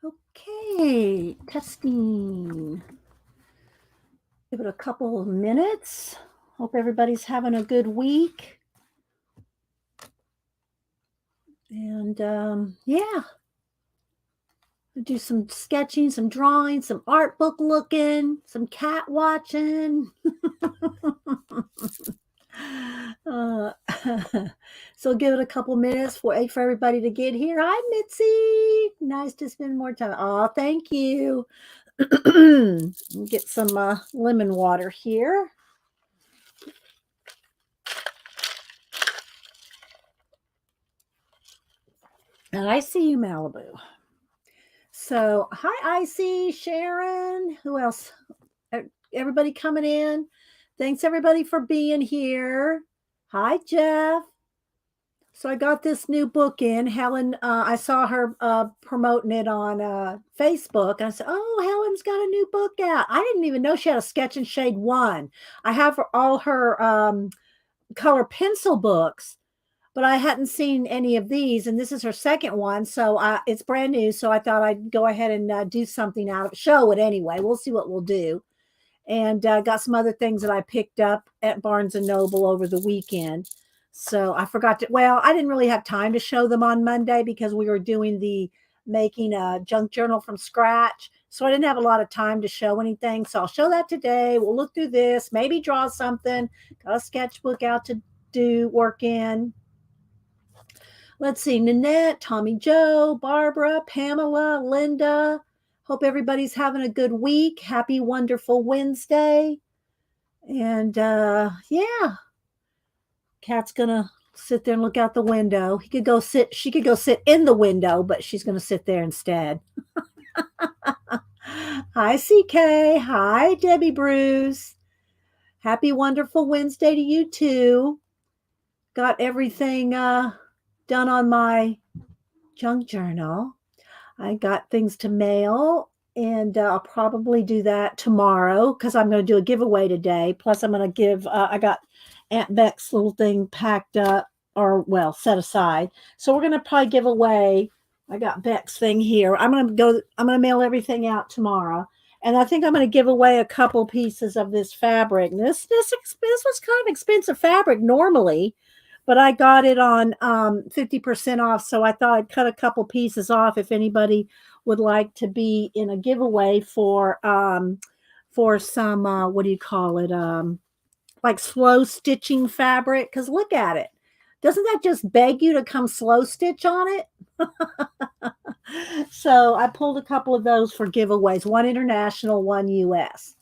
Okay, testing. Give it a couple of minutes. Hope everybody's having a good week. And yeah, do some sketching, some drawing, some art book looking, some cat watching. uh, so give it a couple minutes for everybody to get here. Hi, Mitzi. Nice to spend more time. Oh, thank you. Get some lemon water here. And I see you, Malibu. So, hi, Icy, Sharon. Who else? Everybody coming in. Thanks, everybody, for being here. Hi, Jeff. So, I got this new book in. Helen, I saw her promoting it on Facebook. I said, oh, Helen's got a new book out. I didn't even know she had a Sketch and Shade 1. I have all her color pencil books, but I hadn't seen any of these, and this is her second one, so it's brand new. So I thought I'd go ahead and do something out of it, show it anyway. We'll see what we'll do, and got some other things that I picked up at Barnes and Noble over the weekend. So I forgot to. Well, I didn't really have time to show them on Monday because we were doing the making a junk journal from scratch. So I didn't have a lot of time to show anything. So I'll show that today. We'll look through this, maybe draw something. Got a sketchbook out to do work in. Let's see, Nanette, Tommy Joe, Barbara, Pamela, Linda. Hope everybody's having a good week. Happy, wonderful Wednesday. And yeah, Kat's gonna sit there and look out the window. She could go sit in the window, but she's gonna sit there instead. Hi, CK. Hi, Debbie Bruce. Happy, wonderful Wednesday to you too. Got everything done on my junk journal. I got things to mail, and I'll probably do that tomorrow because I'm going to do a giveaway today. Plus, I'm going to give, I got Aunt Beck's little thing packed up or, well, set aside. So we're going to probably give away. I got Beck's thing here. I'm going to mail everything out tomorrow. And I think I'm going to give away a couple pieces of this fabric. This was kind of expensive fabric normally, but I got it on 50% off. So I thought I'd cut a couple pieces off if anybody would like to be in a giveaway for some, what do you call it? Like slow stitching fabric. Cause look at it. Doesn't that just beg you to come slow stitch on it? So I pulled a couple of those for giveaways, one international, one US.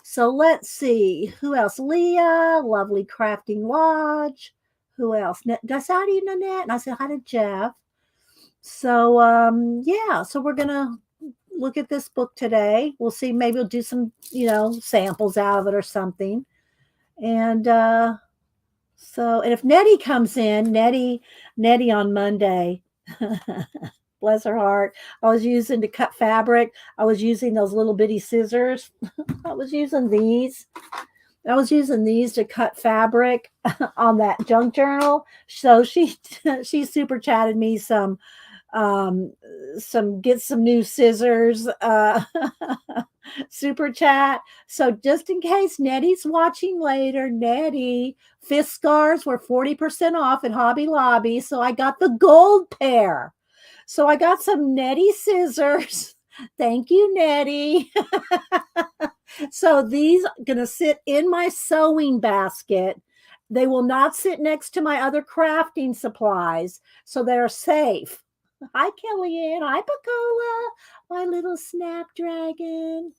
So let's see who else. Leah, Lovely Crafting Lodge. Who else? Did I say hi to Nanette? And I said hi to Jeff. So yeah, so we're gonna look at this book today. We'll see. Maybe we'll do some, samples out of it or something. And so, and if Nettie comes in, Nettie on Monday. Bless her heart. I was using to cut fabric. I was using those little bitty scissors. I was using these to cut fabric on that junk journal. So she super chatted me some get some new scissors super chat. So just in case Nettie's watching later, Nettie, fist scars were 40% off at Hobby Lobby. So I got the gold pair. So I got some Nettie scissors. Thank you, Nettie. So these are going to sit in my sewing basket. They will not sit next to my other crafting supplies. So they're safe. Hi, Kellyanne. Hi, Pacola, my little snapdragon.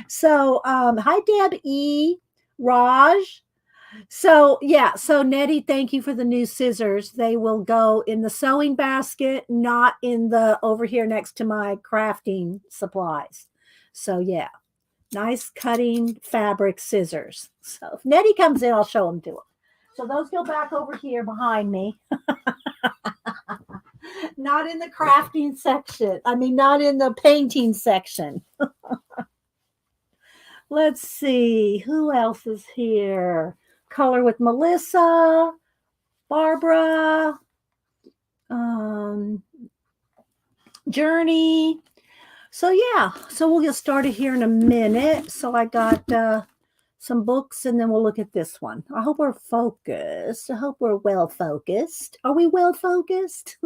So, hi, Deb E. Raj. So, yeah. So, Nettie, thank you for the new scissors. They will go in the sewing basket, not in the over here next to my crafting supplies. So, yeah. Nice cutting fabric scissors. So, if Nettie comes in, I'll show them to her. So, those go back over here behind me. Not in the crafting section. I mean, not in the painting section. Let's see. Who else is here? Color with Melissa, Barbara, Journey. So yeah, so we'll get started here in a minute. So I got some books and then we'll look at this one. I hope we're focused. I hope we're well focused. Are we well focused?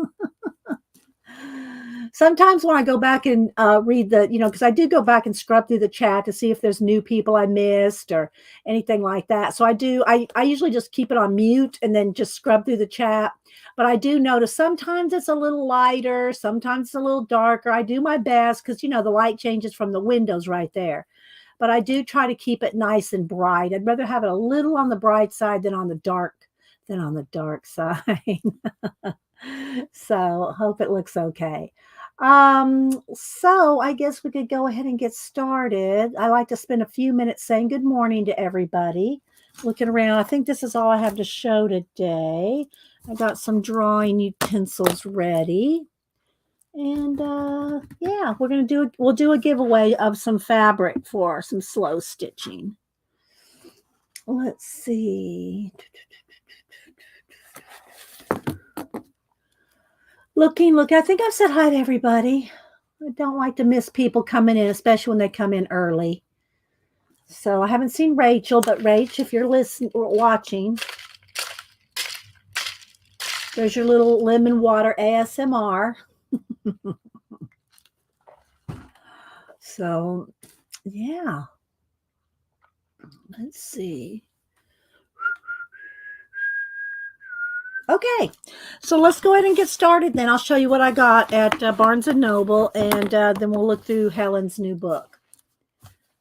Sometimes when I go back and read because I do go back and scrub through the chat to see if there's new people I missed or anything like that. So I do. I usually just keep it on mute and then just scrub through the chat. But I do notice sometimes it's a little lighter, sometimes it's a little darker. I do my best because the light changes from the windows right there. But I do try to keep it nice and bright. I'd rather have it a little on the bright side than on the dark side. So hope it looks okay. So I guess we could go ahead and get started. I like to spend a few minutes saying good morning to everybody. Looking around, I think this is all I have to show today. I got some drawing utensils ready. And yeah, we'll do a giveaway of some fabric for some slow stitching. Let's see. Look, I think I've said hi to everybody. I don't like to miss people coming in, especially when they come in early. So I haven't seen Rachel, but Rach, if you're listening or watching, there's your little lemon water ASMR. So, yeah. Let's see. Okay, so let's go ahead and get started then. I'll show you what I got at Barnes & Noble, and then we'll look through Helen's new book.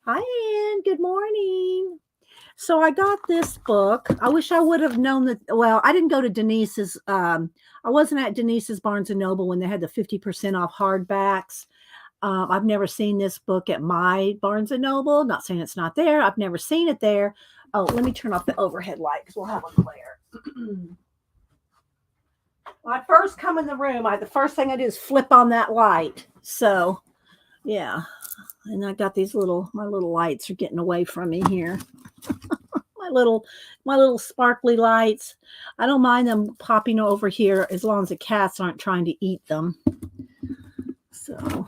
Hi, Ann. Good morning. So I got this book. I wish I would have known that. Well, I didn't go to Denise's. I wasn't at Denise's Barnes & Noble when they had the 50% off hardbacks. I've never seen this book at my Barnes & Noble. Not saying it's not there. I've never seen it there. Oh, let me turn off the overhead light because we'll have a glare. When I first come in the room, the first thing I do is flip on that light. So, yeah. And I got my little lights are getting away from me here. my little sparkly lights. I don't mind them popping over here as long as the cats aren't trying to eat them. So,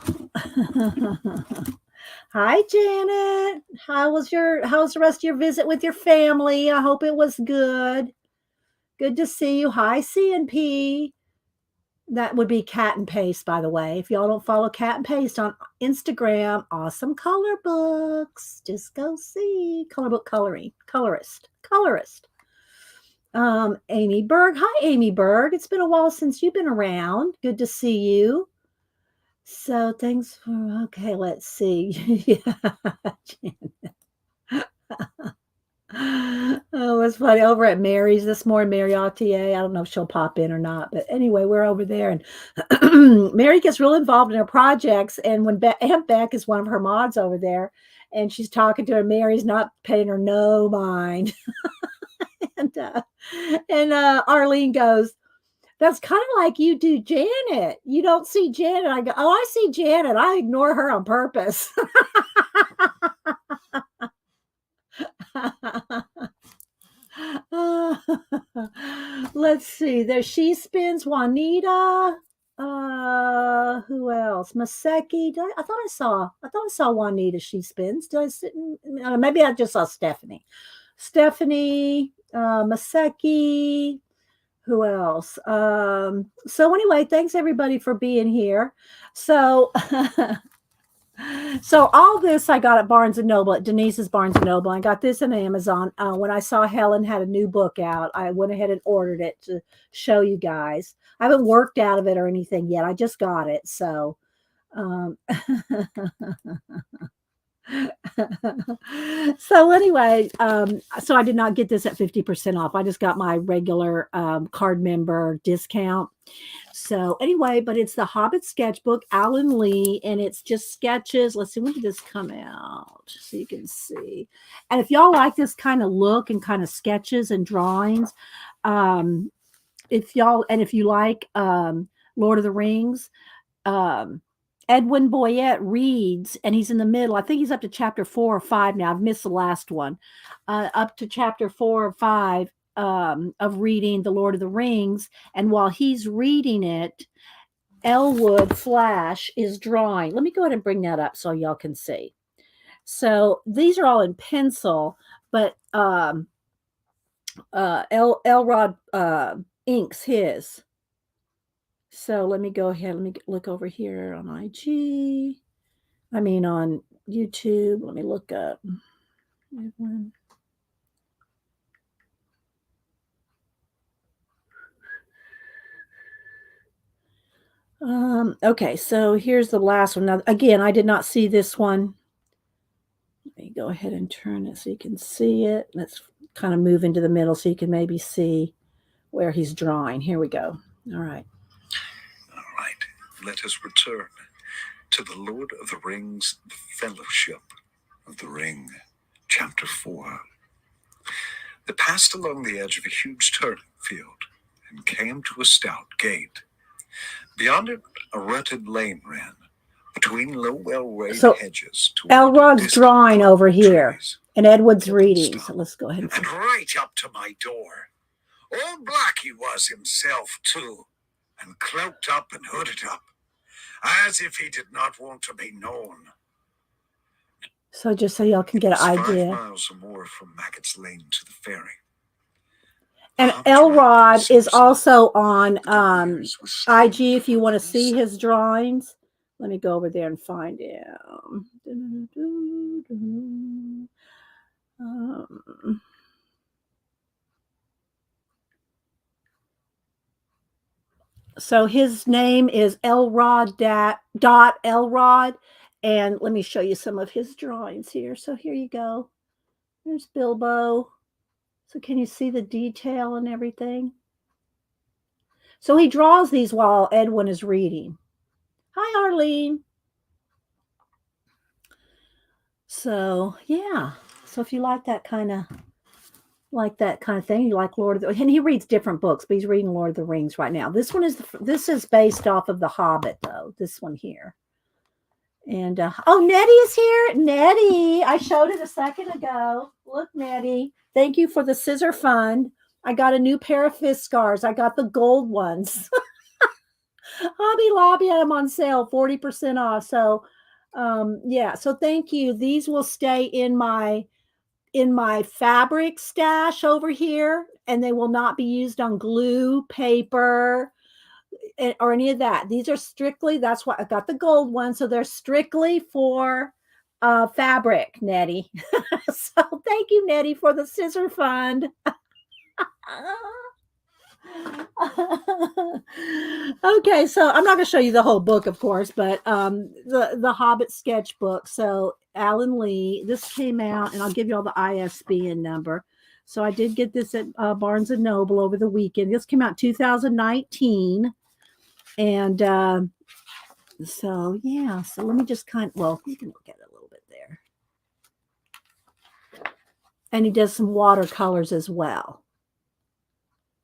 hi, Janet. How's the rest of your visit with your family? I hope it was good. Good to see you. Hi, CNP. That would be Cat and Paste, by the way. If y'all don't follow Cat and Paste on Instagram, awesome color books. Just go see color book colorist. Amy Berg. Hi, Amy Berg. It's been a while since you've been around. Good to see you. So thanks for, okay, let's see. Yeah. Oh, it's funny. Over at Mary's this morning, Mary Autier. I don't know if she'll pop in or not, but anyway, we're over there, and Mary gets real involved in her projects. And when Aunt Beck is one of her mods over there, and she's talking to her, Mary's not paying her no mind. and Arlene goes, "That's kind of like you do Janet. You don't see Janet." I go, "Oh, I see Janet. I ignore her on purpose." Let's see. There she spins. Juanita. Who else? Maseki. I thought I saw Juanita. She spins. Did I sit in? Maybe I just saw Stephanie. Maseki. Who else? So anyway, thanks everybody for being here. So So all this I got at Barnes & Noble, at Denise's Barnes & Noble. I got this on Amazon. When I saw Helen had a new book out, I went ahead and ordered it to show you guys. I haven't worked out of it or anything yet. I just got it. So, so anyway, so I did not get this at 50% off. I just got my regular card member discount. So anyway, but it's the Hobbit sketchbook, Alan Lee, and it's just sketches. Let's see, when did this come out? So you can see. And if y'all like this kind of look and kind of sketches and drawings, if you like Lord of the Rings, Edwin Boyette reads, and he's in the middle. I think he's up to chapter 4 or 5 now. I've missed the last one. Up to chapter 4 or 5 of reading the Lord of the Rings. And while he's reading it, Elwood Flash is drawing. Let me go ahead and bring that up so y'all can see. So these are all in pencil, but Elrod inks his. So let me go ahead. Let me look over here on IG. I mean on YouTube. Let me look up. Okay, so here's the last one. Now, again, I did not see this one. Let me go ahead and turn it so you can see it. Let's kind of move into the middle so you can maybe see where he's drawing. Here we go. All right. All right. Let us return to the Lord of the Rings, the Fellowship of the Ring, Chapter 4. They passed along the edge of a huge turning field and came to a stout gate. Beyond it, a rutted lane ran between low, well-raised hedges. Elrod's drawing over here, and Edward's reading. So let's go ahead and right up to my door. Old Blackie was himself, too, and cloaked up and hooded up, as if he did not want to be known. So just so y'all can get an idea. 5 miles or more from Mackett's Lane to the ferry. And Elrod is also on IG if you want to see his drawings. Let me go over there and find him. So his name is Elrod Elrod. And let me show you some of his drawings here. So here you go. There's Bilbo. So can you see the detail and everything? So he draws these while Edwin is reading. Hi, Arlene. So yeah. So if you like that kind of thing, you like Lord of the, and he reads different books, but he's reading Lord of the Rings right now. This is based off of The Hobbit, though. This one here. And oh, Nettie is here. Nettie, I showed it a second ago. Look, Nettie. Thank you for the scissor fund. I got a new pair of fist scars. I got the gold ones. Hobby Lobby had them on sale, 40% off. So, yeah. So thank you. These will stay in my fabric stash over here, and they will not be used on glue, paper, or any of that. These are strictly, that's why I got the gold one. So they're strictly for fabric, Nettie. So thank you, Nettie, for the scissor fund. Okay, so I'm not going to show you the whole book, of course, but the Hobbit sketchbook. So Alan Lee, this came out, and I'll give you all the ISBN number. So I did get this at Barnes & Noble over the weekend. This came out 2019. And so, yeah, so let me just well, you can look at it a little bit there. And he does some watercolors as well.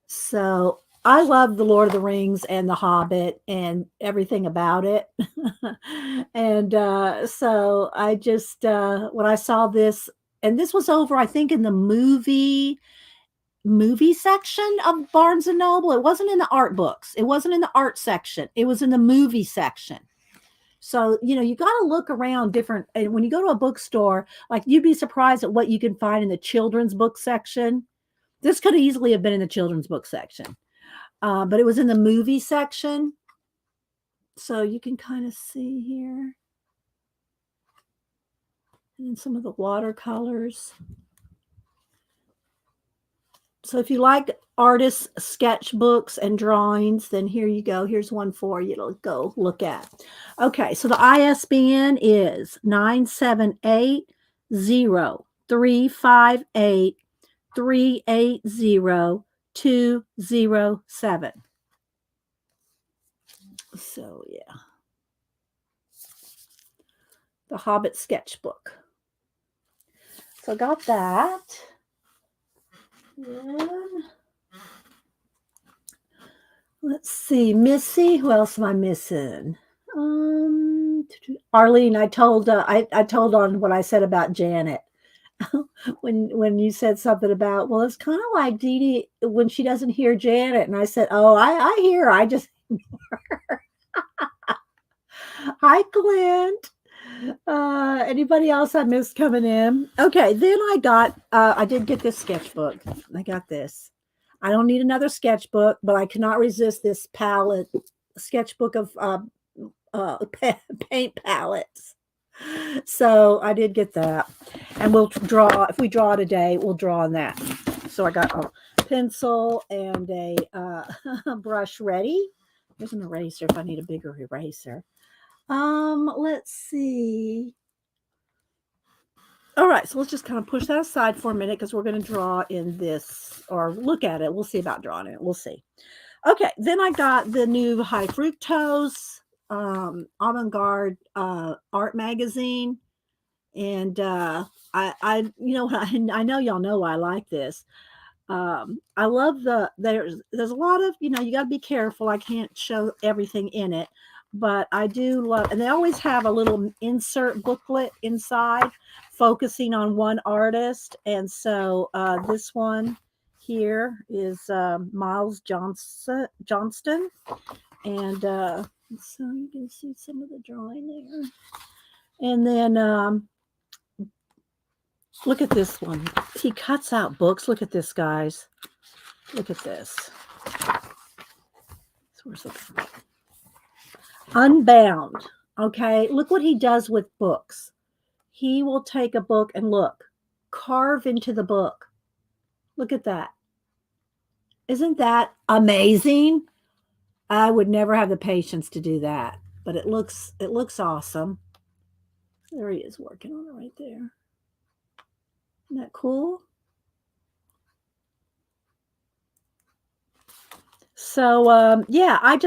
So I love the Lord of the Rings and the Hobbit and everything about it. And so I just, when I saw this, and this was over, I think, in the movie section of Barnes & Noble. It wasn't in the art books. It wasn't in the art section. It was in the movie section. So, you got to look around different. And when you go to a bookstore, like, you'd be surprised at what you can find in the children's book section. This could easily have been in the children's book section, but it was in the movie section. So you can kind of see here. And some of the watercolors. So if you like artists' sketchbooks and drawings, then here you go. Here's one for you to go look at. Okay, so the ISBN is 978-358-380-207. So, yeah. The Hobbit sketchbook. So I got that. Let's see, Missy. Who else am I missing? Arlene. I told on what I said about Janet when you said something about, well, it's kind of like Dee Dee when she doesn't hear Janet, and I said, oh, I hear her. I just ignore her. Hi, Clint. Anybody else I missed coming in? Okay, then I did get this sketchbook. I got this. I don't need another sketchbook, but I cannot resist this palette sketchbook of paint palettes. So I did get that, and we'll draw. If we draw today, we'll draw on that. So I got a pencil and a brush ready. There's an eraser if I need a bigger eraser. Let's see. All right, so let's just kind of push that aside for a minute because we're going to draw in this or look at it. We'll see about drawing it. We'll see. Okay, then I got the new high fructose avant-garde art magazine, and I know y'all know I like this. I love there's a lot of, you got to be careful. I can't show everything in it, but I do love, and they always have a little insert booklet inside focusing on one artist. And so this one here is Miles Johnston. And so you can see some of the drawing there. And then look at this one. He cuts out books. Look at this, guys. Look at this. Unbound. Okay. Look what he does with books. He will take a book and carve into the book. Look at that. Isn't that amazing? I would never have the patience to do that, but it looks awesome. There he is working on it right there. Isn't that cool? So yeah, I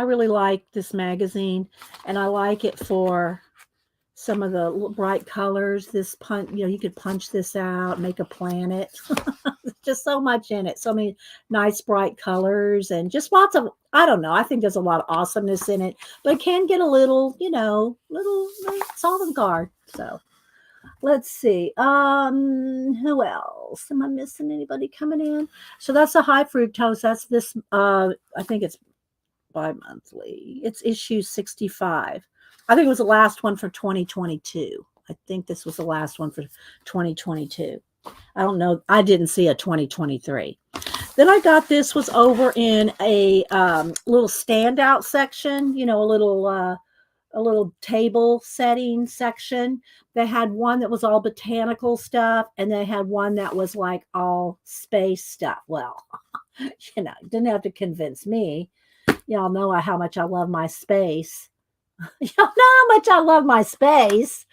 really like this magazine, and I like it for some of the bright colors. This you could punch this out, make a planet. Just so much in it. So many nice bright colors and just lots of, I don't know. I think there's a lot of awesomeness in it, but it can get a little, little avant-garde. So let's see. Who else? Am I missing anybody coming in? So that's a high fructose. That's this. I think it's bi-monthly. It's issue 65. I think it was the last one for 2022. I think this was the last one for 2022. I don't know. I didn't see a 2023. Then I got this was over in a little standout section. A little table setting section. They had one that was all botanical stuff, and they had one that was like all space stuff. Well, didn't have to convince me. Y'all know how much I love my space. Y'all know how much I love my space.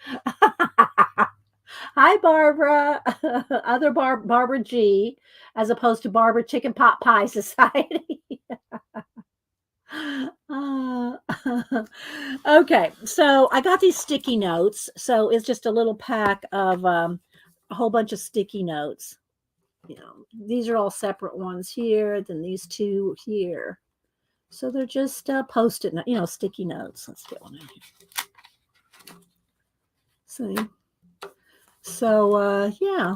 Hi, Barbara. Other Barbara G, as opposed to Barbara Chicken Pot Pie Society. Okay, so I got these sticky notes. So it's just a little pack of a whole bunch of sticky notes. These are all separate ones here, then these two here. So they're just Post-it, sticky notes. Let's get one in here. See? So, yeah,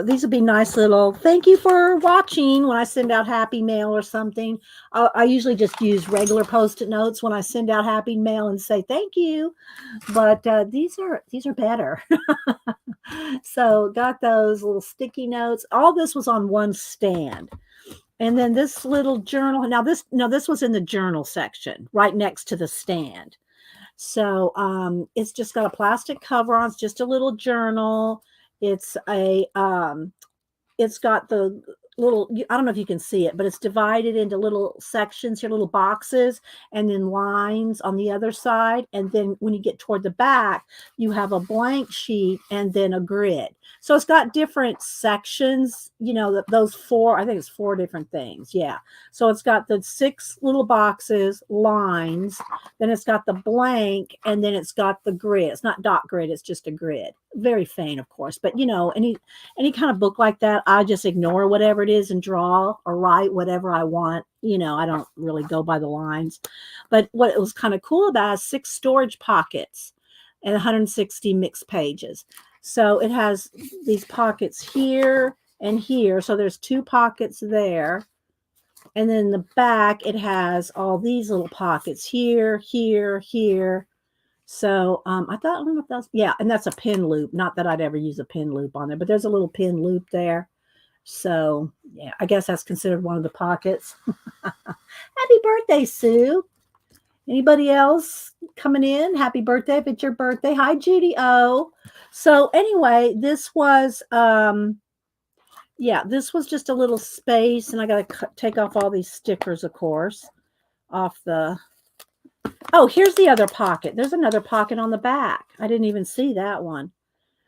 these would be nice little, thank you for watching when I send out happy mail or something. I usually just use regular Post-it notes when I send out happy mail and say thank you. But these are better. So got those little sticky notes. All this was on one stand. And then this little journal. Now this was in the journal section right next to the stand. So it's just got a plastic cover on. It's just a little journal. It's got the little, I don't know if you can see it, but it's divided into little sections here, little boxes, and then lines on the other side. And then when you get toward the back, you have a blank sheet and then a grid. So it's got different sections, those four, I think it's 4 different things. Yeah. So it's got the 6 little boxes, lines, then it's got the blank, and then it's got the grid. It's not dot grid, it's just a grid. Very faint, of course, but any kind of book like that, I just ignore whatever it is and draw or write whatever I want. I don't really go by the lines. But what it was kind of cool about is 6 storage pockets and 160 mixed pages. So it has these pockets here and here. So there's 2 pockets there. And then the back, it has all these little pockets here, here, here. So I don't know if that's, yeah, and that's a pin loop. Not that I'd ever use a pin loop on there, but there's a little pin loop there. So yeah, I guess that's considered one of the pockets. Happy birthday, Sue. Anybody else coming in? Happy birthday if it's your birthday. Hi, Judy O. So anyway, this was this was just a little space, and I got to take off all these stickers, of course, off the. Oh, here's the other pocket. There's another pocket on the back. I didn't even see that one.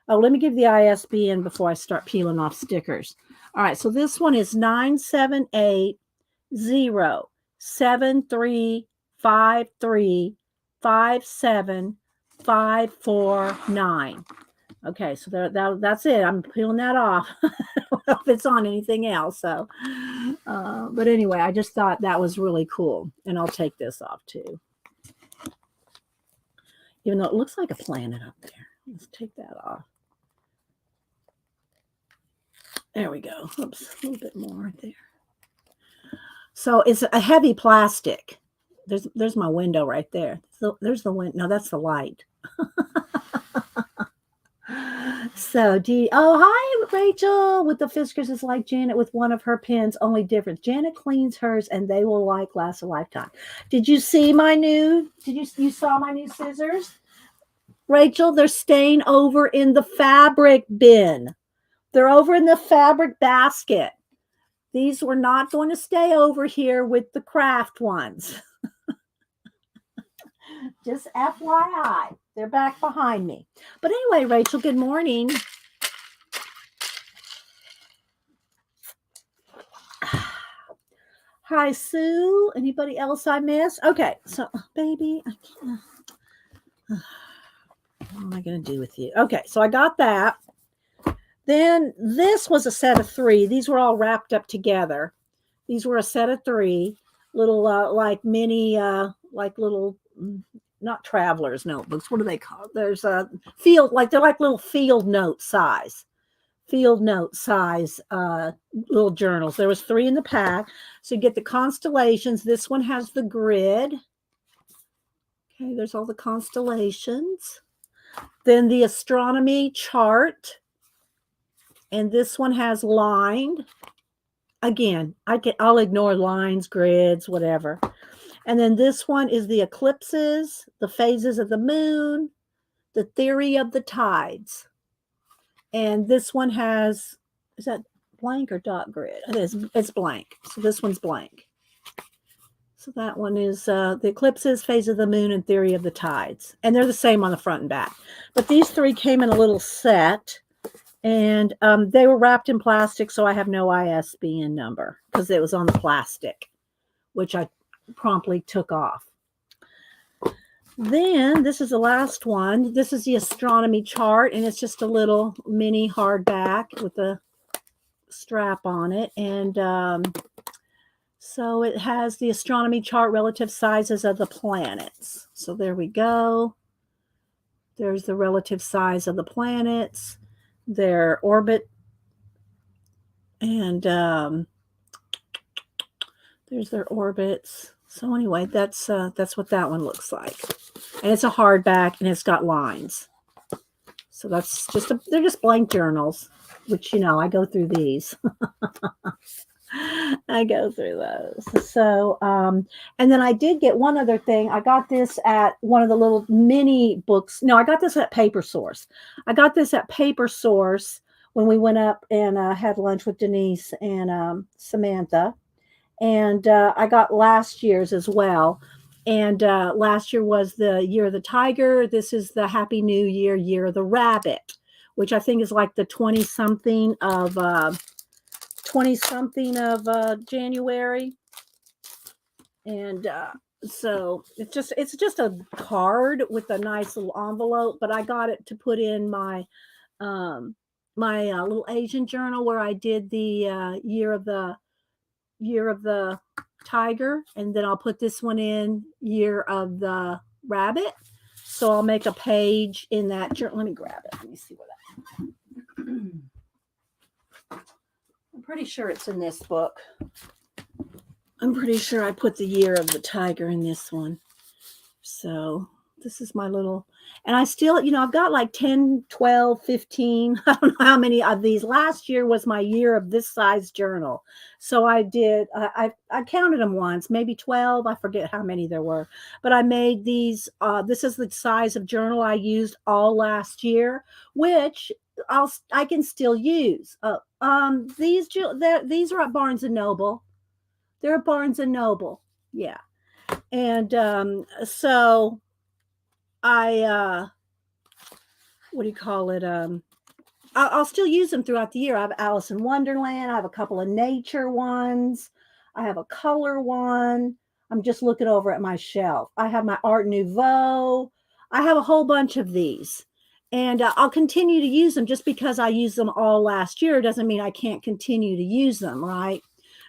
Oh, let me give the ISBN before I start peeling off stickers. All right, so this one is 978-073-53-57-549. Okay, so that's it. I'm peeling that off. I don't know if it's on anything else. So, but anyway, I just thought that was really cool, and I'll take this off too. Even though it looks like a planet up there. Let's take that off. There we go. Oops, a little bit more right there. So it's a heavy plastic. There's my window right there. So there's the window. No, that's the light. So hi, Rachel with the Fiskars is like Janet with one of her pins, only difference. Janet cleans hers and they will last a lifetime. Did you see my new, you saw my new scissors? Rachel, they're staying over in the fabric bin. They're over in the fabric basket. These were not going to stay over here with the craft ones. Just FYI, they're back behind me. But anyway, Rachel, good morning. Hi, Sue. Anybody else I missed? Okay, so baby, what am I going to do with you? Okay, so I got that. Then this was a set of 3. These were all wrapped up together. These were a set of 3 little like mini like little not travelers notebooks. What do they call it? There's a field, like they're like little field note size little journals. There was 3 in the pack. So you get the constellations. This one has the grid. Okay, there's all the constellations. Then the astronomy chart. And this one has lined. Again, I'll ignore lines, grids, whatever. And then this one is the eclipses, the phases of the moon, the theory of the tides. And this one has, is that blank or dot grid? It's blank. So this one's blank. So that one is the eclipses, phase of the moon, and theory of the tides. And they're the same on the front and back. But these 3 came in a little set. And they were wrapped in plastic, so I have no ISBN number because it was on the plastic, which I promptly took off. Then this is the last one. This is the astronomy chart, and it's just a little mini hardback with a strap on it. And so it has the astronomy chart, relative sizes of the planets. So there we go. There's the relative size of the planets, their orbit, and there's their orbits. So anyway, that's what that one looks like, and it's a hardback and it's got lines. So that's just they're just blank journals, which I go through these. I go through those. So and then I did get one other thing. I got this at one of the little mini books. No, I got this at Paper Source. I got this at Paper Source when we went up and had lunch with Denise and Samantha. And I got last year's as well. And last year was the Year of the Tiger. This is the Happy New Year, Year of the Rabbit, which I think is like the 20-something of January. And so it's just a card with a nice little envelope, but I got it to put in my little Asian journal where I did the year of the tiger, and then I'll put this one in Year of the Rabbit. So I'll make a page in that journal. Let me grab it. Let me see what I'm pretty sure it's in this book. I'm pretty sure I put the year of the tiger in this one. So this is my little, and I still, I've got like 10, 12, 15. I don't know how many of these. Last year was my year of this size journal. So I did, I counted them once, maybe 12. I forget how many there were, but I made these. This is the size of journal I used all last year, which I can still use. These are at Barnes and Noble. They're at Barnes and Noble. Yeah. And so I what do you call it? I'll still use them throughout the year. I have Alice in Wonderland. I have a couple of nature ones. I have a color one. I'm just looking over at my shelf. I have my Art Nouveau. I have a whole bunch of these. And I'll continue to use them. Just because I used them all last year doesn't mean I can't continue to use them, right?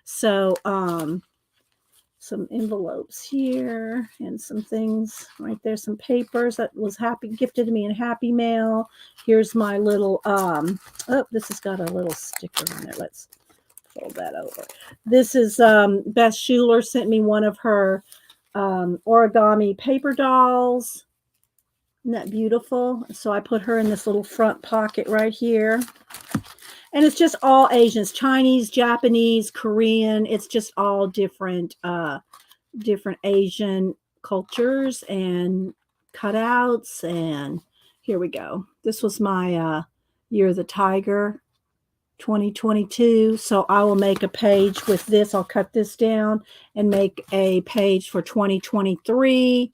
So some envelopes here and some things right there, some papers that was gifted to me in Happy Mail. Here's my little this has got a little sticker on it. Let's fold that over. This is Beth Schuler sent me one of her origami paper dolls. Isn't that beautiful? So I put her in this little front pocket right here. And it's just all Asians, Chinese, Japanese, Korean. It's just all different Asian cultures and cutouts. And here we go. This was my Year of the Tiger 2022. So I will make a page with this. I'll cut this down and make a page for 2023.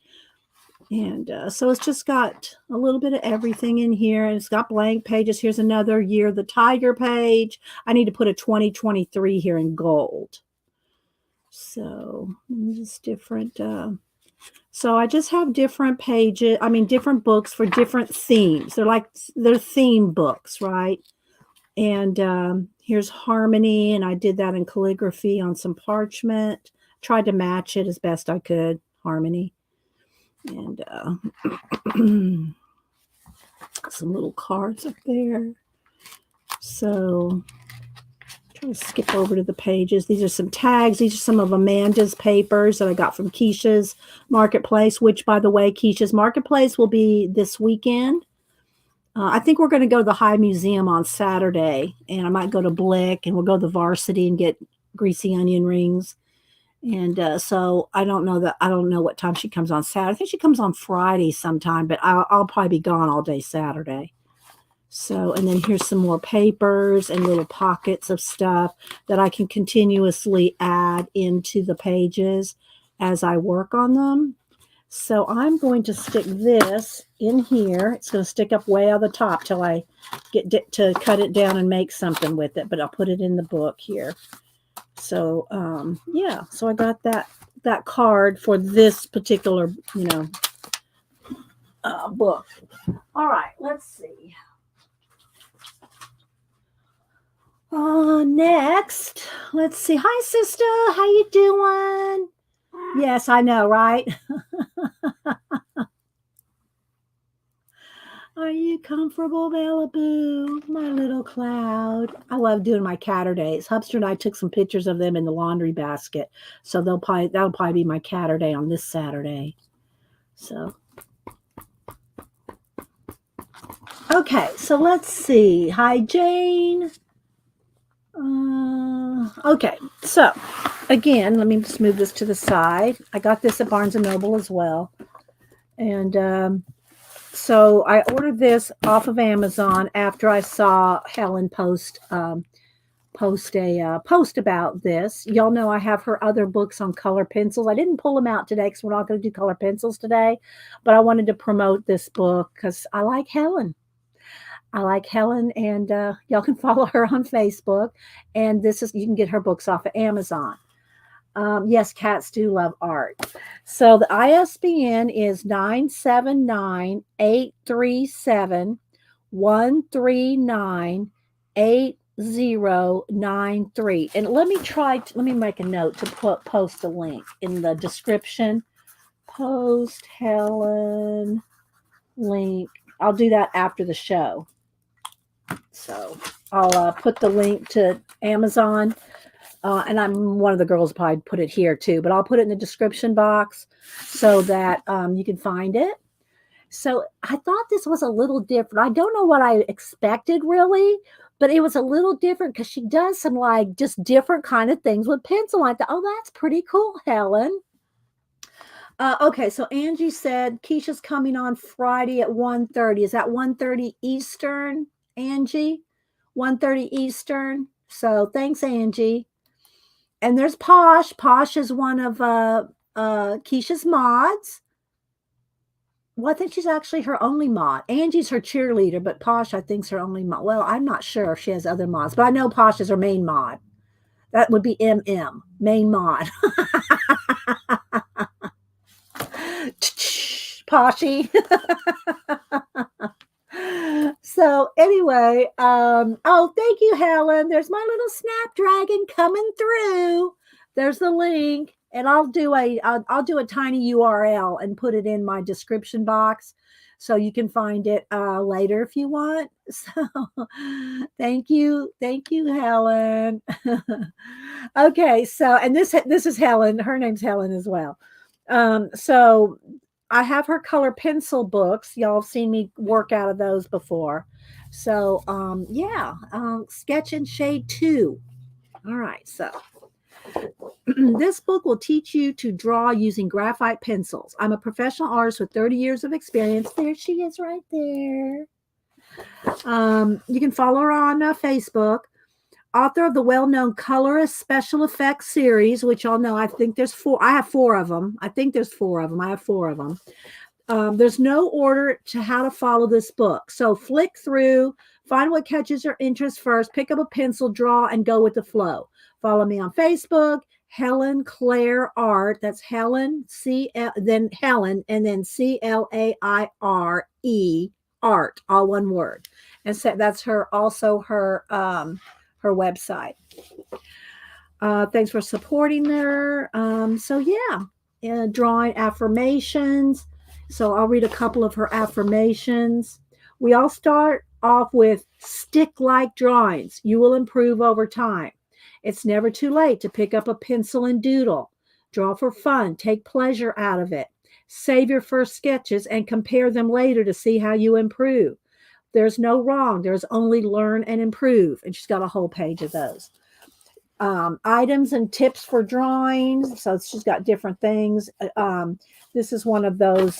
And so it's just got a little bit of everything in here. And it's got blank pages. Here's another Year of the Tiger page. I need to put a 2023 here in gold. So just different. So I just have different pages. I mean, different books for different themes. They're theme books, right? And here's Harmony. And I did that in calligraphy on some parchment. Tried to match it as best I could. Harmony. And some little cards up there. So try to skip over to the pages. These are some tags. These are some of Amanda's papers that I got from Keisha's Marketplace, which, by the way, Keisha's Marketplace will be this weekend. I think we're going to go to the High Museum on Saturday, and I might go to Blick, and we'll go to the Varsity and get greasy onion rings. And so I don't know what time she comes on Saturday. I think she comes on Friday sometime, but I'll probably be gone all day Saturday. So, and then here's some more papers and little pockets of stuff that I can continuously add into the pages as I work on them. So I'm going to stick this in here. It's going to stick up way on the top till I get to cut it down and make something with it, but I'll put it in the book here. So, yeah, so I got that card for this particular, book. All right, let's see. Next, let's see. Hi, sister. How you doing? Yes, I know, right? Are you comfortable, Malibu? My little cloud. I love doing my catter days. Hubster and I took some pictures of them in the laundry basket. So that'll probably be my catter day on this Saturday. So okay, so let's see. Hi, Jane. Okay, so again, let me just move this to the side. I got this at Barnes & Noble as well. And so I ordered this off of Amazon after I saw Helen post a post about this. Y'all know I have her other books on color pencils. I didn't pull them out today because we're not going to do color pencils today, but I wanted to promote this book because I like Helen. And y'all can follow her on Facebook. And you can get her books off of Amazon. Yes, cats do love art. So the ISBN is 979-837-139-8093. And let me make a note to post a link in the description. Post Helen link. I'll do that after the show. So I'll put the link to Amazon And I'm one of the girls probably put it here too, but I'll put it in the description box so that you can find it. So I thought this was a little different. I don't know what I expected really, but it was a little different because she does some like just different kind of things with pencil. I thought, oh, that's pretty cool, Helen. Okay, so Angie said Keisha's coming on Friday at 1:30. Is that 1:30 Eastern, Angie? 1:30 Eastern. So thanks, Angie. And there's Posh. Posh is one of Keisha's mods. Well, I think she's actually her only mod. Angie's her cheerleader, but Posh, I think, is her only mod. Well, I'm not sure if she has other mods, but I know Posh is her main mod. That would be MM, main mod. Poshy. So anyway, oh, thank you, Helen. There's my little Snapdragon coming through. There's the link, and I'll do a tiny URL and put it in my description box, so you can find it later if you want. So, thank you, Helen. Okay, so and this is Helen. Her name's Helen as well. So I have her color pencil books. Y'all have seen me work out of those before. So yeah, Sketch and Shade 2. All right, so this book will teach you to draw using graphite pencils. I'm a professional artist with 30 years of experience. There she is right there. You can follow her on Facebook. Author of the well-known colorist special effects series, which y'all know. I think there's 4. I have 4 of them. I think there's 4 of them. I have 4 of them. There's no order to how to follow this book. So flick through, find what catches your interest first, pick up a pencil, draw, and go with the flow. Follow me on Facebook, Helen Claire Art. That's Helen, then Helen, and then CLAIRE Art, all one word. And so that's her website. Thanks for supporting her. So yeah, drawing affirmations. So I'll read a couple of her affirmations. We all start off with stick-like drawings. You will improve over time. It's never too late to pick up a pencil and doodle. Draw for fun. Take pleasure out of it. Save your first sketches and compare them later to see how you improve. There's no wrong. There's only learn and improve. And she's got a whole page of those. Items and tips for drawing. So she's got different things. This is one of those,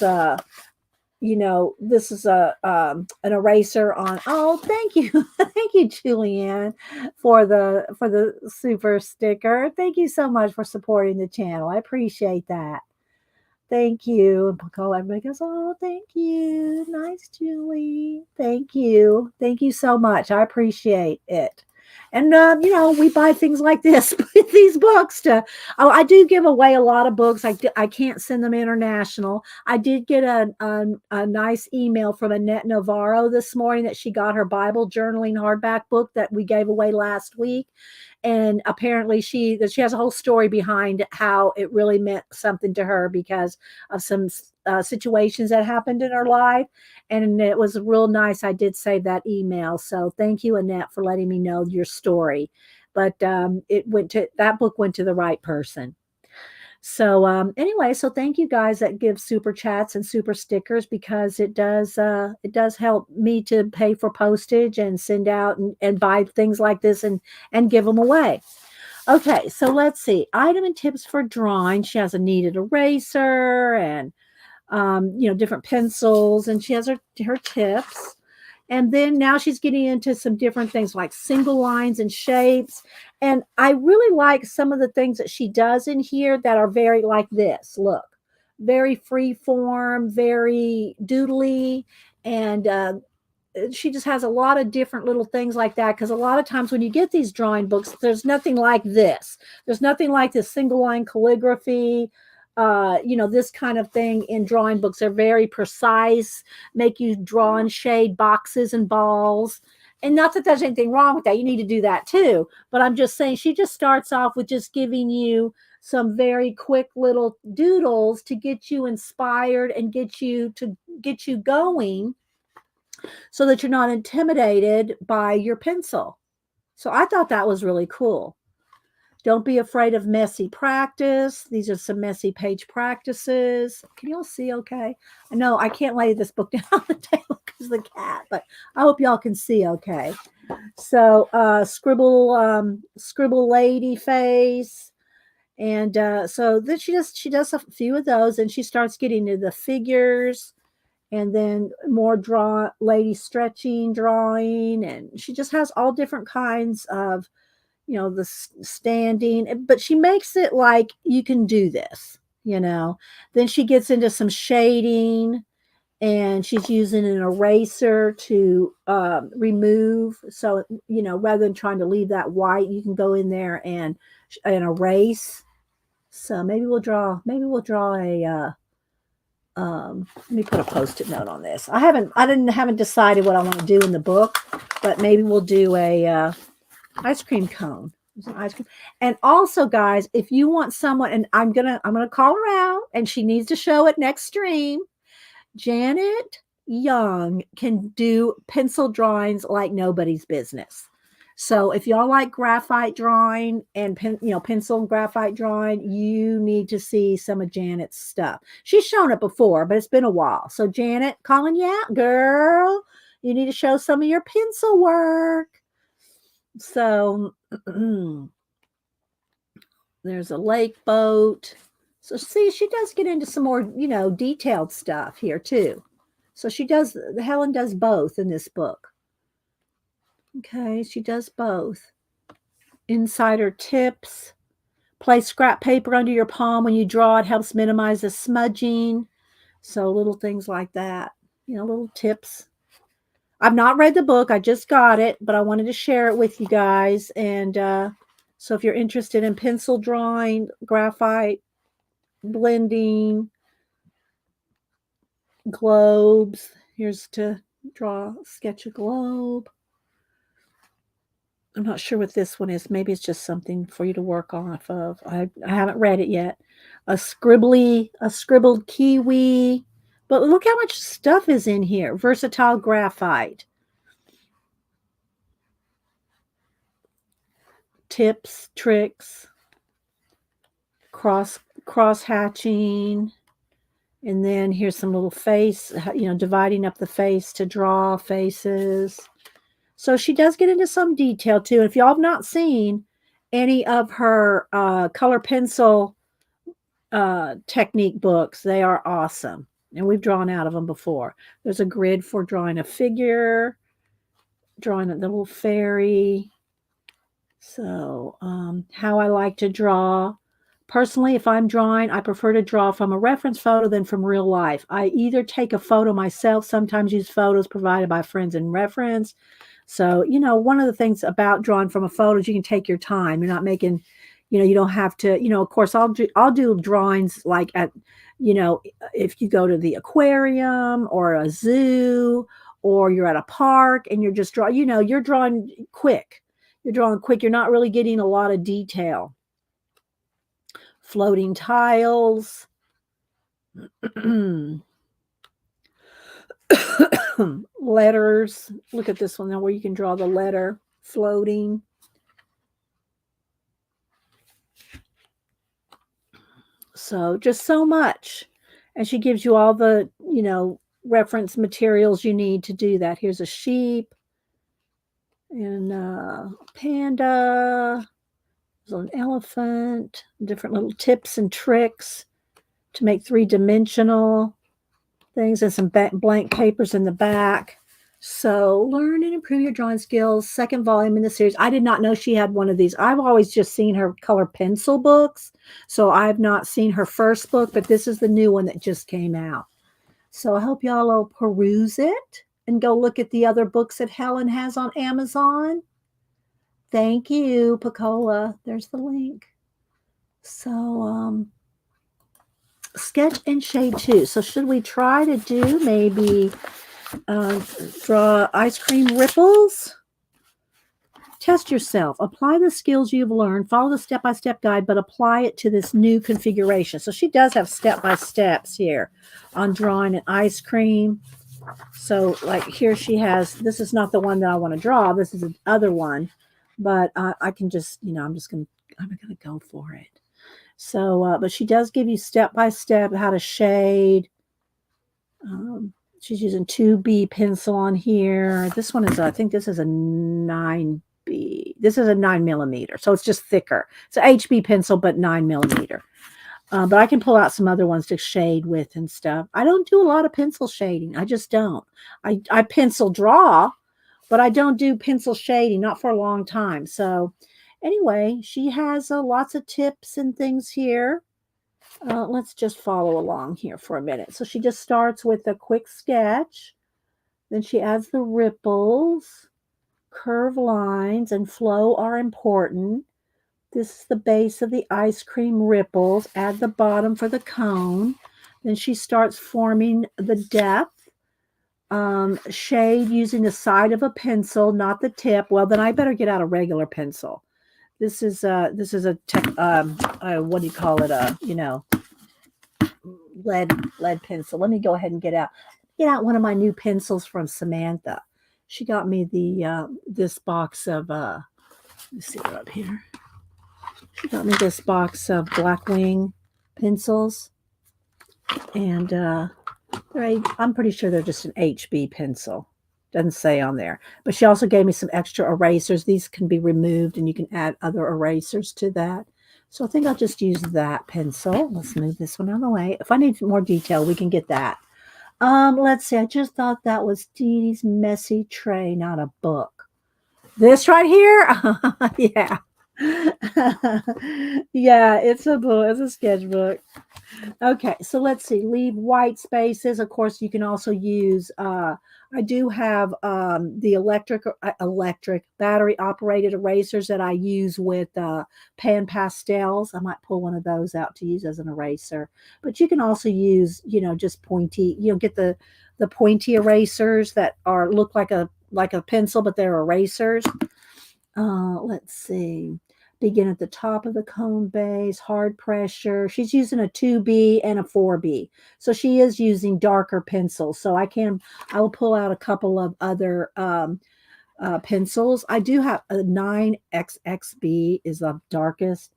this is an eraser on. Oh, thank you. Thank you, Julianne, for the super sticker. Thank you so much for supporting the channel. I appreciate that. Thank you. And everybody goes, oh, thank you. Nice, Julie. Thank you. Thank you so much. I appreciate it. And, we buy things like this, these books I do give away a lot of books. I can't send them international. I did get a nice email from Annette Navarro this morning that she got her Bible journaling hardback book that we gave away last week. And apparently she has a whole story behind how it really meant something to her because of some situations that happened in her life. And it was real nice. I did save that email. So thank you, Annette, for letting me know your story. But that book went to the right person. So anyway, so thank you guys that give super chats and super stickers because it does help me to pay for postage and send out and buy things like this and give them away. Okay, so let's see. Item and tips for drawing. She has a kneaded eraser and different pencils, and she has her tips. And then now she's getting into some different things like single lines and shapes. And I really like some of the things that she does in here that are very like this. Look, very free form, very doodly. And she just has a lot of different little things like that. Because a lot of times when you get these drawing books, there's nothing like this. There's nothing like this single line calligraphy. This kind of thing in drawing books are very precise, make you draw and shade boxes and balls. And not that there's anything wrong with that. You need to do that too. But I'm just saying she just starts off with just giving you some very quick little doodles to get you inspired and get you going so that you're not intimidated by your pencil. So I thought that was really cool. Don't be afraid of messy practice. These are some messy page practices. Can you all see okay? I know I can't lay this book down on the table because of the cat, but I hope y'all can see okay. So scribble lady face. And so then she does a few of those, and she starts getting to the figures, and then more lady stretching drawing, and she just has all different kinds of, the standing, but she makes it like you can do this. Then she gets into some shading, and she's using an eraser to remove. So, rather than trying to leave that white, you can go in there and erase. So maybe we'll draw a let me put a post-it note on this. I haven't decided what I want to do in the book, but maybe we'll do a ice cream cone. Ice cream. And also, guys, if you want someone, and I'm gonna call her out, and she needs to show it next stream. Janet Young can do pencil drawings like nobody's business. So if y'all like graphite drawing and pencil and graphite drawing, you need to see some of Janet's stuff. She's shown it before, but it's been a while. So Janet, calling you out, girl. You need to show some of your pencil work. So there's a lake boat. So see, she does get into some more, detailed stuff here too. So Helen does both in this book. Okay, she does both. Insider tips. Place scrap paper under your palm when you draw. It helps minimize the smudging. So little things like that. Little tips. I've not read the book. I just got it, but I wanted to share it with you guys. And so if you're interested in pencil drawing, graphite, blending, globes. Here's to sketch a globe. I'm not sure what this one is. Maybe it's just something for you to work off of. I haven't read it yet. A scribbled kiwi. But look how much stuff is in here. Versatile graphite. Tips, tricks, cross hatching. And then here's some little face, dividing up the face to draw faces. So she does get into some detail too. If y'all have not seen any of her color pencil technique books, they are awesome. And we've drawn out of them before. There's a grid for drawing a figure, drawing the little fairy. So how I like to draw. Personally, if I'm drawing, I prefer to draw from a reference photo than from real life. I either take a photo myself, sometimes use photos provided by friends in reference. So, one of the things about drawing from a photo is you can take your time. You're not making, you don't have to, of course, I'll do drawings like at, if you go to the aquarium or a zoo or you're at a park and you're just you're drawing quick. You're not really getting a lot of detail. Floating tiles. Letters. Look at this one now where you can draw the letter floating. So just so much. And she gives you all the, reference materials you need to do that. Here's a sheep and a panda. There's an elephant, different little tips and tricks to make three-dimensional things, and some blank papers in the back. So learn and improve your drawing skills. Second volume in the series. I did not know she had one of these. I've always just seen her color pencil books. So I've not seen her first book, but this is the new one that just came out. So I hope y'all will peruse it and go look at the other books that Helen has on Amazon. Thank you, Pacola. There's the link. So sketch and shade too. So should we try to do maybe draw ice cream ripples? Test yourself. Apply the skills you've learned. Follow the step-by-step guide, but apply it to this new configuration. So she does have step-by-steps here on drawing an ice cream. So like here she has, this is not the one that I want to draw. This is the other one. But I can just, I'm just going to gonna go for it. So, but she does give you step by step how to shade. She's using 2B pencil on here. This one is, I think this is a 9B. This is a 9mm, so it's just thicker. It's a HB pencil, but 9mm. But I can pull out some other ones to shade with and stuff. I don't do a lot of pencil shading. I just don't. I pencil draw, but I don't do pencil shading, not for a long time. So anyway, she has lots of tips and things here. Let's just follow along here for a minute. So she just starts with a quick sketch. Then she adds the ripples. Curve lines and flow are important. This is the base of the ice cream ripples. Add the bottom for the cone. Then she starts forming the depth. Shade using the side of a pencil, not the tip. Well, then I better get out a regular pencil. This is a what do you call it? Lead pencil. Let me go ahead and get out one of my new pencils from Samantha. She got me the this box of let's see it up here. She got me this box of Blackwing pencils, and I'm pretty sure they're just an HB pencil. Doesn't say on there. But she also gave me some extra erasers. These can be removed, and you can add other erasers to that. So I think I'll just use that pencil. Let's move this one out of the way. If I need more detail, we can get that. Let's see. I just thought that was Dee Dee's messy tray, not a book. This right here? Yeah. Yeah, it's a book. It's a sketchbook. Okay, so let's see. Leave white spaces. Of course, you can also use. I do have the electric battery operated erasers that I use with pan pastels. I might pull one of those out to use as an eraser. But you can also use, just pointy. Get the pointy erasers that look like a pencil, but they're erasers. Let's see. Begin at the top of the cone base, hard pressure. She's using a 2B and a 4B. So she is using darker pencils. So I will pull out a couple of other pencils. I do have a 9XXB is the darkest,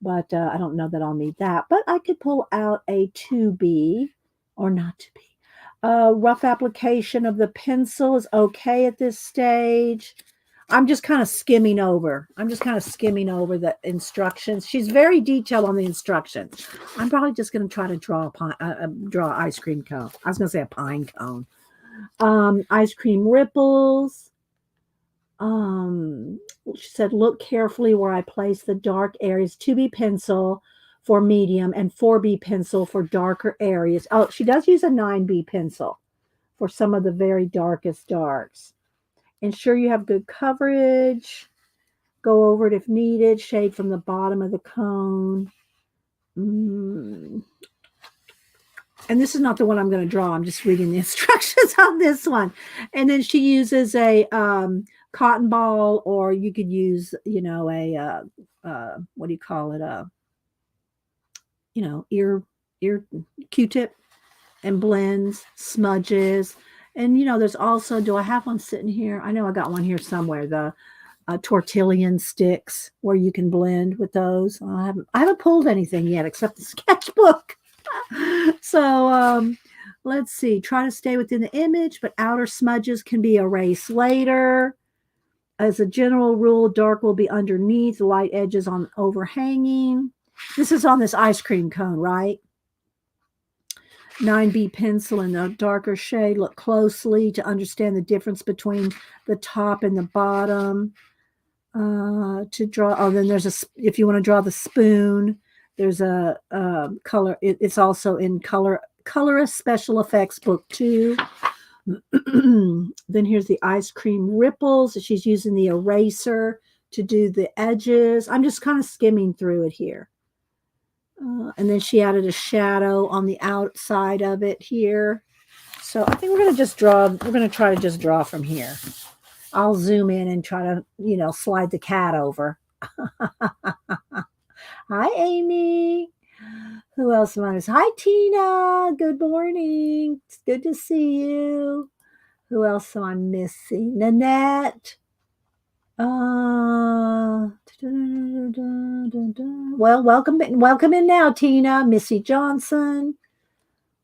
but I don't know that I'll need that. But I could pull out a 2B or not 2B. Rough application of the pencil is okay at this stage. I'm just kind of skimming over. The instructions. She's very detailed on the instructions. I'm probably just going to try to draw draw ice cream cone. I was going to say a pine cone. Ice cream ripples. She said, look carefully where I place the dark areas. 2B pencil for medium and 4B pencil for darker areas. Oh, she does use a 9B pencil for some of the very darkest darks. Ensure you have good coverage. Go over it if needed. Shade from the bottom of the cone. And this is not the one I'm going to draw. I'm just reading the instructions on this one. And then she uses a cotton ball, or you could use, a what do you call it? Ear Q-tip, and blends, smudges. And, there's also, do I have one sitting here? I know I got one here somewhere. The tortillion sticks where you can blend with those. I haven't pulled anything yet except the sketchbook. So let's see. Try to stay within the image, but outer smudges can be erased later. As a general rule, dark will be underneath, light edges on overhanging. This is on this ice cream cone, right? 9B pencil in a darker shade. Look closely to understand the difference between the top and the bottom. To draw, then there's if you want to draw the spoon, there's a color. It's also in colorist special effects book 2. Then here's the ice cream ripples. She's using the eraser to do the edges. I'm just kind of skimming through it here. And then she added a shadow on the outside of it here. So I think we're going to just draw. We're going to try to just draw from here. I'll zoom in and try to, slide the cat over. Hi, Amy. Who else am I? Hi, Tina. Good morning. It's good to see you. Who else am I missing? Nanette. Well, welcome in now, Tina, Missy Johnson.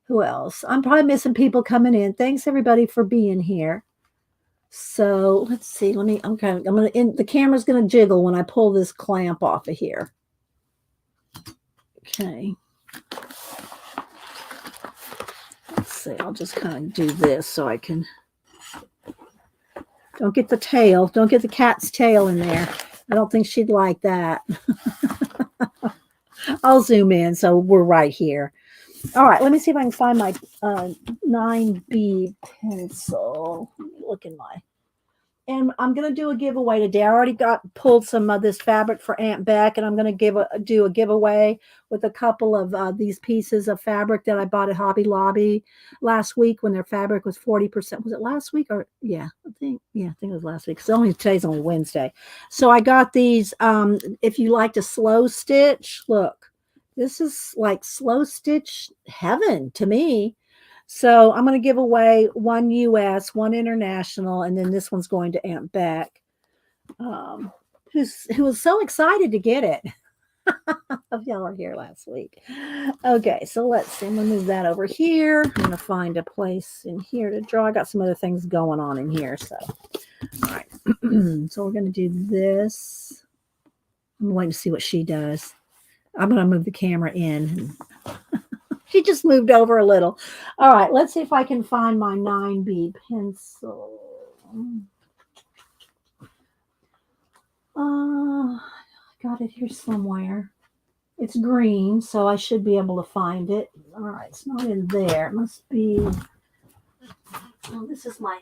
Who else? I'm probably missing people coming in. Thanks everybody for being here. So let's see. I'm gonna the camera's gonna jiggle when I pull this clamp off of here. Okay. Let's see. I'll just kind of do this so I can. Don't get the tail. Don't get the cat's tail in there. I don't think she'd like that. I'll zoom in so we're right here. All right, let me see if I can find my 9B pencil. Look in my. And I'm going to do a giveaway today. I already pulled some of this fabric for Aunt Beck, and I'm going to do a giveaway with a couple of these pieces of fabric that I bought at Hobby Lobby last week when their fabric was 40%. Was it last week or yeah? I think it was last week. Because today's only Wednesday. So I got these. If you like to slow stitch, look, this is like slow stitch heaven to me. So I'm going to give away one US, one international, and then this one's going to Aunt Beck, who was so excited to get it. Y'all were here last week. Okay, so let's see. I'm going to move that over here. I'm going to find a place in here to draw. I got some other things going on in here. So, all right. So we're going to do this. I'm waiting to see what she does. I'm going to move the camera in. She just moved over a little. All right, let's see if I can find my 9B pencil. I got it here somewhere. It's green, so I should be able to find it. All right, it's not in there. It must be. Oh, this is that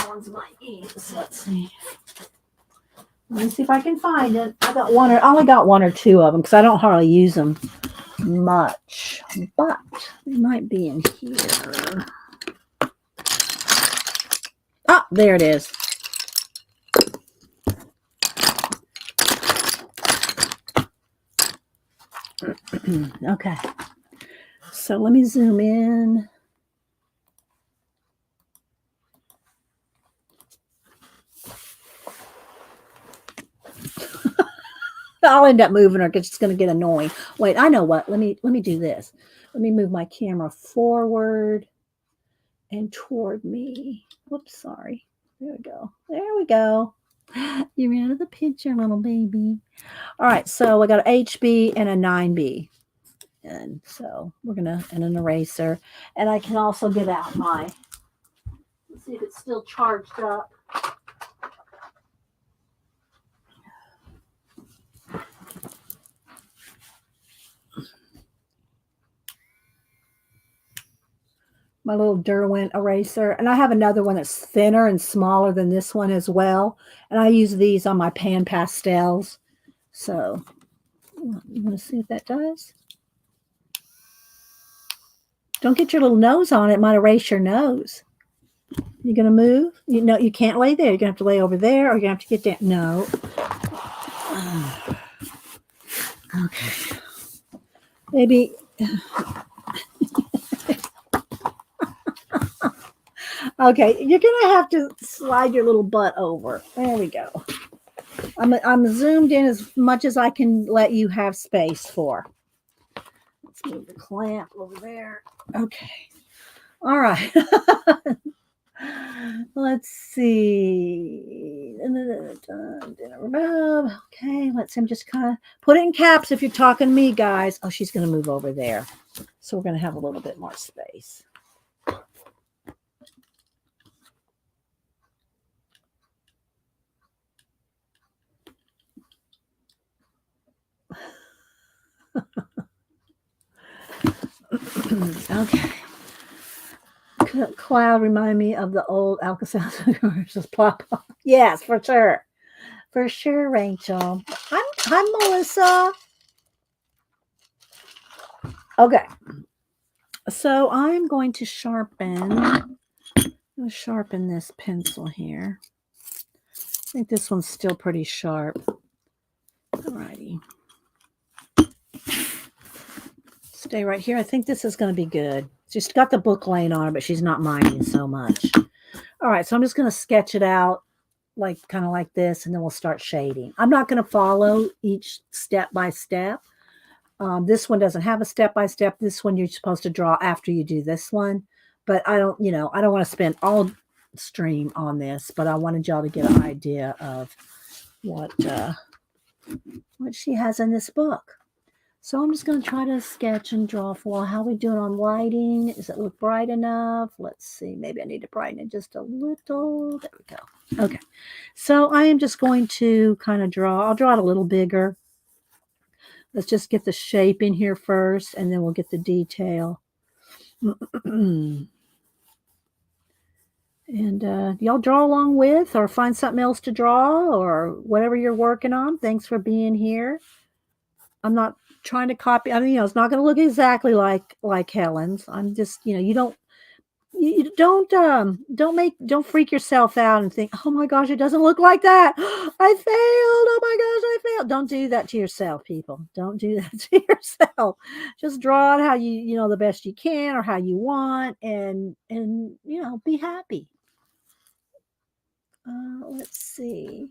one's my inks. Let's see. Let me see if I can find it. I only got one or two of them because I don't hardly use them much, but they might be in here. Oh, there it is. Okay, so let me zoom in. I'll end up moving her because it's going to get annoying. Wait, I know what. Let me do this. Let me move my camera forward and toward me. Whoops, sorry. There we go. There we go. You're out of the picture, little baby. All right, so I got an HB and a 9B. And so and an eraser. And I can also get out let's see if it's still charged up. My little Derwent eraser. And I have another one that's thinner and smaller than this one as well. And I use these on my pan pastels. So you want to see what that does? Don't get your little nose on it. It might erase your nose. You're going to move? You can't lay there. You're going to have to lay over there, or you're going to have to get down. No. Okay. Maybe. Okay, you're going to have to slide your little butt over. There we go. I'm zoomed in as much as I can let you have space for. Let's move the clamp over there. Okay. All right. Let's see. Okay, I'm just kind of put it in caps if you're talking to me, guys. Oh, she's going to move over there. So we're going to have a little bit more space. Okay. Cloud remind me of the old Alka-Seltzer commercials. Pop. Yes, for sure. For sure, Rachel. Hi, Melissa. Okay. So I'm going to sharpen this pencil here. I think this one's still pretty sharp. Alrighty. Stay right here. I think this is going to be good. She's got the book laying on her, but she's not minding so much. All right, so I'm just going to sketch it out like kind of like this, and then we'll start shading. I'm not going to follow each step by step. This one doesn't have a step by step. This one you're supposed to draw after you do this one. But I don't, I don't want to spend all stream on this, but I wanted y'all to get an idea of what she has in this book. So I'm just going to try to sketch and draw for a while. How are we doing on lighting? Does it look bright enough? Let's see. Maybe I need to brighten it just a little. There we go. Okay. So I am just going to kind of draw. I'll draw it a little bigger. Let's just get the shape in here first, and then we'll get the detail. And y'all draw along with, or find something else to draw, or whatever you're working on. Thanks for being here. I'm not trying to copy. I mean, it's not going to look exactly like Helen's. I'm just, you don't freak yourself out and think, oh my gosh, it doesn't look like that. I failed. Oh my gosh, I failed. Don't do that to yourself, people. Don't do that to yourself. Just draw it how you the best you can, or how you want, and be happy. Let's see.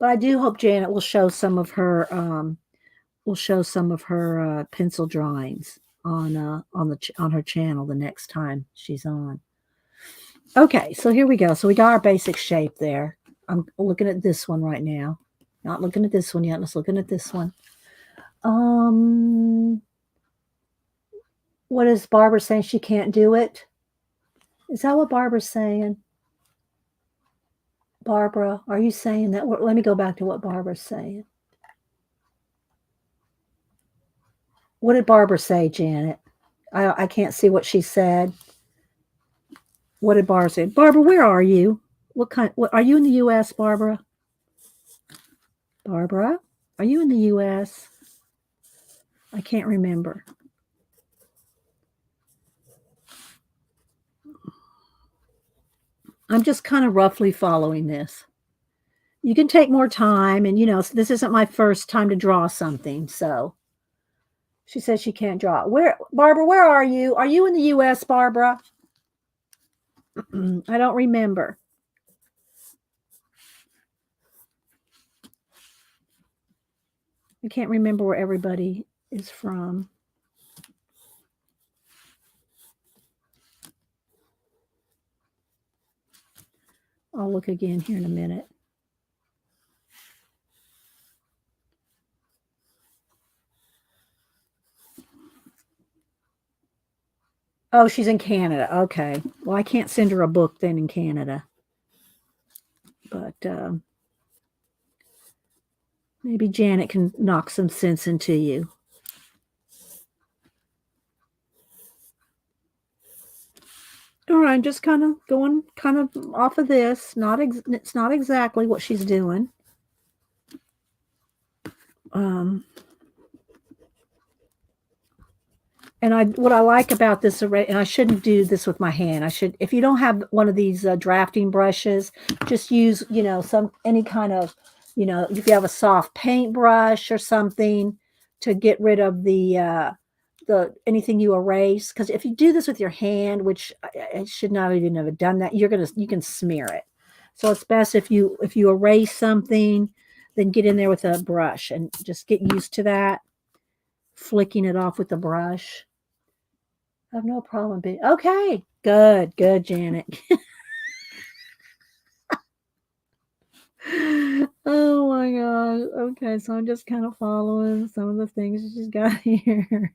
But I do hope Janet will show some of her pencil drawings on her channel the next time she's on. Okay, so here we go. So we got our basic shape there. I'm looking at this one right now. Not looking at this one yet. Let's looking at this one. What is Barbara saying? She can't do it? Is that what Barbara's saying? Barbara, are you saying that? Let me go back to what Barbara's saying. What did Barbara say, Janet? I can't see what she said. What did Barbara say? Barbara, where are you? What are you in the U.S., Barbara? Barbara, are you in the U.S.? I can't remember. I'm just kind of roughly following this. You can take more time, and this isn't my first time to draw something, so she says she can't draw. Barbara, where are you? Are you in the U.S., Barbara? I don't remember. I can't remember where everybody is from. I'll look again here in a minute. Oh, she's in Canada. Okay. Well, I can't send her a book then in Canada. But maybe Janet can knock some sense into you. All right, I'm just kind of going off of this. It's not exactly what she's doing. And what I like about this array, and I shouldn't do this with my hand. If you don't have one of these drafting brushes, just use, any kind of, if you have a soft paintbrush or something to get rid of the anything you erase. Because if you do this with your hand, which I should not even have done that, you can smear it. So it's best if you erase something, then get in there with a brush and just get used to that. Flicking it off with the brush. I have no problem being okay. Good, Janet. Oh my gosh. Okay, so I'm just kind of following some of the things she's got here.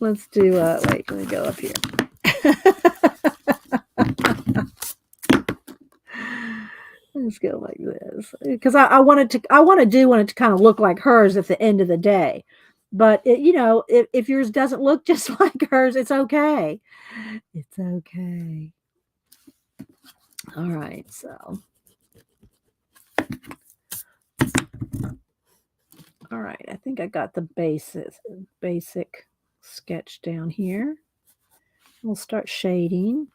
Let's do wait, let me go up here. Let's go like this, because I want it to kind of look like hers at the end of the day. But if yours doesn't look just like hers, it's okay. It's okay. All right, so. All right, I think I got the basic sketch down here. We'll start shading.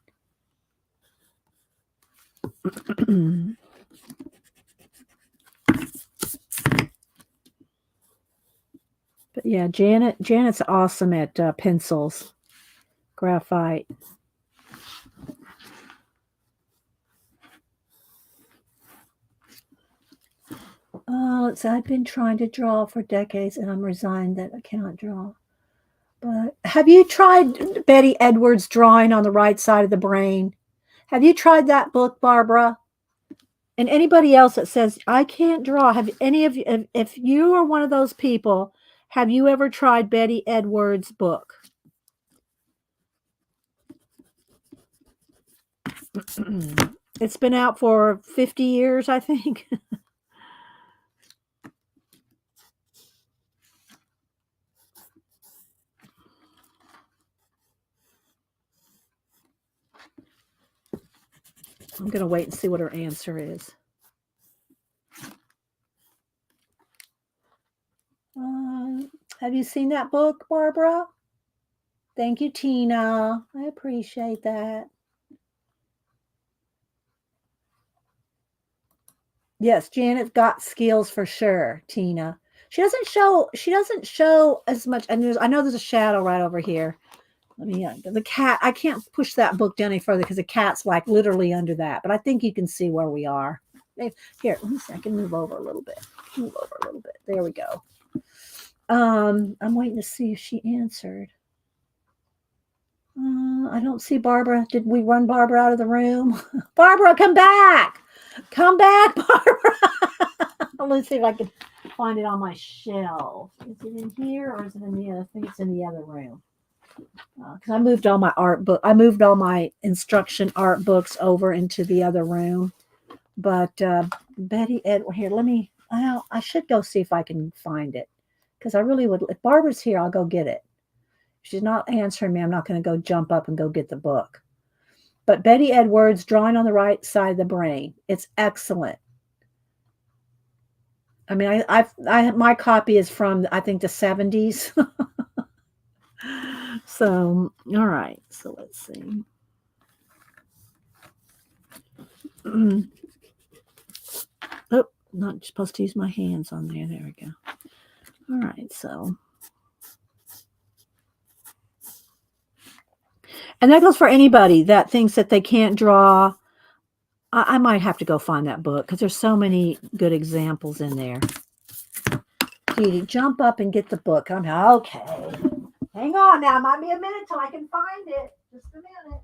But yeah, Janet's awesome at pencils, graphite. Charlotte said, I've been trying to draw for decades and I'm resigned that I cannot draw. But have you tried Betty Edwards' Drawing on the Right Side of the Brain? Have you tried that book, Barbara? And anybody else that says, I can't draw, have any of you, if you are one of those people, have you ever tried Betty Edwards' book? It's been out for 50 years, I think. I'm going to wait and see what her answer is. Have you seen that book, Barbara? Thank you, Tina. I appreciate that. Yes, Janet's got skills for sure, Tina. She doesn't show as much. And I know there's a shadow right over here. Let me the cat. I can't push that book down any further because the cat's like literally under that. But I think you can see where we are. Here, let me see. I can move over a little bit. Move over a little bit. There we go. I'm waiting to see if she answered. I don't see Barbara. Did we run Barbara out of the room? Barbara, come back. Come back, Barbara. Let's see if I can find it on my shelf. Is it in here or is it in the other? I think it's in the other room. Because I moved all my art book. I moved all my instruction art books over into the other room. But Betty Edward, here, let me. I should go see if I can find it. Because I really would. If Barbara's here, I'll go get it. If she's not answering me, I'm not going to go jump up and go get the book. But Betty Edwards, Drawing on the Right Side of the Brain. It's excellent. I mean, my copy is from, I think, the 70s. So, all right. So let's see. Oh, not supposed to use my hands on there. There we go. All right. So. And that goes for anybody that thinks that they can't draw. I might have to go find that book because there's so many good examples in there. Katie, jump up and get the book. I'm okay. Hang on now. It might be a minute till I can find it. Just a minute.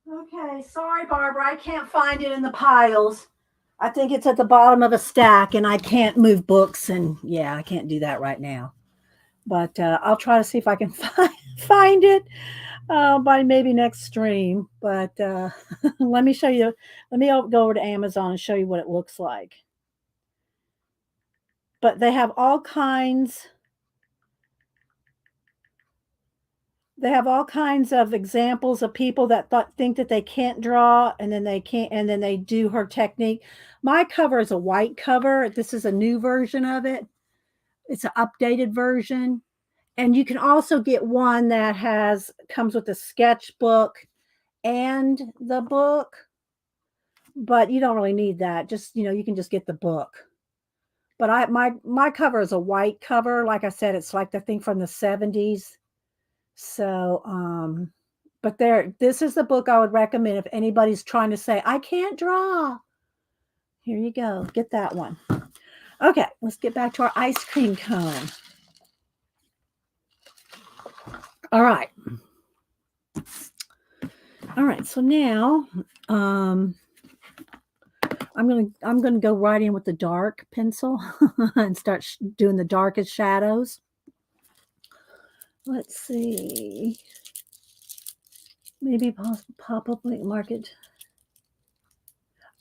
Okay, sorry, Barbara. I can't find it in the piles. I think it's at the bottom of a stack, and I can't move books, and yeah, I can't do that right now. But I'll try to see if I can find it by maybe next stream. But let me show you. Let me go over to Amazon and show you what it looks like. But they have all kinds. They have all kinds of examples of people that think that they can't draw and then they can't, and then they do her technique. My cover is a white cover. This is a new version of it. It's an updated version. And you can also get one that comes with a sketchbook and the book, but you don't really need that. Just, you can just get the book. But my cover is a white cover. Like I said, it's like the thing from the 70s. So, but this is the book I would recommend if anybody's trying to say, I can't draw. Here you go. Get that one. Okay, let's get back to our ice cream cone. All right. All right, so now I'm gonna go right in with the dark pencil and start doing the darkest shadows. Let's see. Maybe probably market.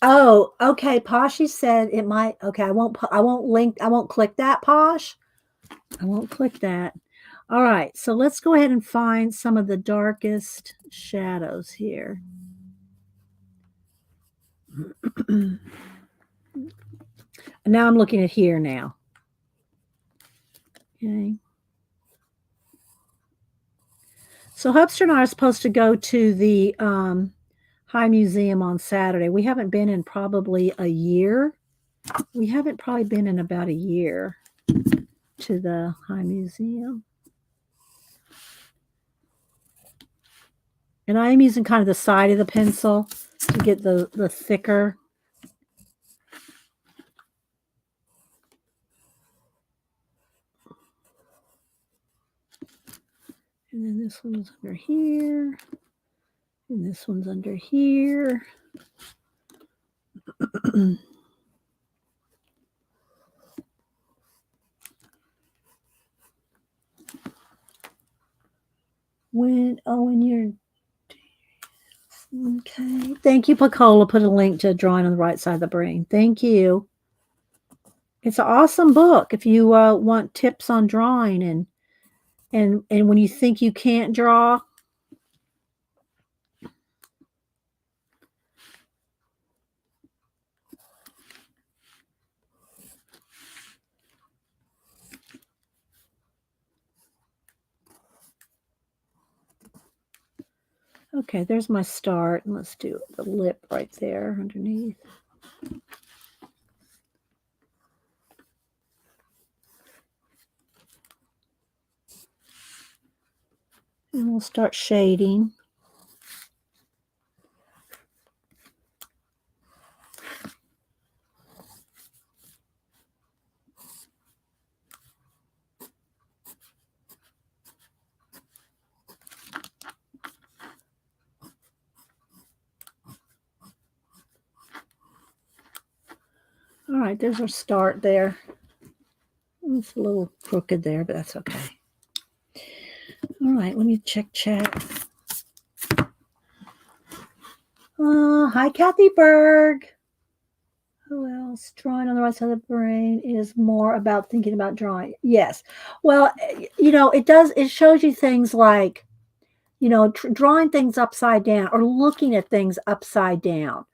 Oh, okay. Poshy said it might. Okay, I won't click that, Posh. I won't click that. All right, so let's go ahead and find some of the darkest shadows here. And now I'm looking at here now. Okay. So Hubster and I are supposed to go to the High Museum on Saturday. We haven't been in probably a year. We haven't probably been in about a year to the High Museum. And I am using kind of the side of the pencil to get the thicker. And then this one's under here. And this one's under here. when you're okay. Thank you, Pacola. Put a link to Drawing on the Right Side of the Brain. Thank you. It's an awesome book if you want tips on drawing and when you think you can't draw. Okay, there's my start. And let's do the lip right there underneath. And we'll start shading. All right, there's our start there. It's a little crooked there, but that's okay. All right, let me check chat. Hi, Kathy Berg. Who else? Drawing on the right side of the brain is more about thinking about drawing. Yes. Well, it shows you things like, drawing things upside down or looking at things upside down.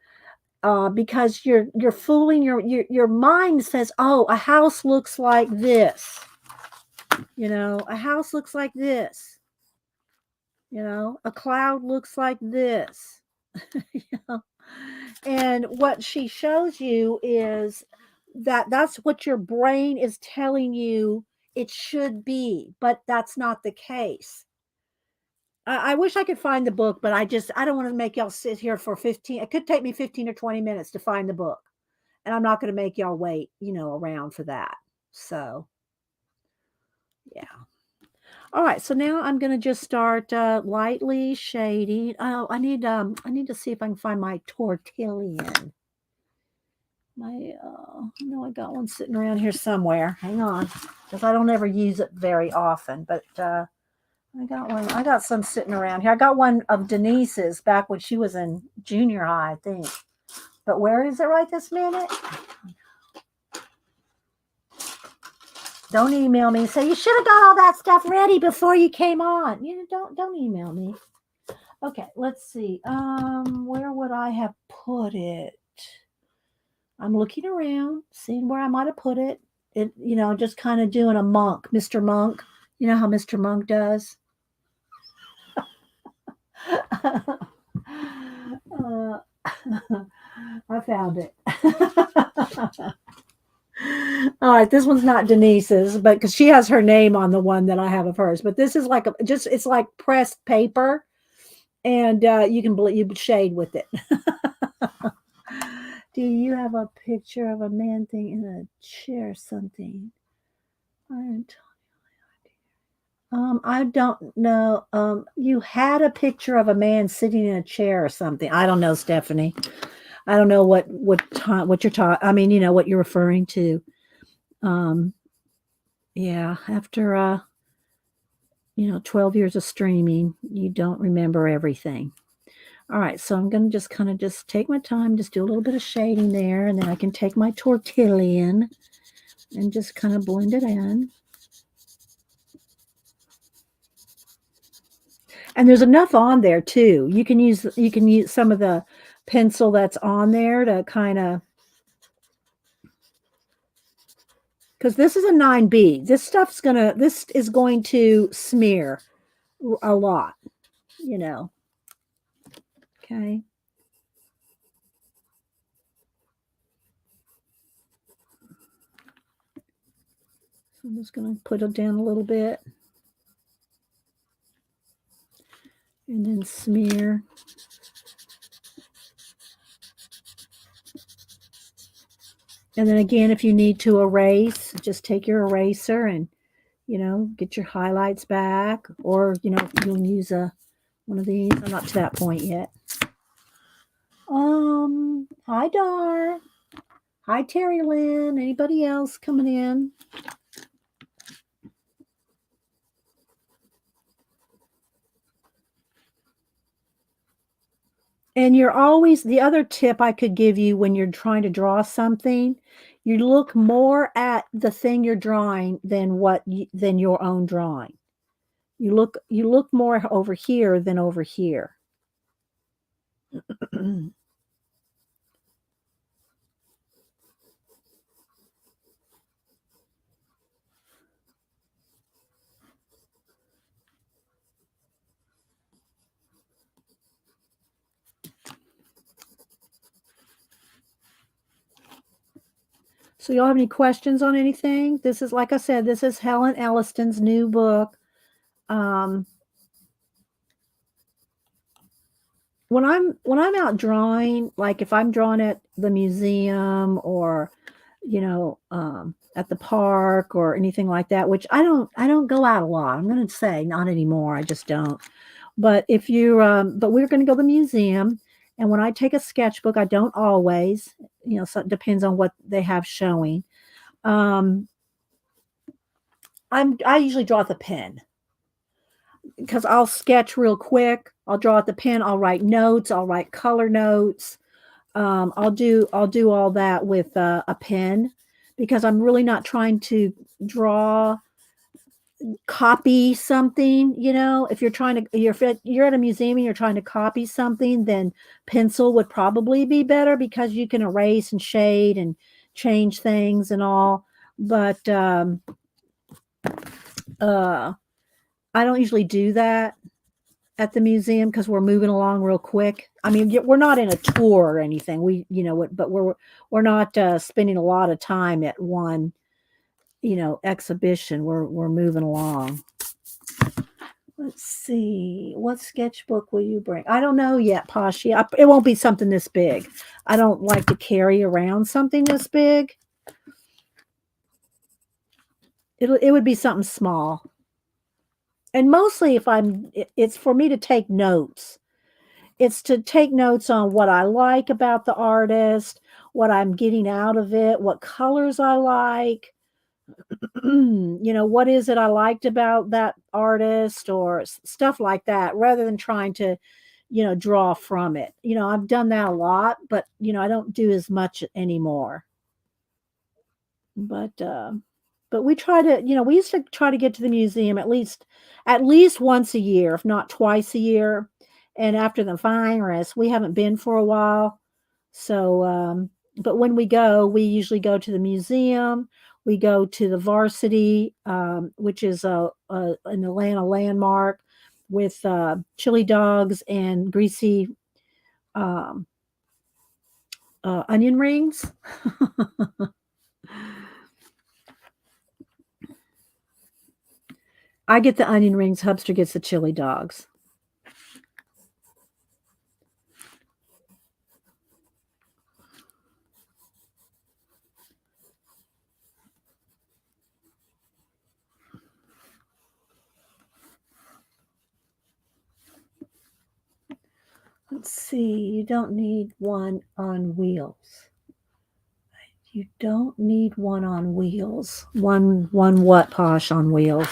Because you're fooling your mind says, oh, a house looks like this. A house looks like this. A cloud looks like this. And what she shows you is that's what your brain is telling you it should be, but that's not the case. I wish I could find the book, but I don't want to make y'all sit here for 15. It could take me 15 or 20 minutes to find the book. And I'm not going to make y'all wait, around for that. So, yeah. All right. So now I'm going to just start lightly shading. Oh, I need to see if I can find my tortillion. I got one sitting around here somewhere. Hang on, because I don't ever use it very often, but I got one. I got some sitting around here. I got one of Denise's back when she was in junior high, I think. But where is it right this minute? Don't email me and say you should have got all that stuff ready before you came on. Don't email me. Okay, let's see. Where would I have put it? I'm looking around, seeing where I might have put it. Just kind of doing a monk, Mr. Monk. You know how Mr. Monk does? Uh, I found it. All right, this one's not Denise's, but because she has her name on the one that I have of hers. But this is like it's like pressed paper, and you can you shade with it. Do you have a picture of a man thing in a chair or something? I don't know. You had a picture of a man sitting in a chair or something. I don't know, Stephanie. I don't know what you're talking. I mean, what you're referring to. Um, yeah, after 12 years of streaming, you don't remember everything. All right, so I'm gonna just kind of just take my time, just do a little bit of shading there, and then I can take my tortillon and just kind of blend it in. And there's enough on there too. You can use some of the pencil that's on there to kind of, because this is a 9B. This is going to smear a lot, you know. Okay. So I'm just going to put it down a little bit and then smear. And then again, if you need to erase, just take your eraser and, get your highlights back, or, you'll use one of these. I'm not to that point yet. Hi Dar. Hi Terry Lynn. Anybody else coming in? And you're always, the other tip I could give you when you're trying to draw something, you look more at the thing you're drawing than your own drawing. You look more over here than over here. So y'all have any questions on anything? This is, like I said, this is Helen Elliston's new book. When I'm out drawing, like if I'm drawing at the museum or at the park or anything like that, which I don't go out a lot. I'm going to say not anymore. I just don't. But but we're going to go to the museum, and when I take a sketchbook, I don't always, so it depends on what they have showing. Um, I usually draw with a pen because I'll sketch real quick. I'll draw with the pen. I'll write notes. I'll write color notes. I'll do all that with a pen because I'm really not trying to draw copy something. If you're at a museum and you're trying to copy something, then pencil would probably be better because you can erase and shade and change things and all. But I don't usually do that at the museum because we're moving along real quick. I mean, we're not in a tour or anything. But we're not spending a lot of time at one, exhibition. We're moving along. Let's see. What sketchbook will you bring? I don't know yet, Pashi. It won't be something this big. I don't like to carry around something this big. It would be something small. And mostly it's for me to take notes. It's to take notes on what I like about the artist, what I'm getting out of it, what colors I like, what is it I liked about that artist or stuff like that, rather than trying to, draw from it. I've done that a lot, but, I don't do as much anymore. But we try to, we used to try to get to the museum at least once a year, if not twice a year. And after the virus, we haven't been for a while. So, but when we go, we usually go to the museum. We go to the Varsity, which is an Atlanta landmark with chili dogs and greasy um, onion rings. I get the onion rings. Hubster gets the chili dogs. Let's see. You don't need one on wheels. You don't need one on wheels. One what, Posh, on wheels?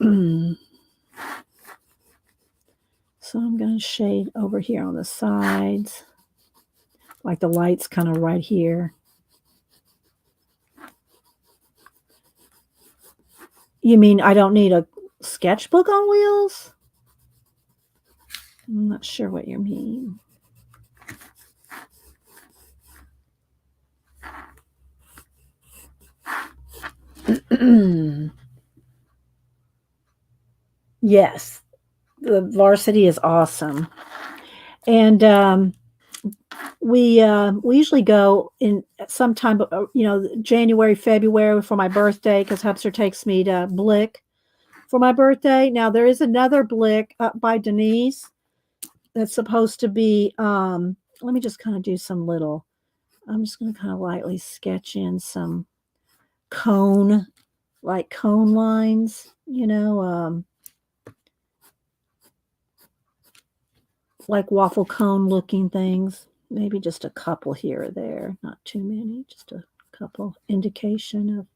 So I'm going to shade over here on the sides, like the light's kind of right here. You mean I don't need a sketchbook on wheels? I'm not sure what you mean. Yes, the varsity is awesome. And we usually go in sometime, January, February for my birthday, because Hubster takes me to Blick for my birthday. Now there is another Blick up by Denise that's supposed to be. Let me just kind of do some little. I'm just going to kind of lightly sketch in some cone lines, like waffle cone looking things. Maybe just a couple here or there, not too many, just a couple. Indication of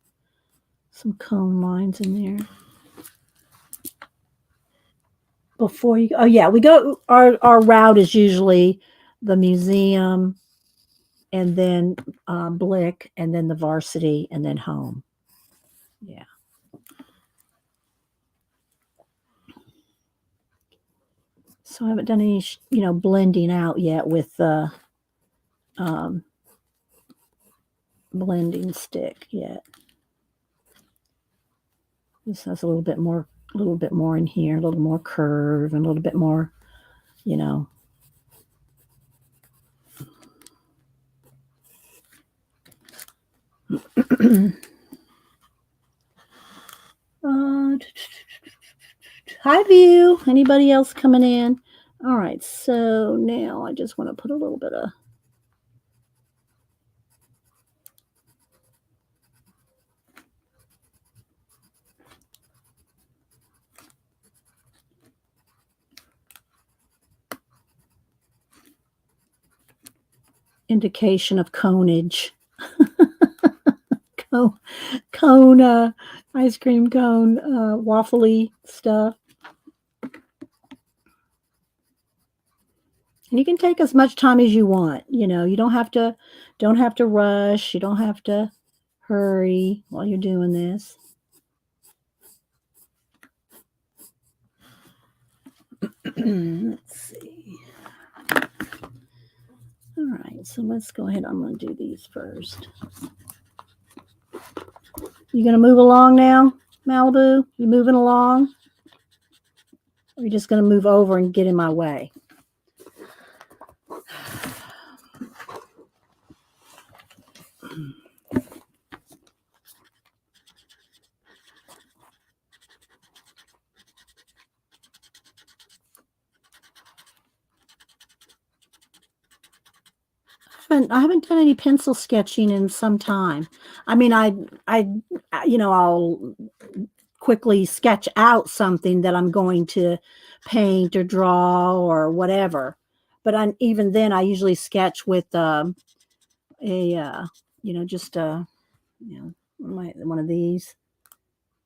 some cone lines in there. Before you, oh yeah, we go. Our route is usually the museum, and then Blick, and then the varsity, and then home. Yeah. So I haven't done any, blending out yet with the blending stick yet. This has a little bit more in here, a little more curve, and a little bit more, Hi, View. Anybody else coming in? All right, so now I just want to put a little bit of indication of conage. Cone, ice cream cone, waffly stuff. And you can take as much time as you want. You don't have to rush. You don't have to hurry while you're doing this. Let's see. All right, so let's go ahead. I'm going to do these first. You going to move along now, Malibu? You moving along? Or are you just going to move over and get in my way? I haven't done any pencil sketching in some time. I mean, I'll quickly sketch out something that I'm going to paint or draw or whatever. But even then, I usually sketch with one of these.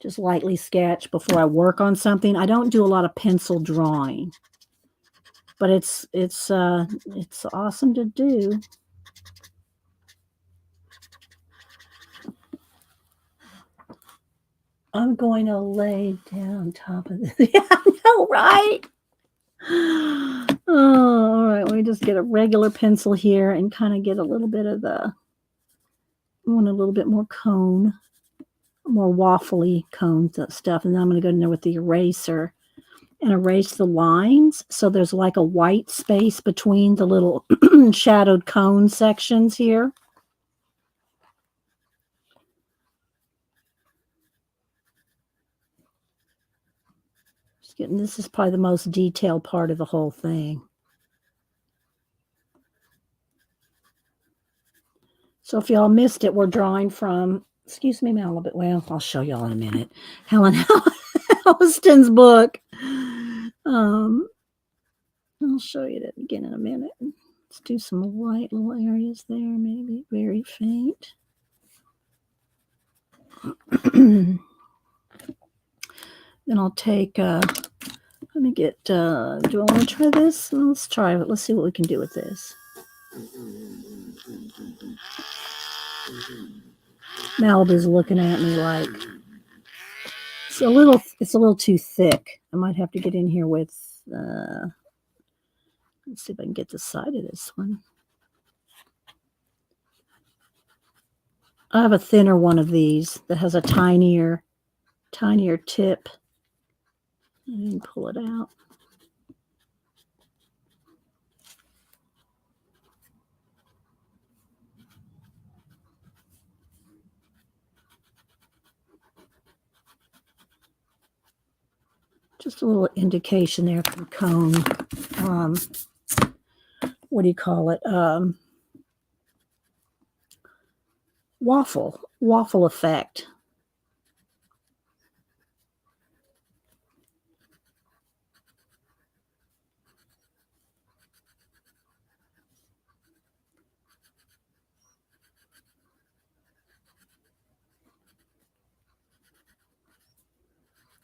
Just lightly sketch before I work on something. I don't do a lot of pencil drawing, but it's awesome to do. I'm going to lay down top of this. Yeah, I know, right? Oh, all right. Let me just get a regular pencil here and kind of get a little bit of I want a little bit more cone, more waffly cone stuff. And then I'm going to go in there with the eraser and erase the lines. So there's like a white space between the little shadowed cone sections here. Just getting, this is probably the most detailed part of the whole thing. So if y'all missed it, we're drawing from, excuse me, Malibu. Well, I'll show y'all in a minute. Helen Elliston's book. I'll show you that again in a minute. Let's do some white little areas there, maybe very faint. Then I'll take, let me get, do I want to try this? Let's try it. Let's see what we can do with this. Malibu's looking at me like, it's a little too thick. I might have to get in here with, let's see if I can get the side of this one. I have a thinner one of these that has a tinier tip. I didn't pull it out. Just a little indication there from cone. What do you call it? Waffle effect.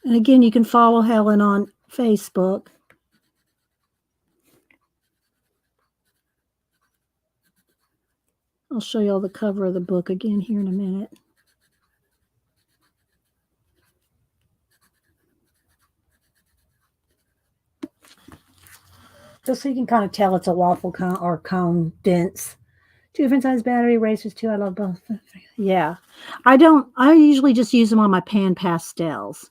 And again, you can follow Helen on Facebook. I'll show you all the cover of the book again here in a minute. Just so you can kind of tell it's a waffle cone or cone dense. 2 different size battery erasers too. I love both. Yeah. I usually just use them on my pan pastels.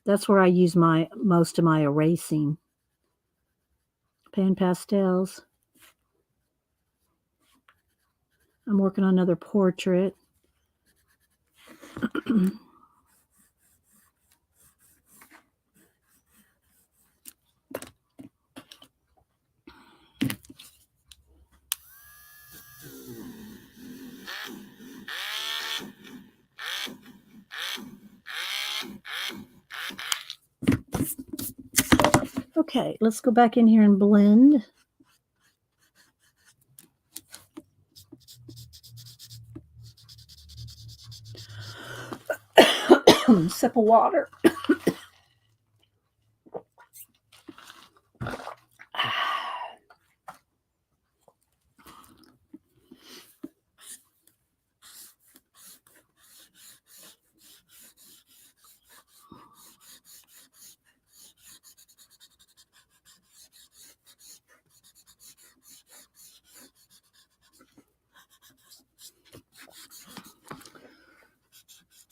That's where I use most of my erasing. Pan pastels. I'm working on another portrait. Okay, let's go back in here and blend. Sip of water.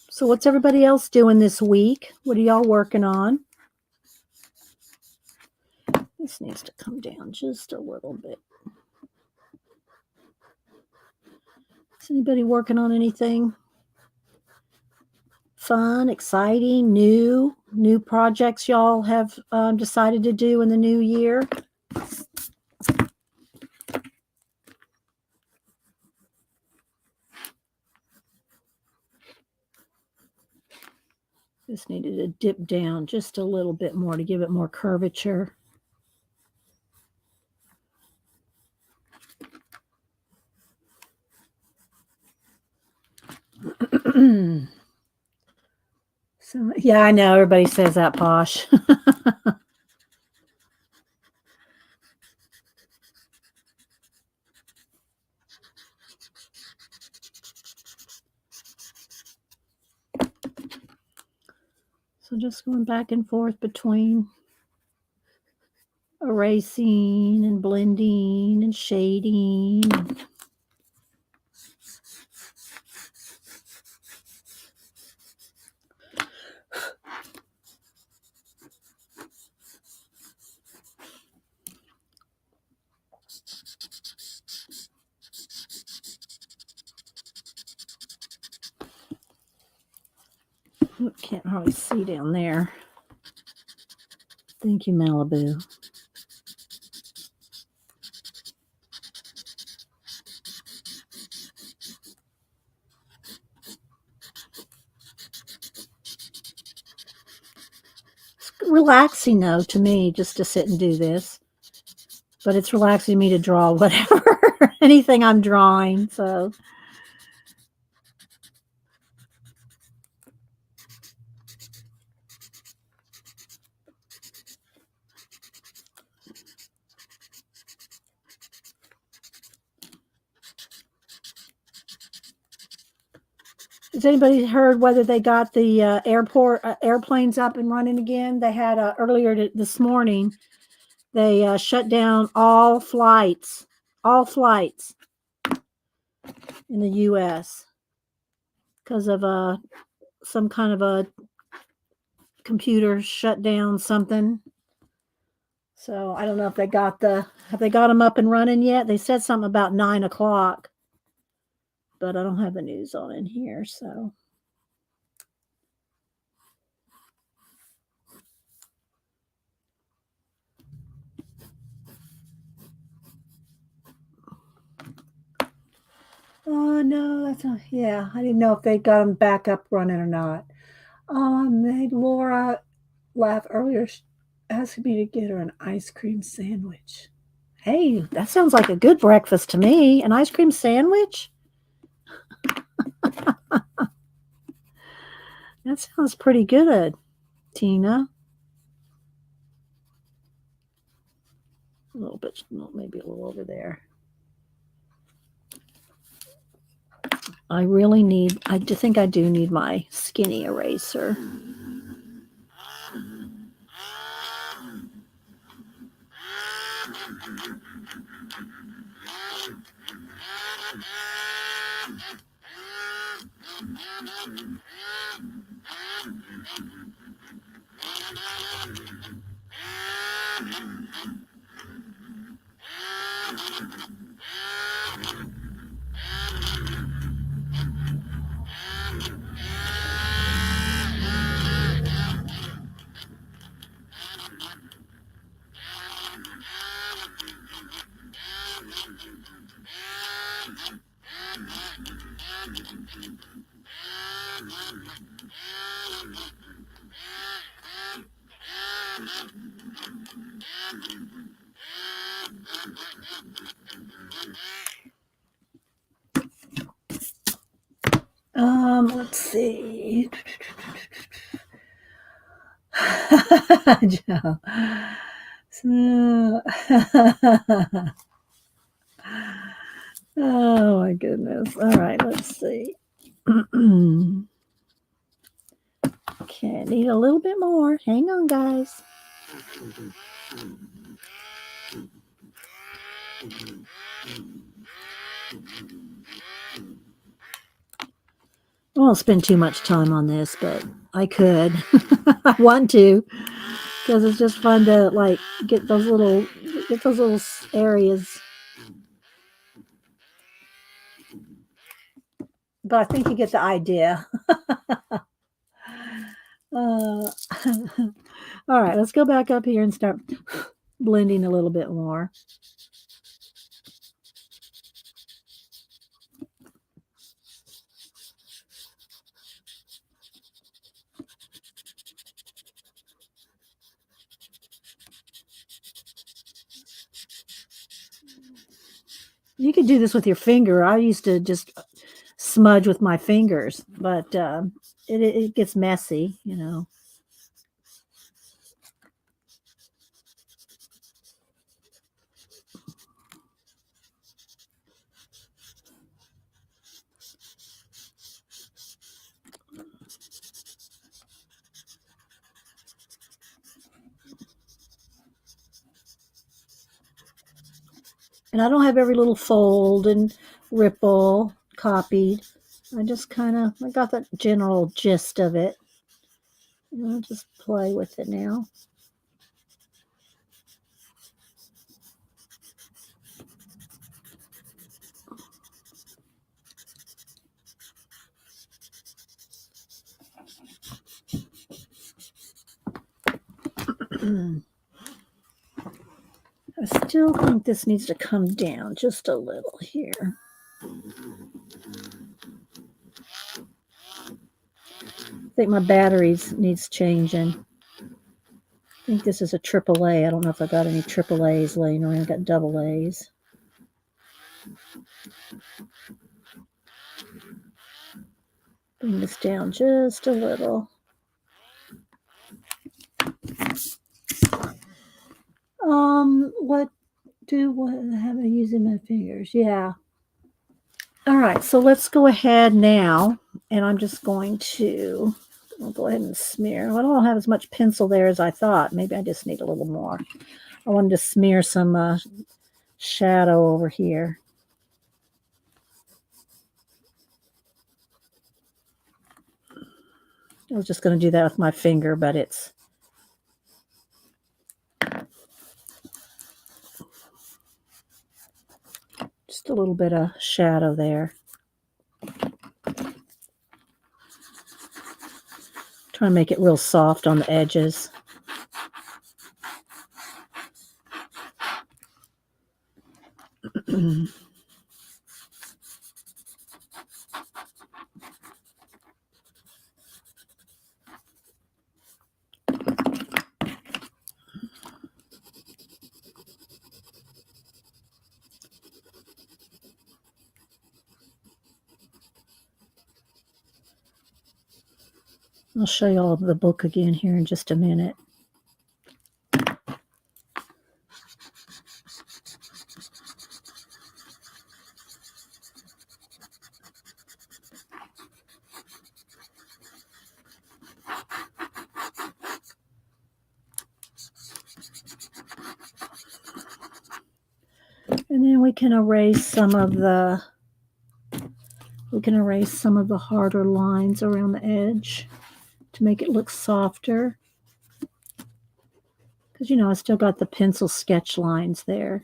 So what's everybody else doing this week? What are y'all working on? This needs to come down just a little bit. Is anybody working on anything fun, exciting, new projects y'all have decided to do in the new year? This needed to dip down just a little bit more to give it more curvature. So yeah, I know everybody says that, Posh. So just going back and forth between erasing and blending and shading. Can't hardly see down there. Thank you, Malibu. It's relaxing, though, to me, just to sit and do this. But it's relaxing me to draw whatever, anything I'm drawing. So. Has anybody heard whether they got the airplanes up and running again? They had earlier this morning. They shut down all flights in the U.S. because of some kind of a computer shut down something. So I don't know if they got them up and running yet. They said something about 9 o'clock, but I don't have the news on in here. So. Oh no, that's not. Yeah, I didn't know if they got them back up running or not. Made Laura laugh earlier, asking me to get her an ice cream sandwich. Hey, that sounds like a good breakfast to me. An ice cream sandwich? That sounds pretty good, Tina. A little bit, maybe a little over there. I think I do need my skinny eraser. Let's see. Joe. So, oh my goodness. All right, let's see. Okay, need a little bit more. Hang on, guys. I won't spend too much time on this, but I could. I want to, because it's just fun to like get those little areas. But I think you get the idea. All right, let's go back up here and start blending a little bit more. You could do this with your finger. I used to just smudge with my fingers, but it gets messy, you know. And I don't have every little fold and ripple copied. I just I got the general gist of it. And I'll just play with it now. I still think this needs to come down just a little here. I think my batteries needs changing. I think this is a AAA. I don't know if I got any AAAs laying around. I got double A's. Bring this down just a little. What have I using my fingers? Yeah. All right, so let's go ahead now, and I'm just going to I'll go ahead and smear. I don't have as much pencil there as I thought. Maybe I just need a little more. I wanted to smear some shadow over here. I was just going to do that with my finger, but it's just a little bit of shadow there. Trying to make it real soft on the edges. I'll show you all of the book again here in just a minute. And then we can erase some of the harder lines around the edge to make it look softer. Because, I still got the pencil sketch lines there.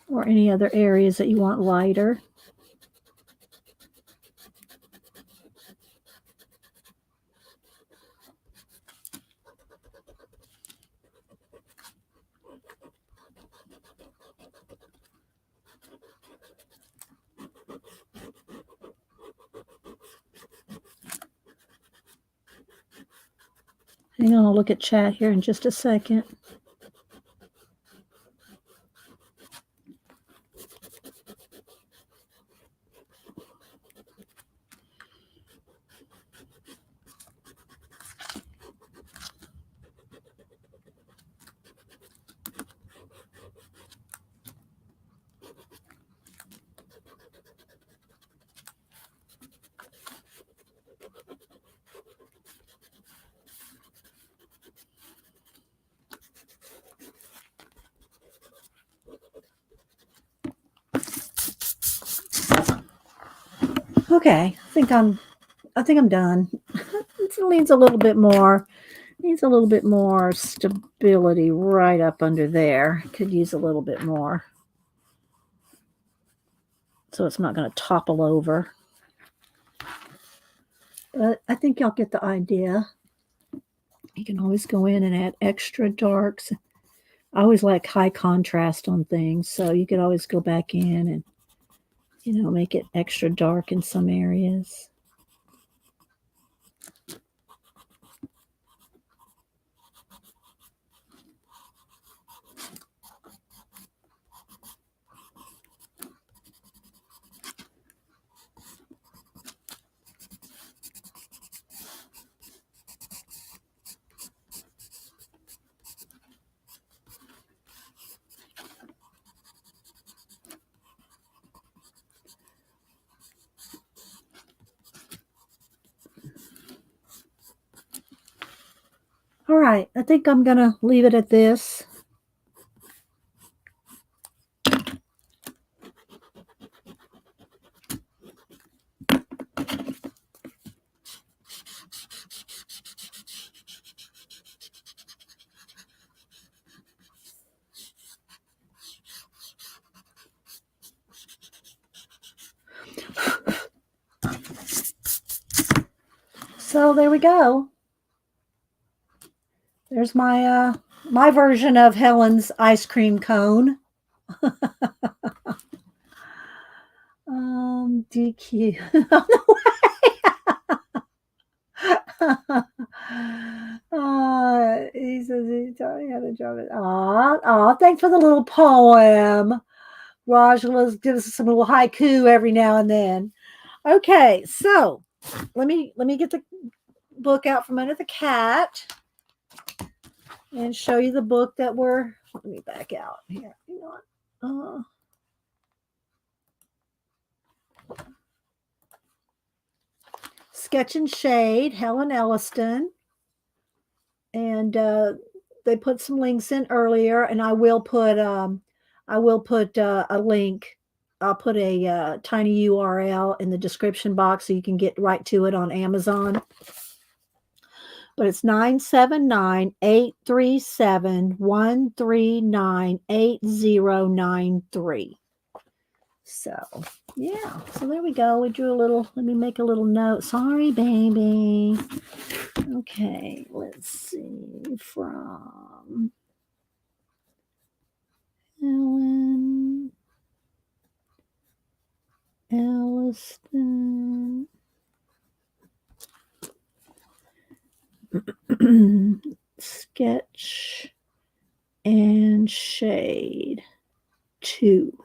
Or any other areas that you want lighter. Hang on, I'll look at chat here in just a second. Okay, I think I'm done. It needs a little bit more. Needs a little bit more stability right up under there. Could use a little bit more. So it's not going to topple over. But I think y'all get the idea. You can always go in and add extra darks. I always like high contrast on things, so you could always go back in and, make it extra dark in some areas. All right, I think I'm going to leave it at this. So there we go. There's my my version of Helen's ice cream cone. DQ. He says he's telling you how to draw it. Thanks for the little poem. Raj gives us some little haiku every now and then. Okay, so let me get the book out from under the cat and show you the book that we're. Let me back out here. Hang on. Sketch and Shade, Helen Elliston, and they put some links in earlier, and I will put a link. I'll put a tiny URL in the description box so you can get right to it on Amazon. But it's 979-837-139-8093. So, yeah. So there we go. We drew a little, let me make a little note. Sorry, baby. Okay, let's see. From Helen Elliston. Sketch and Shade 2.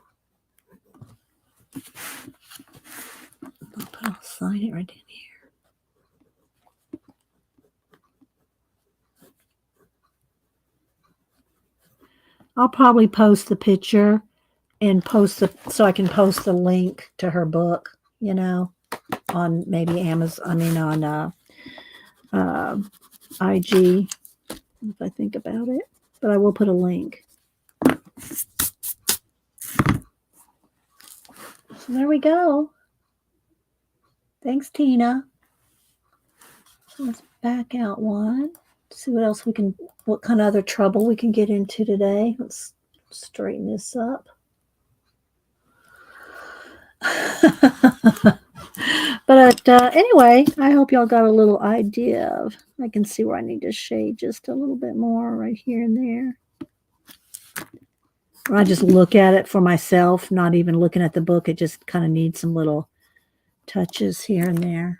I'll sign it right in here. I'll probably post the picture and so I can post the link to her book, on maybe Amazon, on IG, if I think about it. But I will put a link. So there we go. Thanks, Tina. So let's back out one. See what else what kind of other trouble we can get into today. Let's straighten this up. But anyway, I hope y'all got a little idea of, I can see where I need to shade just a little bit more right here and there. When I just look at it for myself, not even looking at the book, it just kind of needs some little touches here and there.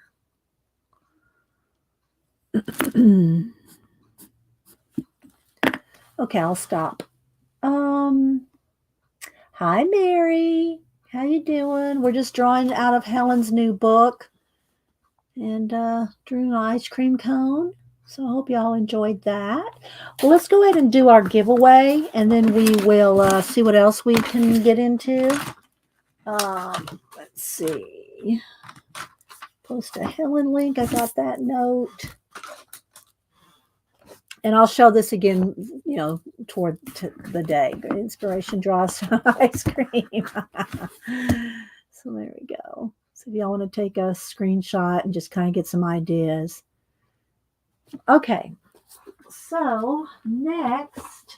Okay, I'll stop. Hi, Mary. How you doing? We're just drawing out of Helen's new book and drew an ice cream cone. So I hope y'all enjoyed that. Well, let's go ahead and do our giveaway, and then we will see what else we can get into. Let's see. Post a Helen link. I got that note. And I'll show this again, toward the day. Good inspiration draws ice cream. So there we go. So if y'all want to take a screenshot and just kind of get some ideas. Okay. So next,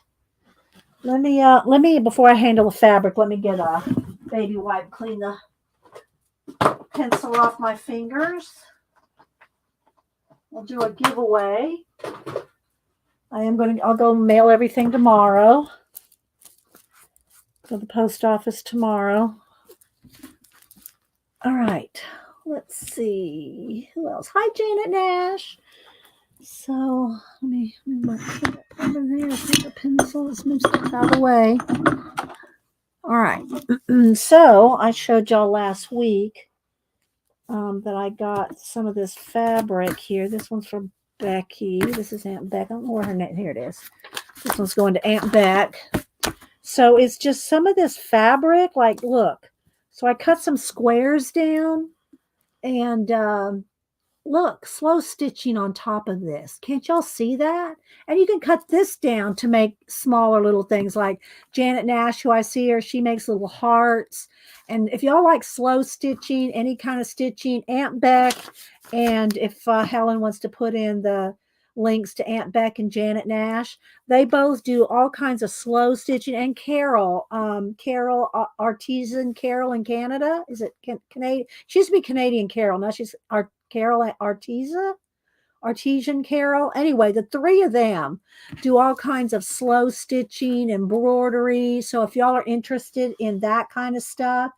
let me before I handle the fabric, let me get a baby wipe, clean the pencil off my fingers. I'll do a giveaway. I'll go mail everything tomorrow. Go to the post office tomorrow. All right. Let's see. Who else? Hi, Janet Nash. So let me put it over there. Take a pencil. Let's move stuff out of the way. All right. So I showed y'all last week that I got some of this fabric here. This one's for Becky. This is Aunt Beck. I don't know where her name. Here it is. This one's going to Aunt Beck. So it's just some of this fabric. Like, look. So I cut some squares down, and look, slow stitching on top of this. Can't y'all see that? And you can cut this down to make smaller little things, like Janet Nash, who I see her, she makes little hearts. And if y'all like slow stitching, any kind of stitching, Aunt Beck, and if Helen wants to put in the links to Aunt Beck and Janet Nash, they both do all kinds of slow stitching. And Carol, Artisan Carol in Canada, is it Canadian? She used to be Canadian Carol, now she's Carol Artiza. Artesian Carol. Anyway, the three of them do all kinds of slow stitching, embroidery. So if y'all are interested in that kind of stuff,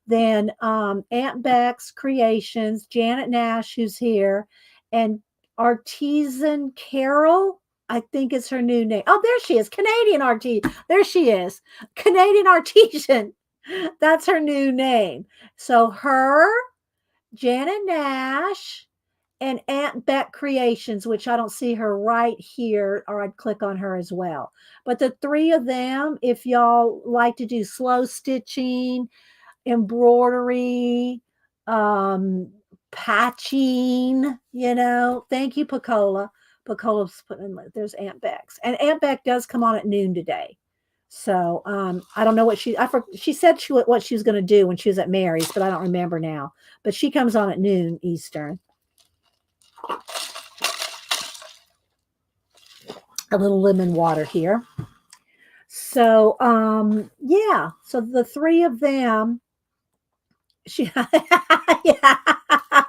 then Aunt Beck's Creations, Janet Nash, who's here, and Artisan Carol, I think it's her new name. Oh, there she is. Canadian Artesian. There she is. Canadian Artesian. That's her new name. So her, Janet Nash, and Aunt Beck Creations, which I don't see her right here, or I'd click on her as well. But the three of them, if y'all like to do slow stitching, embroidery, patching, thank you, Pacola. Pacola's putting in, there's Aunt Beck's. And Aunt Beck does come on at noon today. So I don't know what she said what she was going to do when she was at Mary's, but I don't remember now. But she comes on at noon Eastern. A little lemon water here. So yeah, so the three of them, yeah,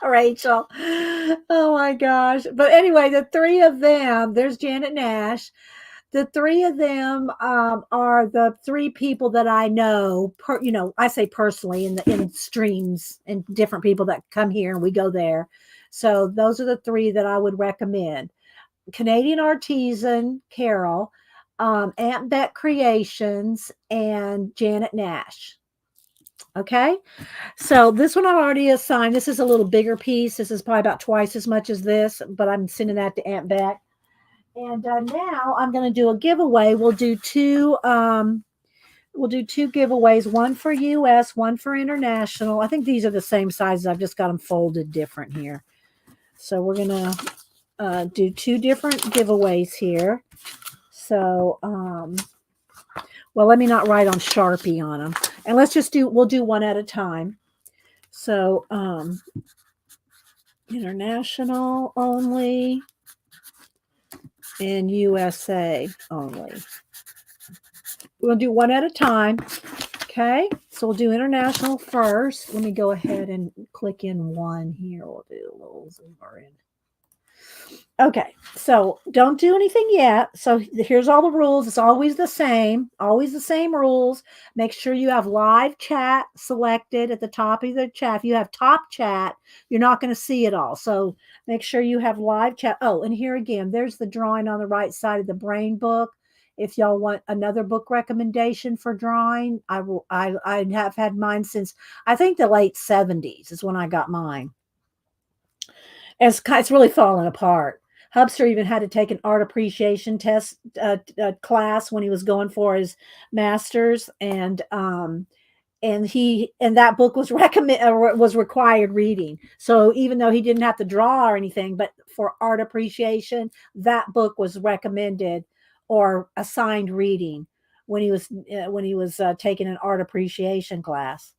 Rachel. Oh my gosh. But anyway, the three of them, there's Janet Nash. The three of them are the three people that I know, I say personally in streams and different people that come here and we go there. So those are the three that I would recommend. Canadian Artisan Carol, Aunt Beck Creations, and Janet Nash. Okay, so this one I've already assigned. This is a little bigger piece. This is probably about twice as much as this, but I'm sending that to Aunt Beck. And now I'm going to do a giveaway. We'll do two giveaways, one for US, one for international. I think these are the same sizes. I've just got them folded different here. So we're going to do two different giveaways here. So, well, let me not write on Sharpie on them. And we'll do one at a time. So, international only and USA only. We'll do one at a time. Okay. So we'll do international first. Let me go ahead and click in one here. We'll do a little zoomer in. Okay, so don't do anything yet. So here's all the rules. It's always the same rules. Make sure you have live chat selected at the top of the chat. If you have top chat, you're not going to see it all. So make sure you have live chat. Oh, and here again, there's the drawing on the right side of the brain book. If y'all want another book recommendation for drawing, I have had mine since I think the late 70s is when I got mine. It's really falling apart. Hubster even had to take an art appreciation test class when he was going for his master's, and that book was was required reading. So even though he didn't have to draw or anything, but for art appreciation, that book was recommended or assigned reading when he was taking an art appreciation class.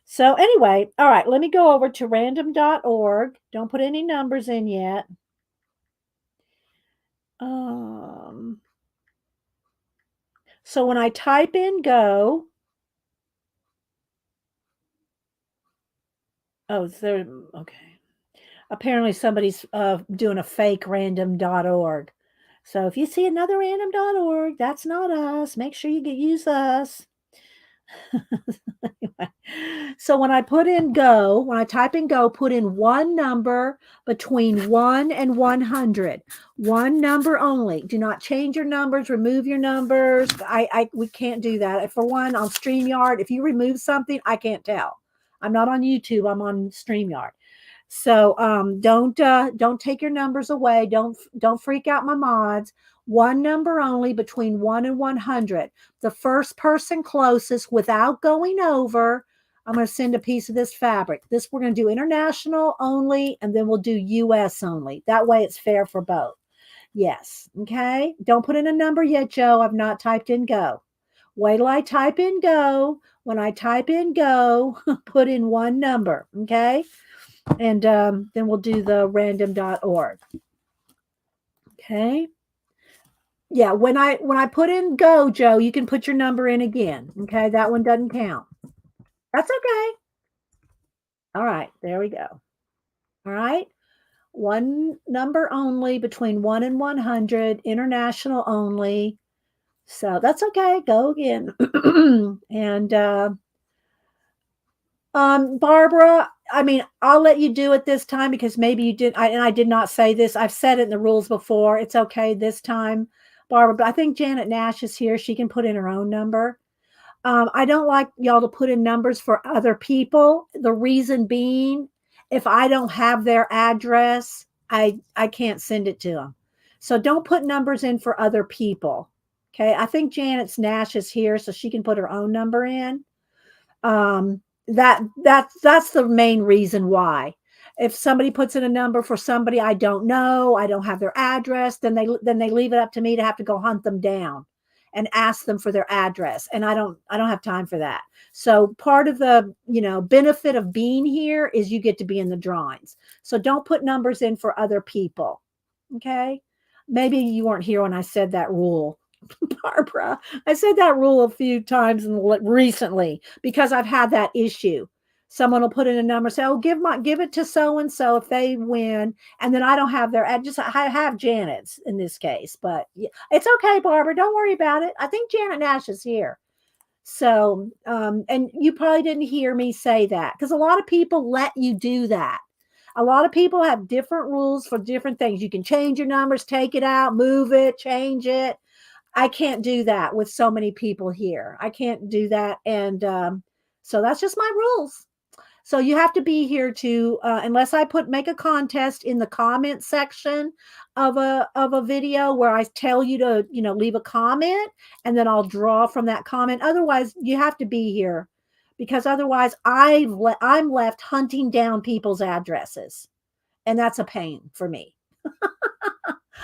So anyway, all right, let me go over to random.org. Don't put any numbers in yet. So when I type in go, okay. Apparently somebody's doing a fake random.org. So if you see another random.org, that's not us. Make sure you use us. Anyway, so when I type in go, put in one number between 1 and 100. One number only. Do not change your numbers, remove your numbers. We can't do that. For one, on StreamYard, if you remove something, I can't tell. I'm not on YouTube, I'm on StreamYard. So don't take your numbers away. Don't freak out my mods. One number only between 1 and 100. The first person closest without going over, I'm going to send a piece of this fabric. We're going to do international only, and then we'll do US only. That way it's fair for both. Yes. Okay. Don't put in a number yet, Joe. I've not typed in go. Wait till I type in go. When I type in go, put in one number. Okay. And then we'll do the random.org. Okay. Yeah, when I put in go, Joe, you can put your number in again. Okay, that one doesn't count. That's okay. All right, there we go. All right. One number only between 1 and 100, international only. So that's okay. Go again. And Barbara, I mean, I'll let you do it this time because maybe you did. And I did not say this. I've said it in the rules before. It's okay this time, Barbara. But I think Janet Nash is here. She can put in her own number. I don't like y'all to put in numbers for other people. The reason being, if I don't have their address, I can't send it to them. So don't put numbers in for other people. Okay. I think Janet's Nash is here, so she can put her own number in. That's the main reason why. If somebody puts in a number for somebody I don't know, I don't have their address, then they leave it up to me to have to go hunt them down and ask them for their address, and I don't have time for that. So part of the benefit of being here is you get to be in the drawings. So don't put numbers in for other people. Okay, maybe you weren't here when I said that rule. Barbara, I said that rule a few times recently because I've had that issue. Someone will put in a number, say, "Oh, give it to so and so if they win," and then I don't have their address. I have Janet's in this case, but it's okay, Barbara. Don't worry about it. I think Janet Nash is here. So, and you probably didn't hear me say that because a lot of people let you do that. A lot of people have different rules for different things. You can change your numbers, take it out, move it, change it. I can't do that with so many people here. I can't do that. And so that's just my rules. So you have to be here to, unless I make a contest in the comment section of a video where I tell you to, leave a comment, and then I'll draw from that comment. Otherwise, you have to be here because otherwise I'm left hunting down people's addresses, and that's a pain for me.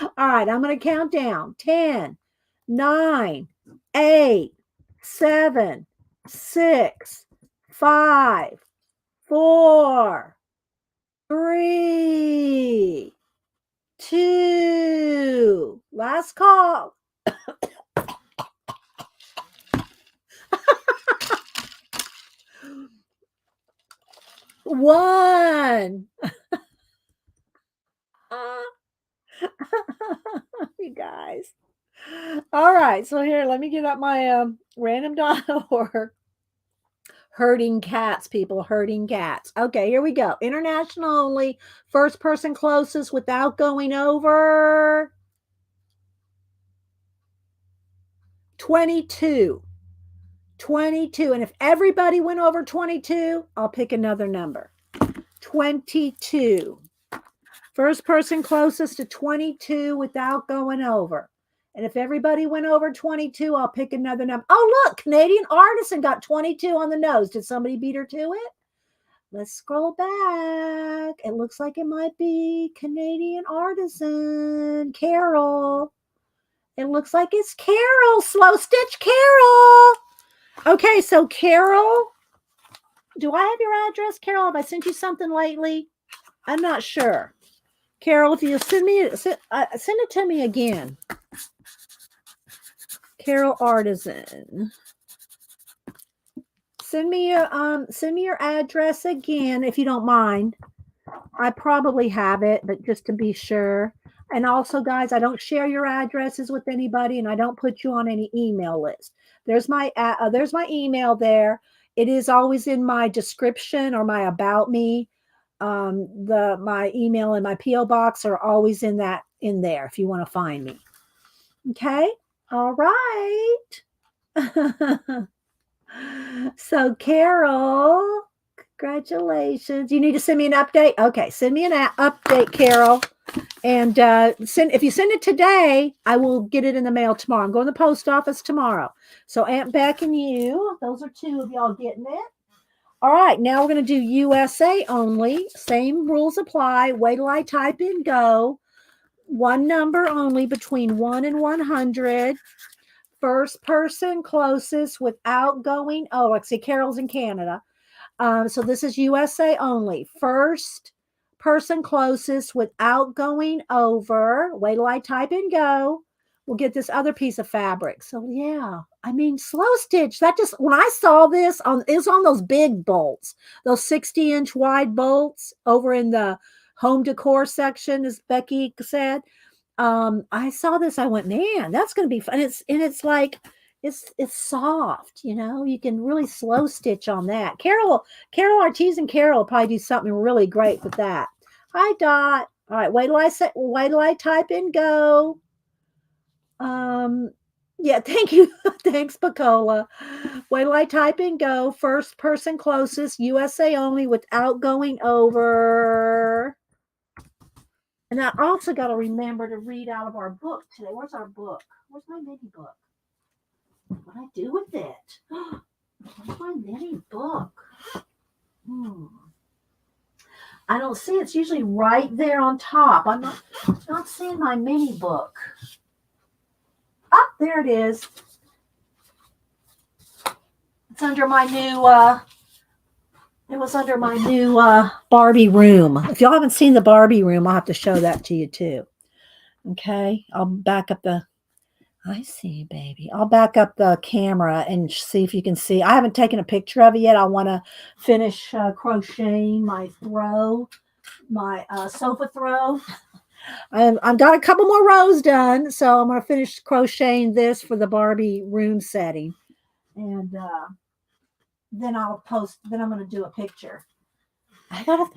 All right, I'm going to count down 10, 9, 8, 7, 6, 5, 4, 3, 2. Last call. 1. You guys. All right. So here, let me get up my random.org. Herding cats, people, herding cats. Okay, here we go. International only. First person closest without going over 22. 22. And if everybody went over 22, I'll pick another number. 22. First person closest to 22 without going over. And if everybody went over 22, I'll pick another number. Oh, look, Canadian Artisan got 22 on the nose. Did somebody beat her to it? Let's scroll back. It looks like it might be Canadian Artisan. Carol. It looks like it's Carol. Slow Stitch Carol. Okay, so Carol, do I have your address, Carol? Have I sent you something lately? I'm not sure. Carol, if you send it to me again. Carol Artisan. Send me your address again if you don't mind. I probably have it, but just to be sure. And also, guys, I don't share your addresses with anybody, and I don't put you on any email list. There's my email there. It is always in my description or my about me. My email and my PO box are always in there if you want to find me. Okay. All right. So Carol, congratulations. You need to send me an update. Okay. Send me an update, Carol. And if you send it today, I will get it in the mail tomorrow. I'm going to the post office tomorrow. So Aunt Beck and you, those are 2 of y'all getting it. All right, now we're going to do USA only. Same rules apply. Wait till I type in go. One number only between 1 and 100. First person closest without going. Oh, let's see, Carol's in Canada. So this is USA only. First person closest without going over. Wait till I type in go. We'll get this other piece of fabric. So yeah, I mean, slow stitch. That just, when I saw this it was on those big bolts, those 60-inch wide bolts over in the home decor section, as Becky said. I saw this. I went, man, that's going to be fun. It's like, it's soft, you can really slow stitch on that. Carol Ortiz and Carol will probably do something really great with that. Hi, Dot. All right, wait till I type in go. Yeah, thank you. Thanks, Pacola. Wait till I type in go. First person closest, USA only, without going over. And I also got to remember to read out of our book today. Where's our book? Where's my mini book? What do I do with it? Where's my mini book? I don't see it. It's usually right there on top. I'm not seeing my mini book. Ah, there it is. It's under my new it was under my new Barbie room. If y'all haven't seen the Barbie room, I'll have to show that to you too. Okay, I'll back up I see, baby. I'll back up the camera and see if you can see. I haven't taken a picture of it yet. I want to finish crocheting my sofa throw. I've got a couple more rows done, so I'm going to finish crocheting this for the Barbie room setting. And then I'm going to do a picture.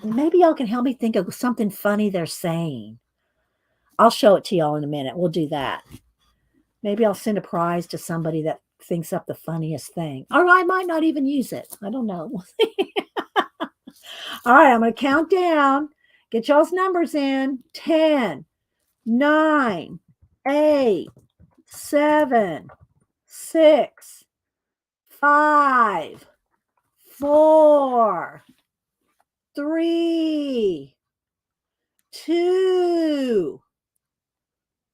Maybe y'all can help me think of something funny they're saying. I'll show it to y'all in a minute. We'll do that. Maybe I'll send a prize to somebody that thinks up the funniest thing. Or I might not even use it. I don't know. All right, I'm going to count down. Get y'all's numbers in. 10, 9, 8, 7, 6, 5, 4, 3, 2,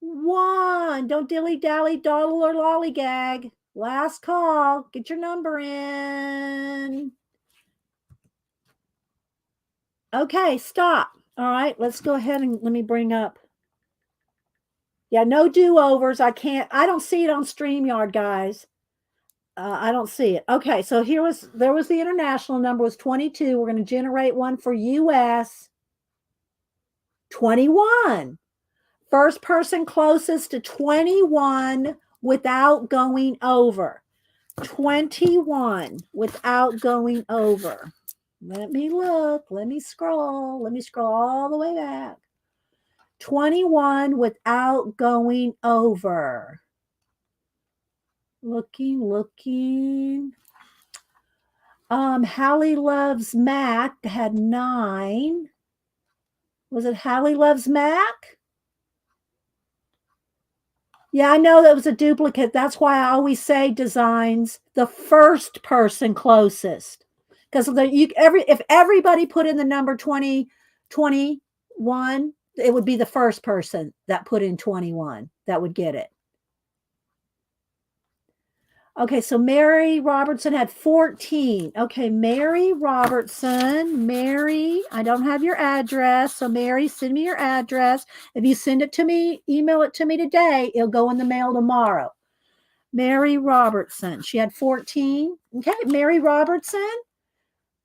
1. Don't dilly-dally, dawdle, or lollygag. Last call. Get your number in. Okay, stop. All right, let's go ahead and let me bring up. Yeah, no do-overs. I don't see it on StreamYard, guys. I don't see it. Okay, so there was the international number was 22. We're going to generate one for US. 21. First person closest to 21 without going over. 21 without going over. Let me look. Let me scroll. Let me scroll all the way back. 21 without going over. Looking. Hallie Loves Mac had 9. Was it Hallie Loves Mac? Yeah, I know that was a duplicate. That's why I always say designs the first person closest. Because if everybody put in the number 20, 21, it would be the first person that put in 21 that would get it. Okay, so Mary Robertson had 14. Okay, Mary Robertson. Mary, I don't have your address. So Mary, send me your address. If you send it to me, email it to me today, it'll go in the mail tomorrow. Mary Robertson. She had 14. Okay, Mary Robertson,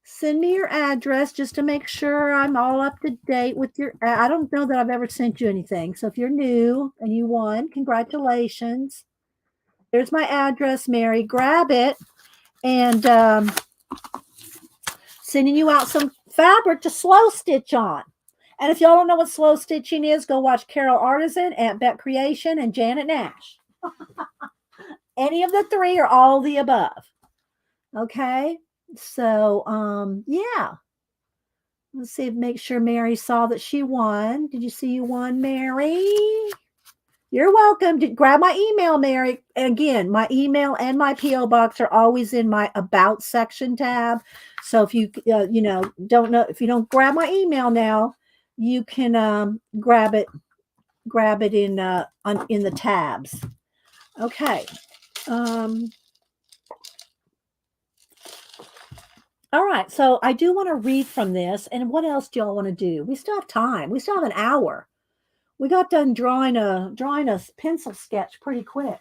send me your address just to make sure I'm all up to date with your. I don't know that I've ever sent you anything. So if you're new and you won, congratulations. There's my address, Mary. Grab it, and sending you out some fabric to slow stitch on. And if y'all don't know what slow stitching is, go watch Carol Artisan, Aunt Bet Creation, and Janet Nash. Any of the three or all of the above. Okay, so yeah. Let's see. Make sure Mary saw that she won. Did you see you won, Mary? You're welcome. Grab my email, Mary. Again, my email and my P.O. box are always in my About section tab. So if you don't know, if you don't grab my email now, you can grab it in the tabs. Okay. All right. So I do want to read from this. And what else do y'all want to do? We still have time. We still have an hour. We got done drawing a pencil sketch pretty quick.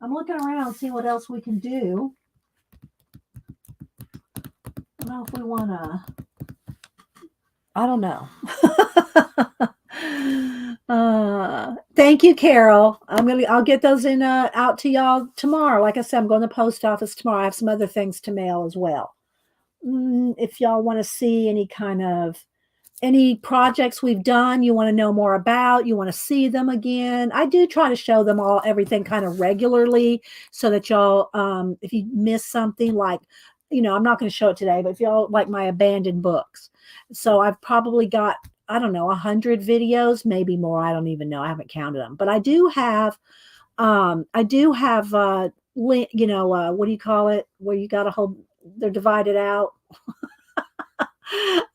I'm looking around, see what else we can do. I don't know if we want to. I don't know. Thank you, Carol. I'll get those in out to y'all tomorrow. Like I said, I'm going to the post office tomorrow. I have some other things to mail as well. If y'all want to see any projects we've done, you want to know more about, you want to see them again. I do try to show them everything kind of regularly so that y'all, if you miss something like, I'm not going to show it today, but if y'all like my abandoned books. So I've probably got, I don't know, 100 videos, maybe more. I don't even know. I haven't counted them, but I do have, what do you call it? Where you got to hold, they're divided out.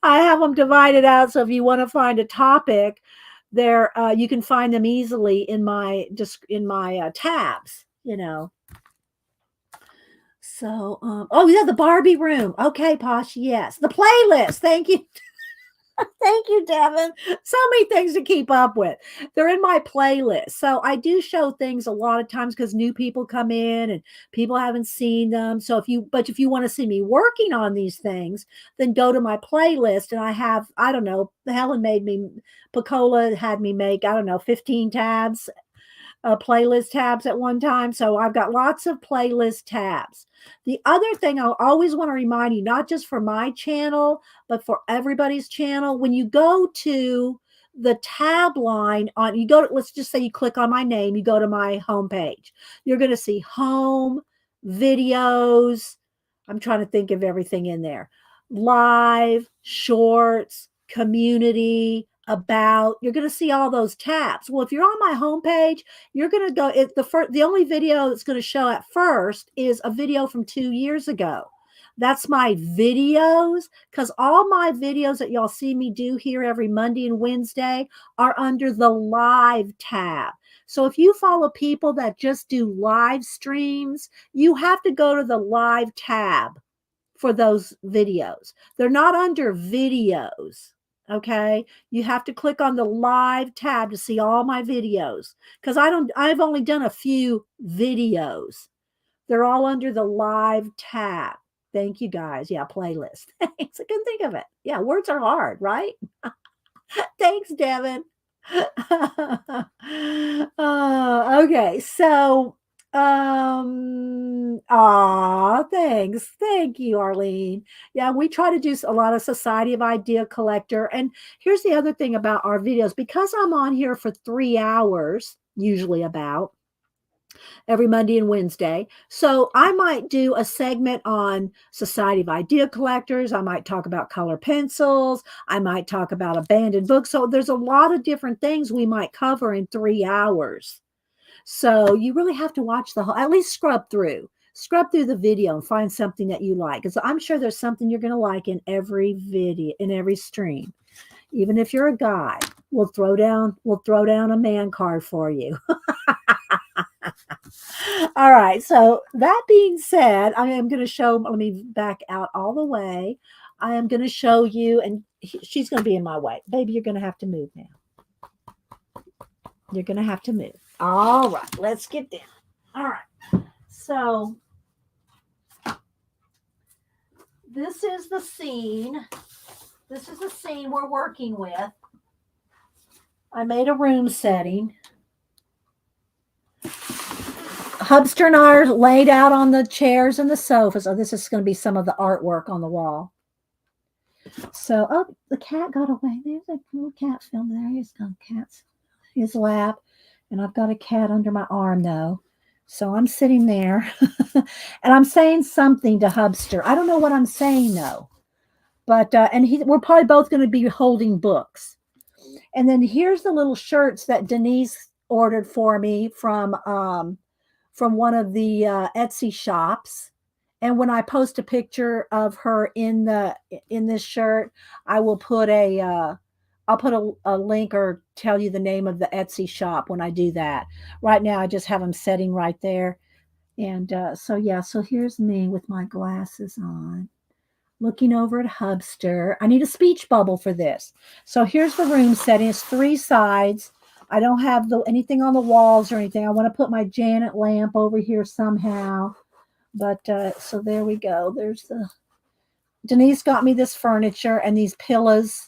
I have them divided out, so if you want to find a topic, there you can find them easily in my tabs. So, oh yeah, the Barbie room. Okay, Posh. Yes, the playlist. Thank you. Thank you, Devin. So many things to keep up with. They're in my playlist. So I do show things a lot of times because new people come in and people haven't seen them. So if you want to see me working on these things, then go to my playlist. And I don't know, Picola had me make, I don't know, 15 tabs, playlist tabs at one time. So I've got lots of playlist tabs. The other thing I always want to remind you, not just for my channel, but for everybody's channel, when you go to the tab line let's just say you click on my name, you go to my homepage, you're going to see home, videos. I'm trying to think of everything in there. Live, shorts, community, about. You're going to see all those tabs. Well, if you're on my homepage, you're going to go. The only video that's going to show at first is a video from 2 years ago. That's my videos, because all my videos that y'all see me do here every Monday and Wednesday are under the live tab. So if you follow people that just do live streams, you have to go to the live tab for those videos. They're not under videos. Okay. You have to click on the live tab to see all my videos, because I've only done a few videos. They're all under the live tab. Thank you guys. Yeah, playlist. Thanks. I couldn't think of it. Yeah, words are hard, right? Thanks, Devin. Okay. So, thanks. Thank you, Arlene. Yeah, we try to do a lot of Society of Idea Collector. And here's the other thing about our videos, because I'm on here for 3 hours, usually about every Monday and Wednesday. So I might do a segment on Society of Idea Collectors. I might talk about color pencils. I might talk about abandoned books. So there's a lot of different things we might cover in 3 hours. So you really have to watch at least scrub through the video and find something that you like. Because I'm sure there's something you're going to like in every video, in every stream. Even if you're a guy, we'll throw down a man card for you. All right. So that being said, I am going to let me back out all the way. I am going to show you, and she's going to be in my way. Baby, you're going to have to move now. You're going to have to move. All right. Let's get down. All right. So this is the scene. This is the scene we're working with. I made a room setting. Hubster and I are laid out on the chairs and the sofas. Oh, this is going to be some of the artwork on the wall. So, oh, the cat got away. There's a little cat film there. He's got cats in his lap. And I've got a cat under my arm, though. So I'm sitting there. And I'm saying something to Hubster. I don't know what I'm saying, though. But, we're probably both going to be holding books. And then here's the little shirts that Denise ordered for me from one of the Etsy shops. And when I post a picture of her in this shirt, I will put I'll put a link or tell you the name of the Etsy shop when I do that. Right now, I just have them setting right there. And so here's me with my glasses on, looking over at Hubster. I need a speech bubble for this. So here's the room setting. It's 3 sides. I don't have anything on the walls or anything. I want to put my Janet lamp over here somehow. But so there we go. Denise got me this furniture and these pillows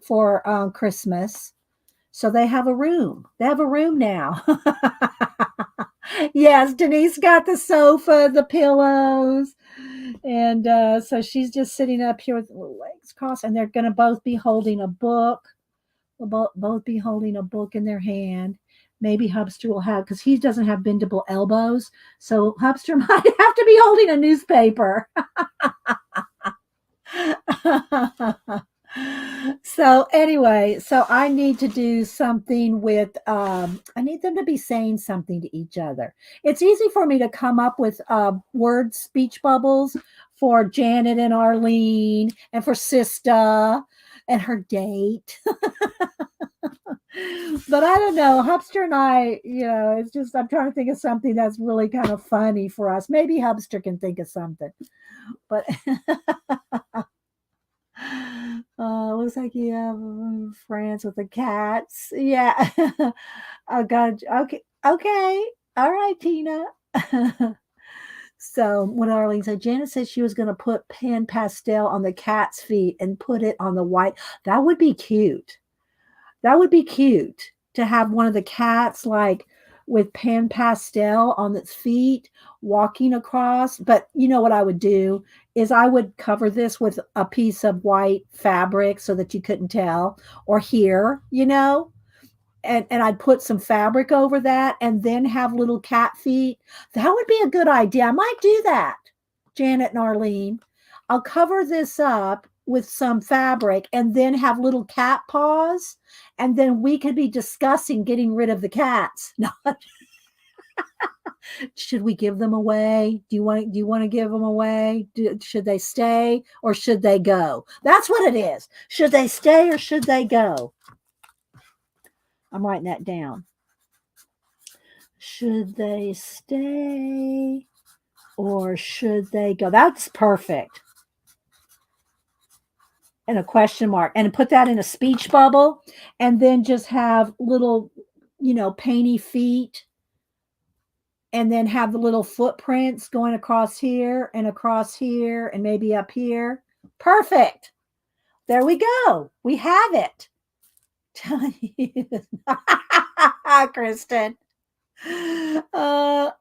for Christmas. So they have a room. They have a room now. Yes, Denise got the sofa, the pillows. And so she's just sitting up here with legs crossed, and they're going to both be holding a book. They'll both be holding a book in their hand. Maybe Hubster will have, because he doesn't have bendable elbows. So Hubster might have to be holding a newspaper. So anyway, so I need to do something with I need them to be saying something to each other. It's easy for me to come up with word speech bubbles for Janet and Arlene and for Sista and her date. But I don't know, Hubster and I, it's just I'm trying to think of something that's really kind of funny for us. Maybe Hubster can think of something. But looks like you have friends with the cats. Yeah. Oh God. Okay. Okay. All right, Tina. So when Arlene said, Janet said she was going to put pan pastel on the cat's feet and put it on the white. That would be cute. That would be cute to have one of the cats like with pan pastel on its feet walking across. But you know what I would do is I would cover this with a piece of white fabric so that you couldn't tell, or here, and I'd put some fabric over that and then have little cat feet. That would be a good idea. I might do that, Janet and Arlene. I'll cover this up with some fabric and then have little cat paws, and then we could be discussing getting rid of the cats. No. Should we give them away? Do you want to give them away? Should they stay or should they go? That's what it is. Should they stay or should they go? I'm writing that down. Should they stay or should they go? That's perfect. And a question mark, and put that in a speech bubble, and then just have little, painty feet, and then have the little footprints going across here and maybe up here. Perfect. There we go. We have it. Kristen. And I'll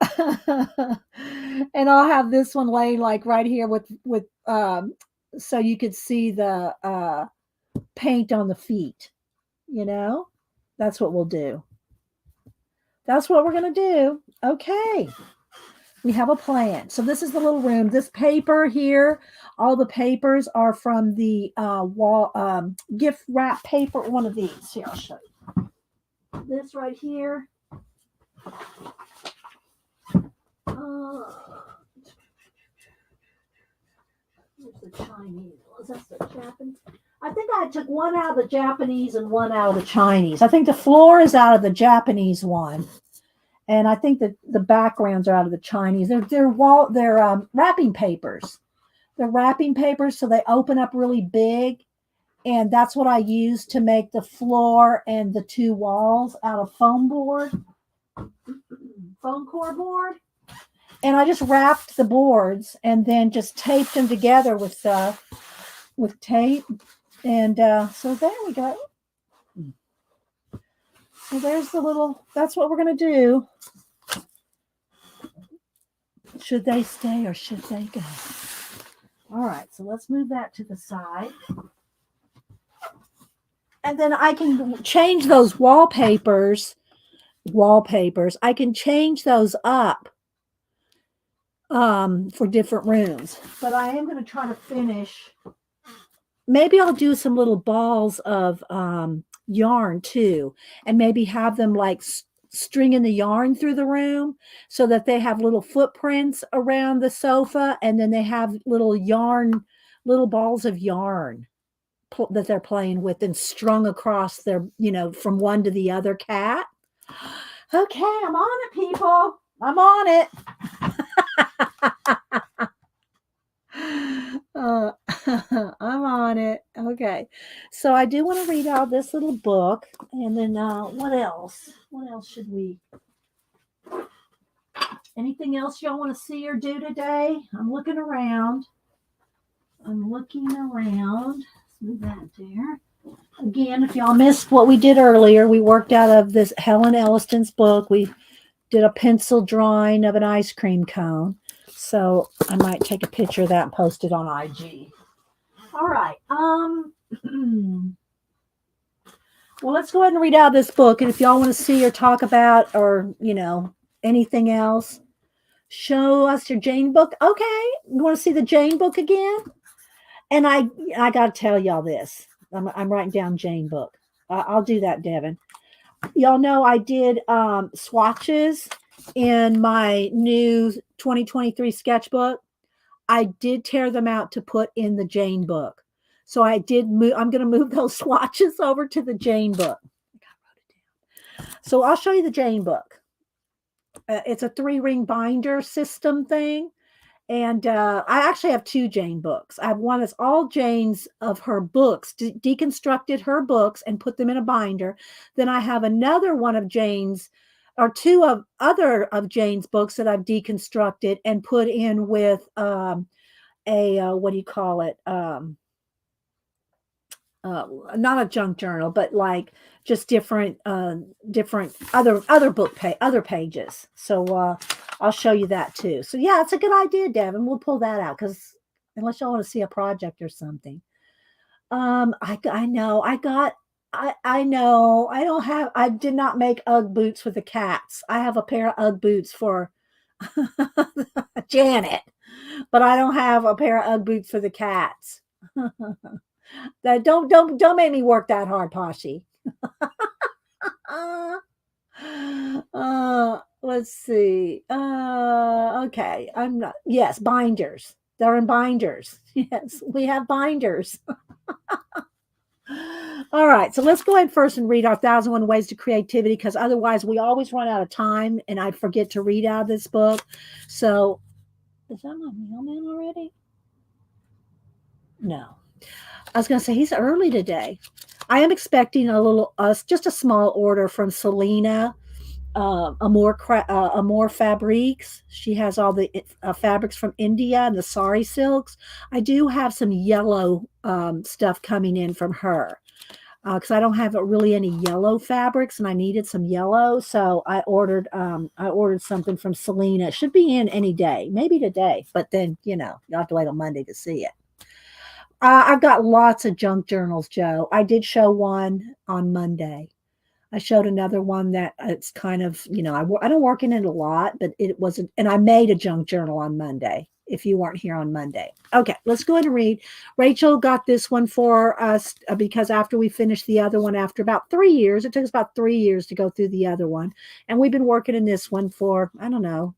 have this one laying like right here with so you could see the paint on the feet. That's what we'll do. That's what we're going to do. Okay. We have a plan. So this is the little room. This paper here, all the papers are from the wall gift wrap paper. One of these. Here, I'll show you. This right here. Here's the Chinese. Was that the Japanese? I think I took one out of the Japanese and one out of the Chinese. I think the floor is out of the Japanese one. And I think that the backgrounds are out of the Chinese. They're wrapping papers. They're wrapping papers, so they open up really big. And that's what I use to make the floor and the two walls out of foam core board. And I just wrapped the boards and then just taped them together with tape. And so there we go. So there's that's what we're going to do. Should they stay or should they go? All right, so let's move that to the side. And then I can change those wallpapers. I can change those up for different rooms. But I am going to try to finish. Maybe I'll do some little balls of yarn too, and maybe have them like stringing the yarn through the room so that they have little footprints around the sofa, and then they have little balls of yarn that they're playing with and strung across their, from one to the other cat. Okay, I'm on it, people. I'm on it. I'm on it. Okay. So I do want to read out this little book. And then what else? What else should we? Anything else y'all want to see or do today? I'm looking around. Let's move that there. Again, if y'all missed what we did earlier, we worked out of this Helen Elliston's book. We did a pencil drawing of an ice cream cone. So I might take a picture of that and post it on IG. All right. Well, let's go ahead and read out this book. And if y'all want to see or talk about or, anything else, show us your Jane book. Okay. You want to see the Jane book again? And I got to tell y'all this. I'm writing down Jane book. I'll do that, Devin. Y'all know I did swatches in my new 2023 sketchbook. I did tear them out to put in the Jane book. So I did move. I'm going to move those swatches over to the Jane book. So I'll show you the Jane book. It's a 3-ring binder system thing. And I actually have 2 Jane books. I have one that's all Jane's of her books, deconstructed her books and put them in a binder. Then I have another one of Jane's, or 2 of other of Jane's books that I've deconstructed and put in with what do you call it? Not a junk journal, but like just different other pages. So I'll show you that too. So yeah, it's a good idea, Devin. We'll pull that out because unless y'all want to see a project or something. I know I know I did not make Ugg boots for the cats. I have a pair of Ugg boots for Janet, but I don't have a pair of Ugg boots for the cats. That don't make me work that hard, Poshy. Let's see. Okay. I'm not. Yes, binders. They're in binders. Yes, we have binders. All right. So let's go ahead first and read our 1,001 Ways to Creativity because otherwise we always run out of time and I forget to read out of this book. So is that my mailman already? No. I was going to say he's early today. I am expecting just a small order from Selena, Amore Fabriques. She has all the fabrics from India and the sari silks. I do have some yellow stuff coming in from her because I don't have really any yellow fabrics, and I needed some yellow, so I ordered something from Selena. It should be in any day, maybe today, but then you'll have to wait on Monday to see it. I've got lots of junk journals, Joe. I did show one on Monday. I showed another one that it's kind of, I don't work in it a lot, but it wasn't, and I made a junk journal on Monday if you weren't here on Monday. Okay, let's go ahead and read. Rachel got this one for us because after we finished the other one, after about 3 years, it took us about 3 years to go through the other one. And we've been working in this one for, I don't know,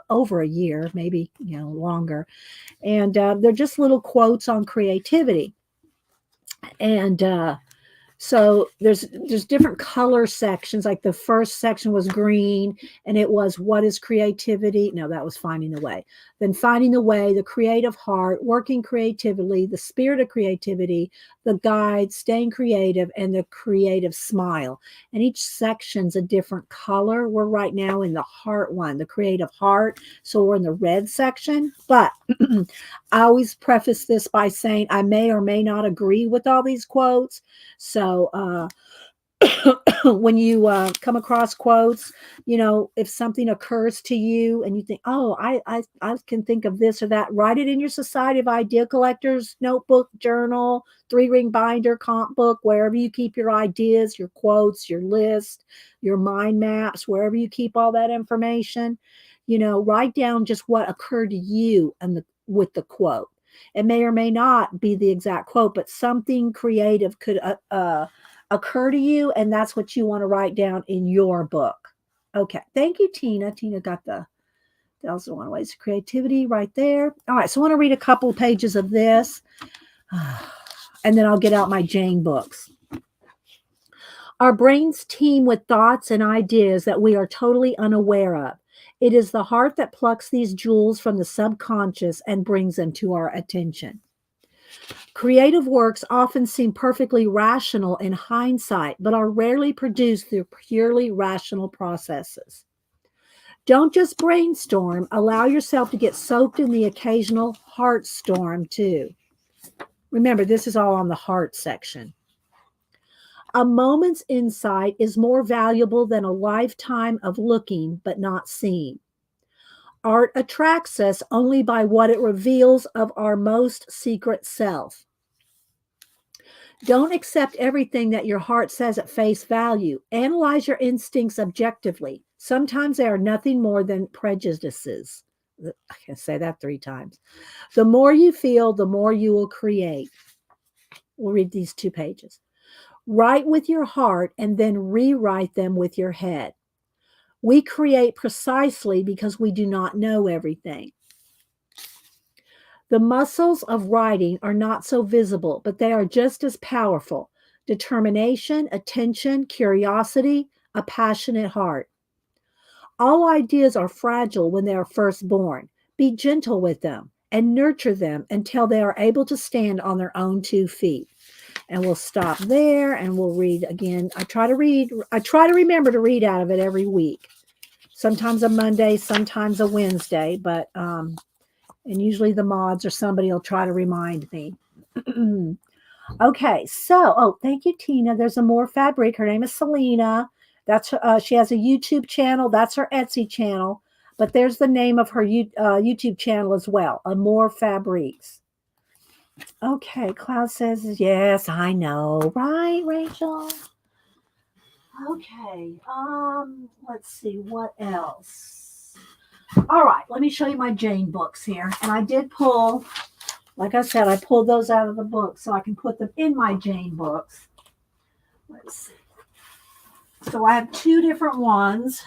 over a year, maybe, longer. And they're just little quotes on creativity. And so there's different color sections. Like the first section was green, and it was what is creativity? No, that was finding the way. Then finding the way, the creative heart, working creatively, the spirit of creativity, the guide, staying creative, and the creative smile. And each section's a different color. We're right now in the heart one, the creative heart. So we're in the red section. But I always preface this by saying I may or may not agree with all these quotes. So when you come across quotes, if something occurs to you and you think, oh, I can think of this or that, write it in your Society of Idea Collectors notebook, journal, 3-ring binder, comp book, wherever you keep your ideas, your quotes, your list, your mind maps, wherever you keep all that information. Write down just what occurred to you with the quote. It may or may not be the exact quote, but something creative could occur to you, and that's what you want to write down in your book. Okay. Thank you, Tina. Tina got the 1,001 Ways of Creativity right there. All right. So I want to read a couple pages of this, and then I'll get out my Jane books. Our brains teem with thoughts and ideas that we are totally unaware of. It is the heart that plucks these jewels from the subconscious and brings them to our attention. Creative works often seem perfectly rational in hindsight, but are rarely produced through purely rational processes. Don't just brainstorm, allow yourself to get soaked in the occasional heart storm too. Remember, this is all on the heart section. A moment's insight is more valuable than a lifetime of looking but not seeing. Art attracts us only by what it reveals of our most secret self. Don't accept everything that your heart says at face value. Analyze your instincts objectively. Sometimes they are nothing more than prejudices. I can say that 3 times. The more you feel, the more you will create. We'll read these 2 pages. Write with your heart and then rewrite them with your head. We create precisely because we do not know everything. The muscles of writing are not so visible, but they are just as powerful. Determination, attention, curiosity, a passionate heart. All ideas are fragile when they are first born. Be gentle with them and nurture them until they are able to stand on their own 2 feet. And we'll stop there and we'll read again. I try to remember to read out of it every week. Sometimes a Monday, sometimes a Wednesday, but and usually the mods or somebody will try to remind me. Okay, so thank you, Tina. There's a More Fabric. Her name is Selena. That's she has a YouTube channel. That's her Etsy channel. But there's the name of her YouTube channel as well, a More Fabrics. Okay, Cloud says yes. I know, right, Rachel? Okay. Let's see what else. All right, let me show you my Jane books here. And I did pull, like I said, I pulled those out of the book so I can put them in my Jane books. Let's see. So I have 2 different ones.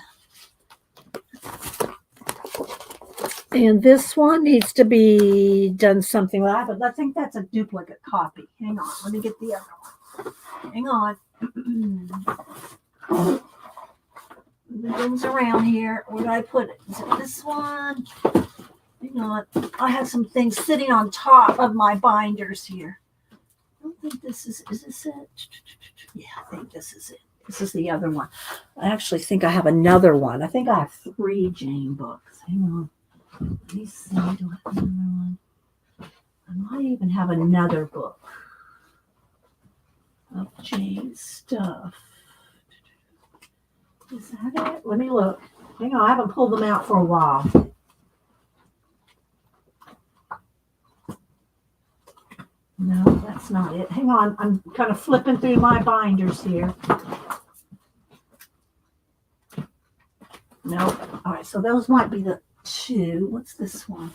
And this one needs to be done something with that, but I think that's a duplicate copy. Hang on, let me get the other one. Hang on. The things around here. Where did I put it? Is it this one? Hang on. I have some things sitting on top of my binders here. I don't think this is this it? Yeah, I think this is it. This is the other one. I actually think I have another one. I think I have 3 Jane books. Hang on. Let me see. Do I have another one? I might even have another book of Jane stuff. Is that it? Let me look. Hang on. I haven't pulled them out for a while. No, that's not it. Hang on. I'm kind of flipping through my binders here. Nope. All right. So those might be the 2. What's this one?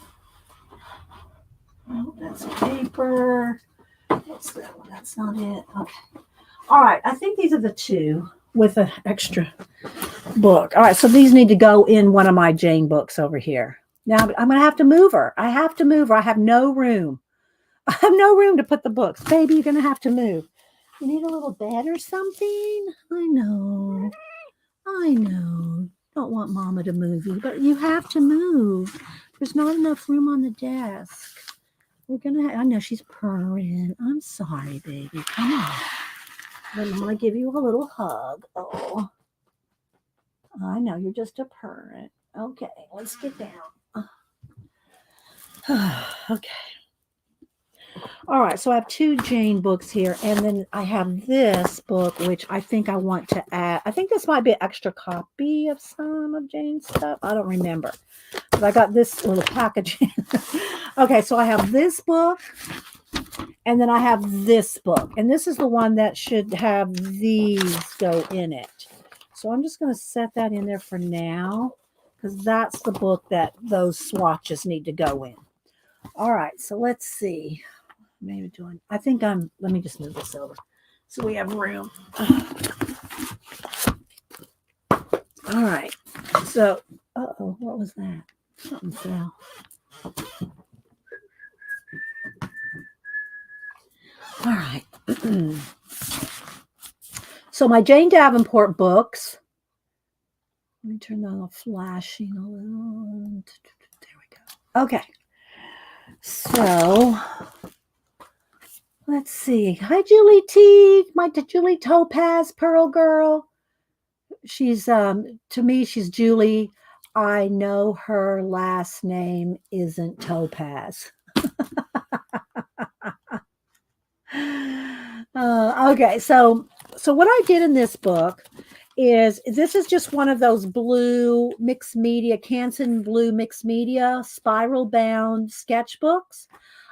Oh, that's paper. What's that one? That's not it. Okay. All right. I think these are the 2 with an extra book. All right. So these need to go in one of my Jane books over here. Now I'm going to have to move her. I have to move her. I have no room. I have no room to put the books. Baby, you're going to have to move. You need a little bed or something? I know. Don't want Mama to move you, but you have to move. There's not enough room on the desk. We're gonna. I know she's purring. I'm sorry, baby. Come on. Let Mama give you a little hug. Oh, I know you're just a purring. Okay, let's get down. Okay. All right, so I have 2 Jane books here, and then I have this book, which I think I want to add. I think this might be an extra copy of some of Jane's stuff. I don't remember. But I got this little packaging. Okay, so I have this book, and then I have this book. And this is the one that should have these go in it. So I'm just going to set that in there for now, because that's the book that those swatches need to go in. All right, so let's see. Maybe doing, I think let me just move this over so we have room. All right. So, what was that? Something fell. All right. So my Jane Davenport books. Let me turn on the flashing a little. There we go. Okay. So let's see. Hi, Julie T. My Julie Topaz Pearl Girl. She's to me, she's Julie. I know her last name isn't Topaz. Okay, so So what I did in this book is this is just one of those blue mixed media, Canson blue mixed media spiral bound sketchbooks.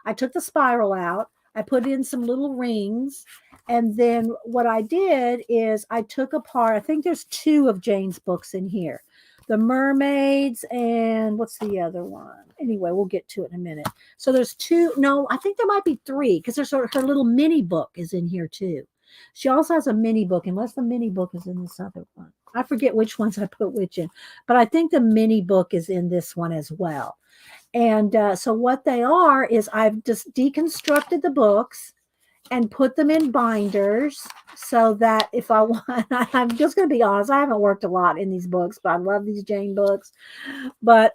I took the spiral out, I put in some little rings, and then what I did is I took apart, I think there's 2 of Jane's books in here. The mermaids and what's the other one? Anyway, we'll get to it in a minute. So there's 2, no, I think there might be 3 because there's her little mini book is in here too. She also has a mini book, unless the mini book is in this other one. I forget which ones I put which in, but I think the mini book is in this one as well. And so what they are is I've just deconstructed the books and put them in binders so that if I want, I'm just going to be honest, I haven't worked a lot in these books, but I love these Jane books. But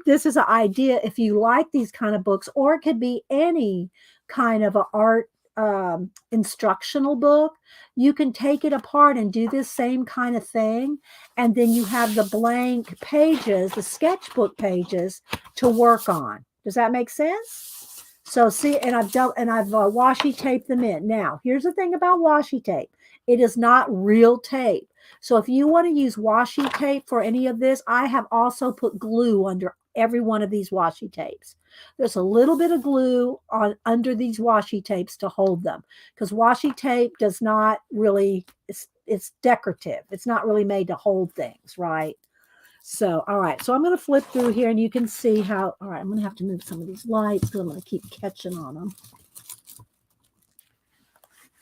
this is an idea if you like these kind of books, or it could be any kind of an art instructional book, you can take it apart and do this same kind of thing, and then you have the blank pages, the sketchbook pages to work on. Does that make sense? So see, and I've washi taped them in. Now here's the thing about washi tape, it is not real tape. So if you want to use washi tape for any of this, I have also put glue under every one of these washi tapes. There's a little bit of glue on under these washi tapes to hold them, because washi tape does not really, it's decorative. It's not really made to hold things, right? So, all right. So I'm going to flip through here and you can see how, all right, I'm going to have to move some of these lights because I'm going to keep catching on them.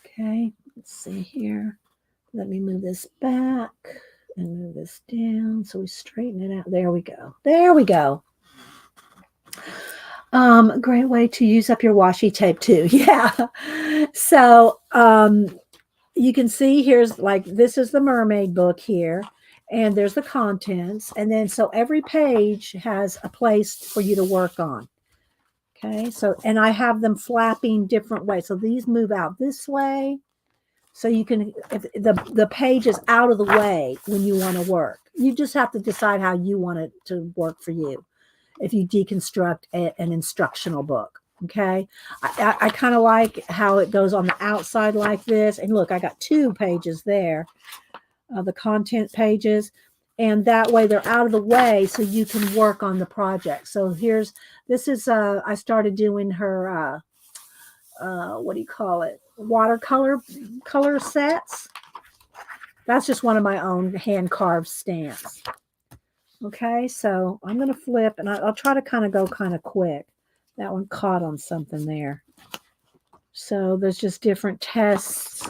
Okay, let's see here. Let me move this back and move this down so we straighten it out. There we go. There we go. Great way to use up your washi tape too. Yeah. So you can see here's like, this is the mermaid book here, and there's the contents. And then so every page has a place for you to work on. Okay. So, and I have them flapping different ways. So these move out this way. So you can, if the page is out of the way when you want to work, you just have to decide how you want it to work for you. If you deconstruct an instructional book, okay? I kind of like how it goes on the outside like this. And look, I got 2 pages there, the content pages. And that way they're out of the way so you can work on the project. So this is, I started doing her, what do you call it? Watercolor color sets. That's just one of my own hand carved stamps. Okay, so I'm going to flip, and I'll try to kind of go kind of quick. That one caught on something there. So there's just different tests.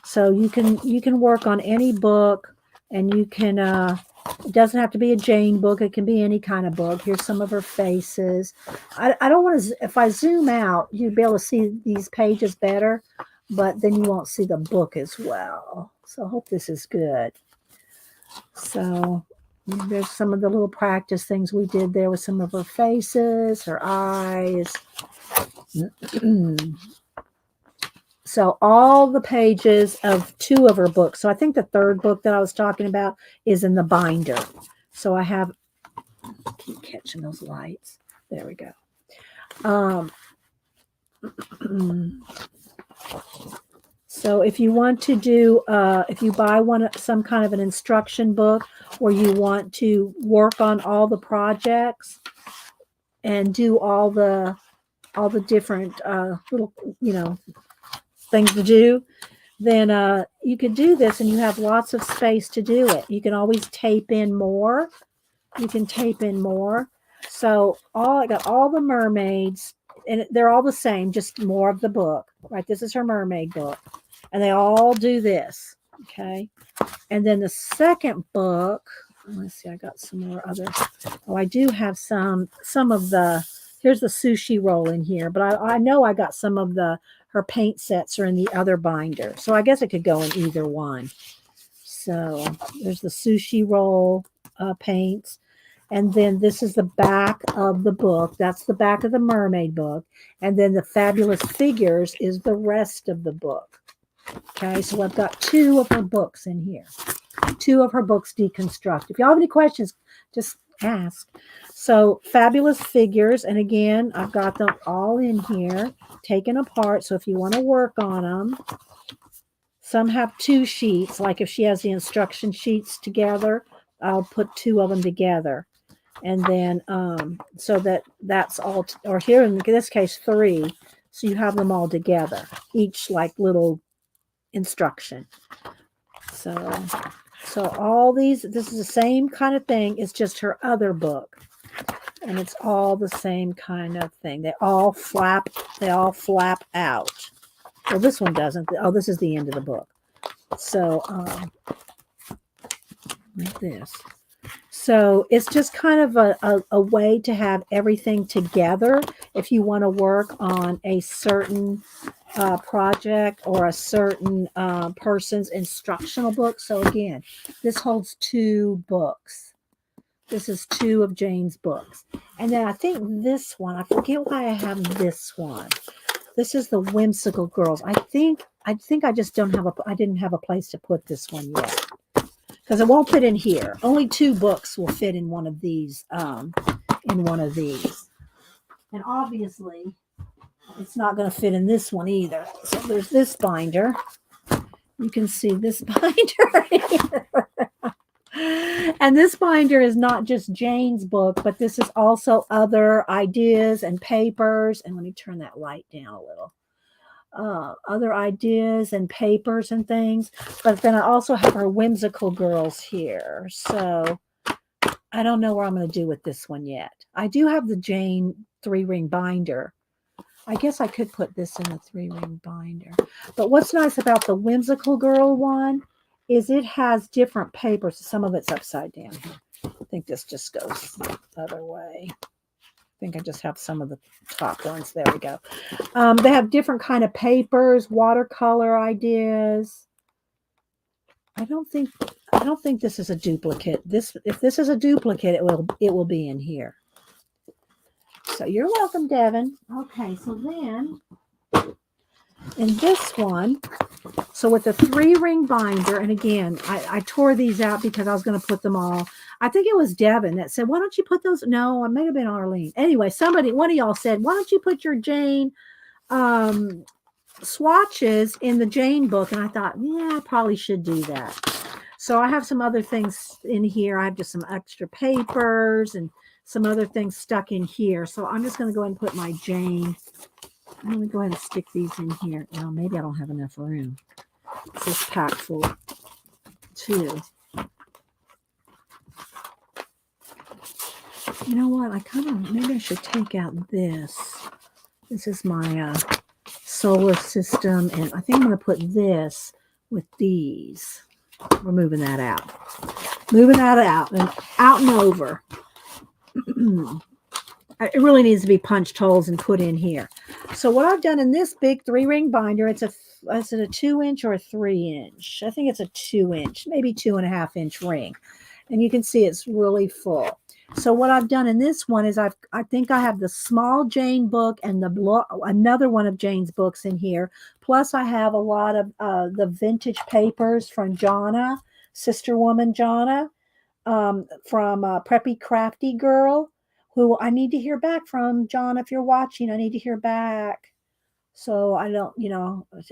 So you can work on any book, and you can, it doesn't have to be a Jane book. It can be any kind of book. Here's some of her faces. I don't want to, if I zoom out, you'll be able to see these pages better, but then you won't see the book as well. So I hope this is good. So there's some of the little practice things we did there with some of her faces, her eyes. So all the pages of 2 of her books. So I think the 3rd book that I was talking about is in the binder. So I have, keep catching those lights. There we go. So if you want to do, if you buy some kind of an instruction book, or you want to work on all the projects and do all the different little, things to do, then you could do this, and you have lots of space to do it. You can always tape in more. You can tape in more. So I got all the mermaids, and they're all the same, just more of the book, right? This is her mermaid book, and they all do this. Okay. And then the second book, let's see, I got some more other. Oh, I do have some of the, here's the sushi roll in here, but I know I got some of her paint sets are in the other binder. So I guess it could go in either one. So there's the sushi roll paints. And then this is the back of the book. That's the back of the mermaid book. And then the fabulous figures is the rest of the book. Okay, so I've got 2 of her books in here. 2 of her books deconstruct. If y'all have any questions, just ask. So fabulous figures, and again, I've got them all in here, taken apart. So if you want to work on them, Some have 2 sheets. Like if she has the instruction sheets together, I'll put 2 of them together. And then, so that's all, or here in this case, 3. So you have them all together, each like little instruction. So all these, this is the same kind of thing. It's just her other book. And it's all the same kind of thing. They all flap out. Well, this one doesn't. Oh, this is the end of the book. So, like this. So it's just kind of a way to have everything together if you want to work on a certain project or a certain person's instructional book. So again, this holds 2 books. This is 2 of Jane's books. And then I think this one, I forget why I have this one. This is the Whimsical Girls. I think I just didn't have a place to put this one yet. Because it won't fit in here. Only 2 books will fit in one of these. And obviously, it's not going to fit in this one either. So there's this binder. You can see this binder here. And this binder is not just Jane's book, but this is also other ideas and papers. And let me turn that light down a little. Other ideas and papers and things. But then I also have her Whimsical Girls here. So I don't know what I'm going to do with this one yet. I do have the Jane 3-ring binder. I guess I could put this in the 3-ring binder. But what's nice about the Whimsical Girl one is it has different papers. Some of it's upside down here. I think this just goes the other way. I think I just have some of the top ones. There we go. They have different kind of papers, watercolor ideas. I don't think this is a duplicate. If this is a duplicate, it will be in here. So you're welcome, Devin. Okay, so then in this one, so with the 3-ring binder, and again, I tore these out because I was going to put them all. I think it was Devin that said, why don't you put those? No, it may have been Arlene. Anyway, one of y'all said, why don't you put your Jane swatches in the Jane book? And I thought, yeah, I probably should do that. So I have some other things in here. I have just some extra papers and some other things stuck in here. So I'm just going to go ahead and put my Jane. I'm going to go ahead and stick these in here. Well, maybe I don't have enough room. This is packed full too. You know what? Maybe I should take out this. This is my solar system. And I think I'm going to put this with these. We're moving that out. Moving that out and over. It really needs to be punched holes and put in here. So what I've done in this big 3-ring binder, is it a 2-inch or a 3-inch? I think it's a 2-inch, maybe 2.5-inch ring. And you can see it's really full. So what I've done in this one is I think I have the small Jane book and another one of Jane's books in here. Plus I have a lot of the vintage papers from Jonna, Sister Woman Jonna, from Preppy Crafty Girl, who I need to hear back from. John, if you're watching, I need to hear back. So I don't,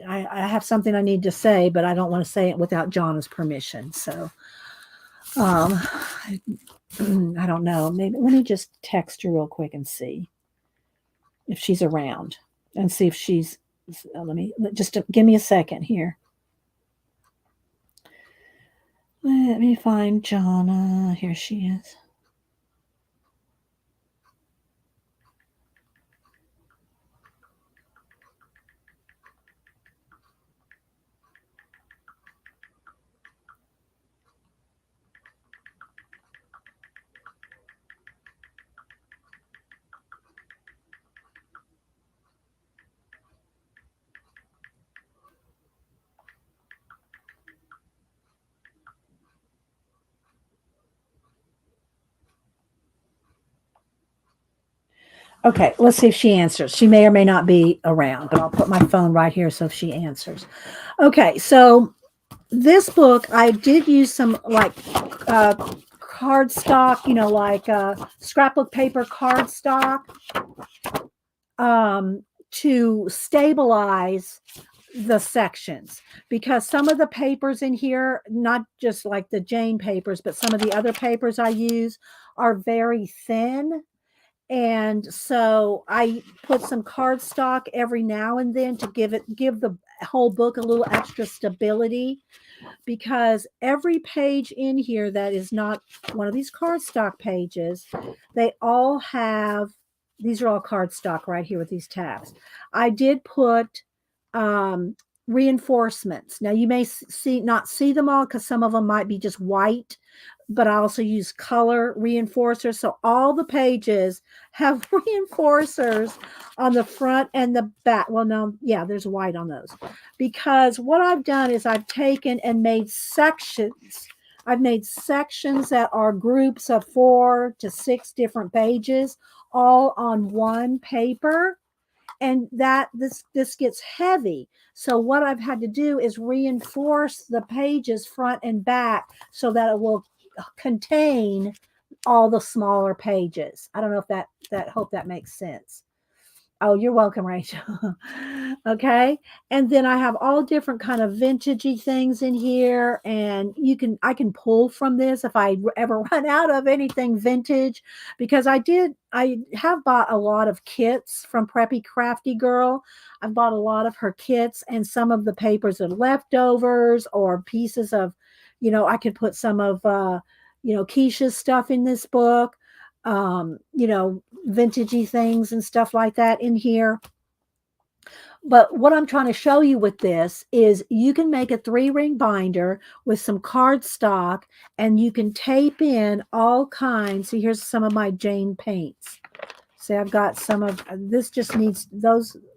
I have something I need to say, but I don't want to say it without Jonna's permission. So I don't know. Maybe let me just text her real quick and see if she's around and see if she's, give me a second here. Let me find Jonna. Here she is. Okay, let's see if she answers. She may or may not be around, but I'll put my phone right here so if she answers. Okay, so this book, I did use some cardstock, like scrapbook paper cardstock to stabilize the sections, because some of the papers in here, not just like the Jane papers, but some of the other papers I use are very thin. And so I put some cardstock every now and then to give the whole book a little extra stability, because every page in here that is not one of these cardstock pages, they all have, these are all cardstock right here with these tabs. I did put reinforcements. Now you may not see them all because some of them might be just white, but I also use color reinforcers. So all the pages have reinforcers on the front and the back. Well, no, yeah, there's white on those. Because what I've done is I've taken and made sections. I've made sections that are groups of 4 to 6 different pages, all on one paper. And that this gets heavy. So what I've had to do is reinforce the pages front and back so that it will contain all the smaller pages. I don't know if that hope that makes sense. Oh, you're welcome, Rachel. Okay. And then I have all different kind of vintagey things in here. And I can pull from this if I ever run out of anything vintage, because I have bought a lot of kits from Preppy Crafty Girl. I've bought a lot of her kits, and some of the papers are leftovers or pieces of, I could put some of, Keisha's stuff in this book. Vintagey things and stuff like that in here. But what I'm trying to show you with this is you can make a 3-ring binder with some cardstock, and you can tape in all kinds. See, here's some of my Jane paints. See, I've got some of this, just needs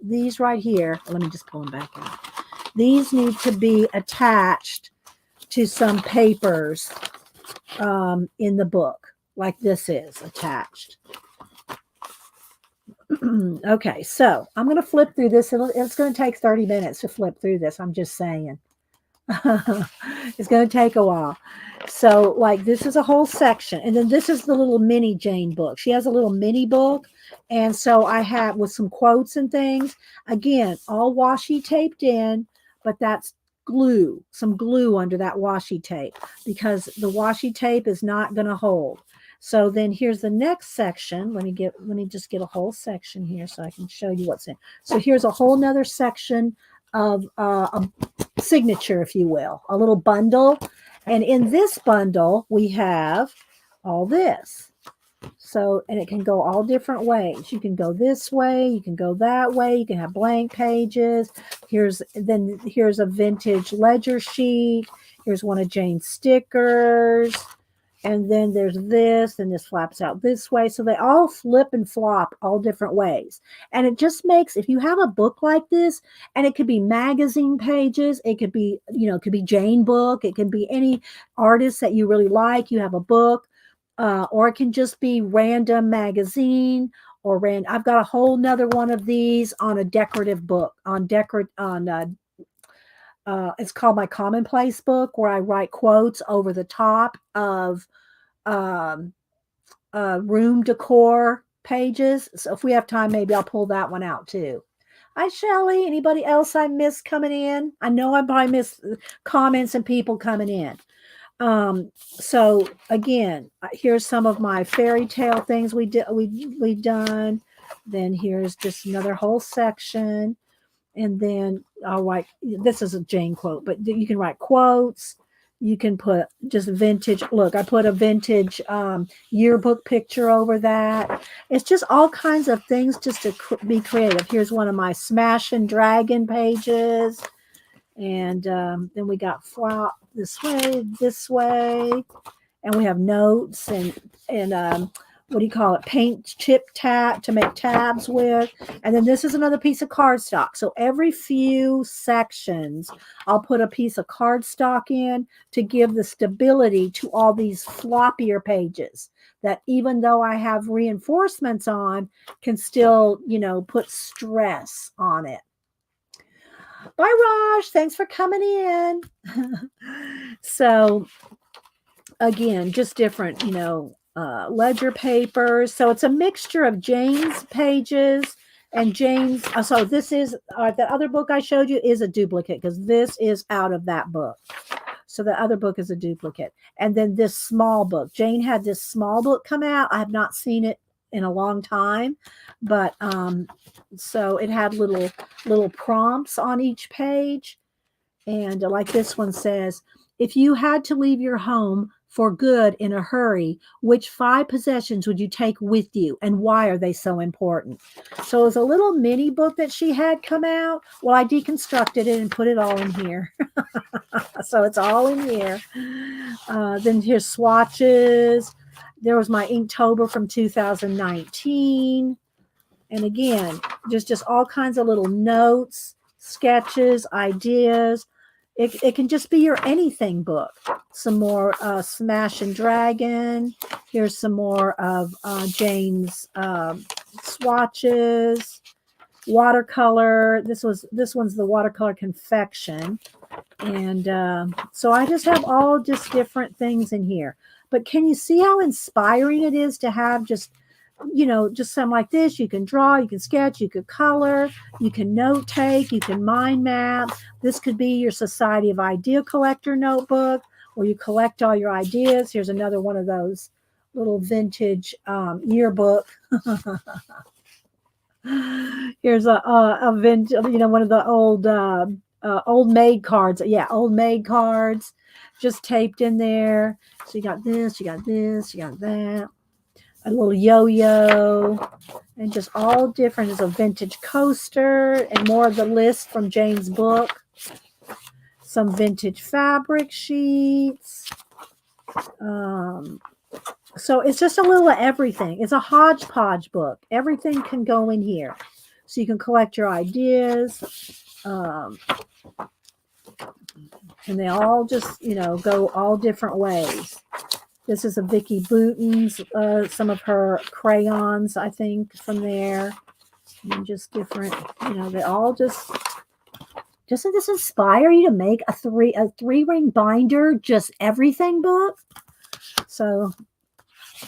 these right here. Let me just pull them back out. These need to be attached to some papers in the book, like this is attached. Okay, so I'm going to flip through this. It's going to take 30 minutes to flip through this. I'm just saying. It's going to take a while. So, like, this is a whole section. And then this is the little mini Jane book. She has a little mini book. And so I have with some quotes and things. Again, all washi taped in, but that's glue, some glue under that washi tape, because the washi tape is not going to hold. So then here's the next section. Let me just get a whole section here so I can show you what's in. So here's a whole nother section of a signature, if you will, a little bundle. And in this bundle, we have all this. So, and it can go all different ways. You can go this way, you can go that way, you can have blank pages. Here's a vintage ledger sheet. Here's one of Jane's stickers. And then there's this, and this flaps out this way. So they all flip and flop all different ways. And it just makes, if you have a book like this, and it could be magazine pages, it could be, it could be Jane book, it can be any artist that you really like, you have a book, or it can just be random magazine or I've got a whole nother one of these on a decorative book, it's called my Commonplace book, where I write quotes over the top of room decor pages. So if we have time, maybe I'll pull that one out too. Hi, Shelley. Anybody else I missed coming in? I know I probably missed comments and people coming in. So again, here's some of my fairy tale things we've done. Then here's just another whole section. And then I'll write, this is a Jane quote, but you can write quotes. You can put just vintage. Look, I put a vintage yearbook picture over that. It's just all kinds of things just to be creative. Here's one of my Smash and Dragon pages. And then we got flop this way. And we have notes and what do you call it? Paint chip tab to make tabs with. And then this is another piece of cardstock. So every few sections, I'll put a piece of cardstock in to give the stability to all these floppier pages that, even though I have reinforcements on, can still, put stress on it. Bye, Raj. Thanks for coming in. So again, just different, ledger papers. So it's a mixture of Jane's pages And Jane's, so this is, the other book I showed you is a duplicate because this is out of that book. So the other book is a duplicate. And then this small book, Jane had this small book come out. I have not seen it in a long time, but so it had little prompts on each page. And like this one says, if you had to leave your home for good in a hurry, which 5 possessions would you take with you and why are they so important? So it was a little mini book that she had come out. Well, I deconstructed it and put it all in here. So it's all in here. Then here's swatches. There was my Inktober from 2019. And again, just all kinds of little notes, sketches, ideas. It can just be your anything book. Some more Smash and Dragon. Here's some more of Jane's swatches. Watercolor. This one's the watercolor confection. And so I just have all just different things in here. But can you see how inspiring it is to have just something like this? You can draw, you can sketch, you could color, you can note take, you can mind map. This could be your Society of Idea Collector notebook where you collect all your ideas. Here's another one of those little vintage yearbook. Here's a vintage, one of the old maid cards. Yeah, old maid cards just taped in there. So you got this, you got this, you got that. A little yo-yo, and just all different. There's a vintage coaster and more of the list from Jane's book. Some vintage fabric sheets. So it's just a little of everything. It's a hodgepodge book. Everything can go in here. So you can collect your ideas. And they all just, go all different ways. This is a Vicky Bouton's, some of her crayons, I think, from there. And just different, they all just doesn't this inspire you to make a 3-ring binder, just everything book? So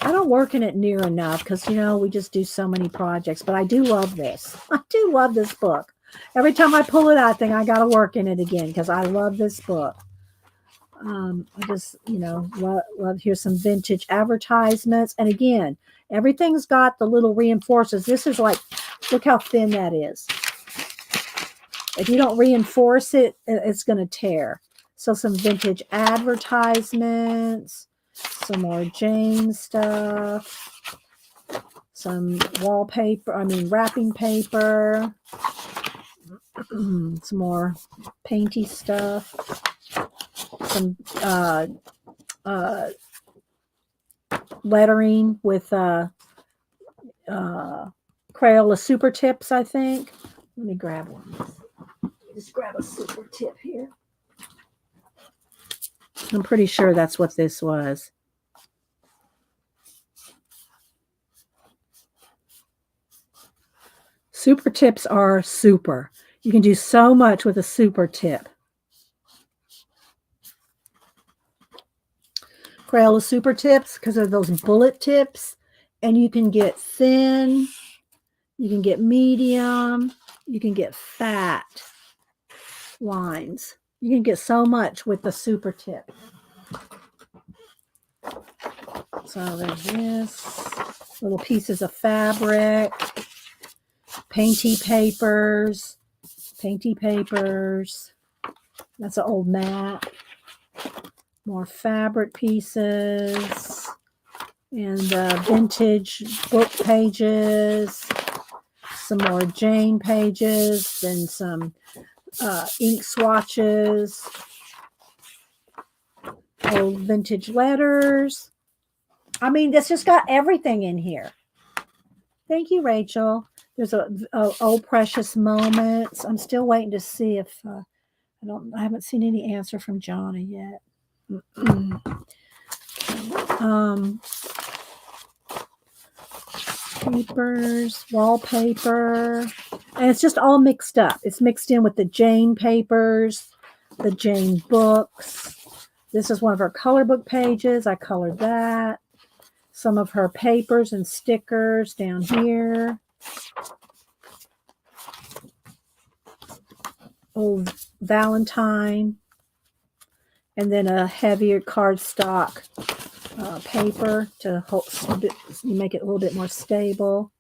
I don't work in it near enough because, we just do so many projects, but I do love this. I do love this book. Every time I pull it out, I think I got to work in it again because I love this book. I just, love, here's some vintage advertisements. And again, everything's got the little reinforcers. This is like, look how thin that is. If you don't reinforce it, it's going to tear. So some vintage advertisements, some more Jane stuff, some wrapping paper, some more painty stuff. Some lettering with Crayola super tips, I think. Let me grab one. Just grab a super tip here. I'm pretty sure that's what this was. Super tips are super. You can do so much with a super tip. Crayola super tips because of those bullet tips, and you can get thin, you can get medium, you can get fat lines. You can get so much with the super tip. So there's this, little pieces of fabric, painty papers. That's an old map. More fabric pieces and vintage book pages, some more Jane pages, then some ink swatches, old vintage letters. I mean, this just got everything in here. Thank you, Rachel. There's a old precious moments. I'm still waiting to see if I haven't seen any answer from Johnny yet. Papers, wallpaper, and it's just all mixed up. It's mixed in with the Jane papers, the Jane books. This is one of her color book pages. I colored that. Some of her papers and stickers down here. old Valentine, and then a heavier cardstock paper to make it a little bit more stable.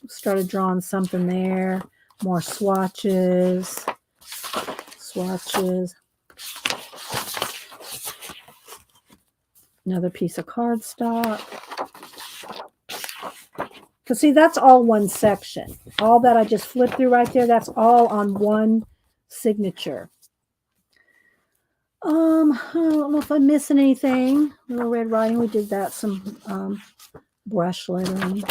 Started drawing something there. More swatches. Another piece of cardstock. Because see, that's all one section. All that I just flipped through right there, that's all on one signature. I don't know if I'm missing anything. Little Red Riding, we did that. Some brush lettering.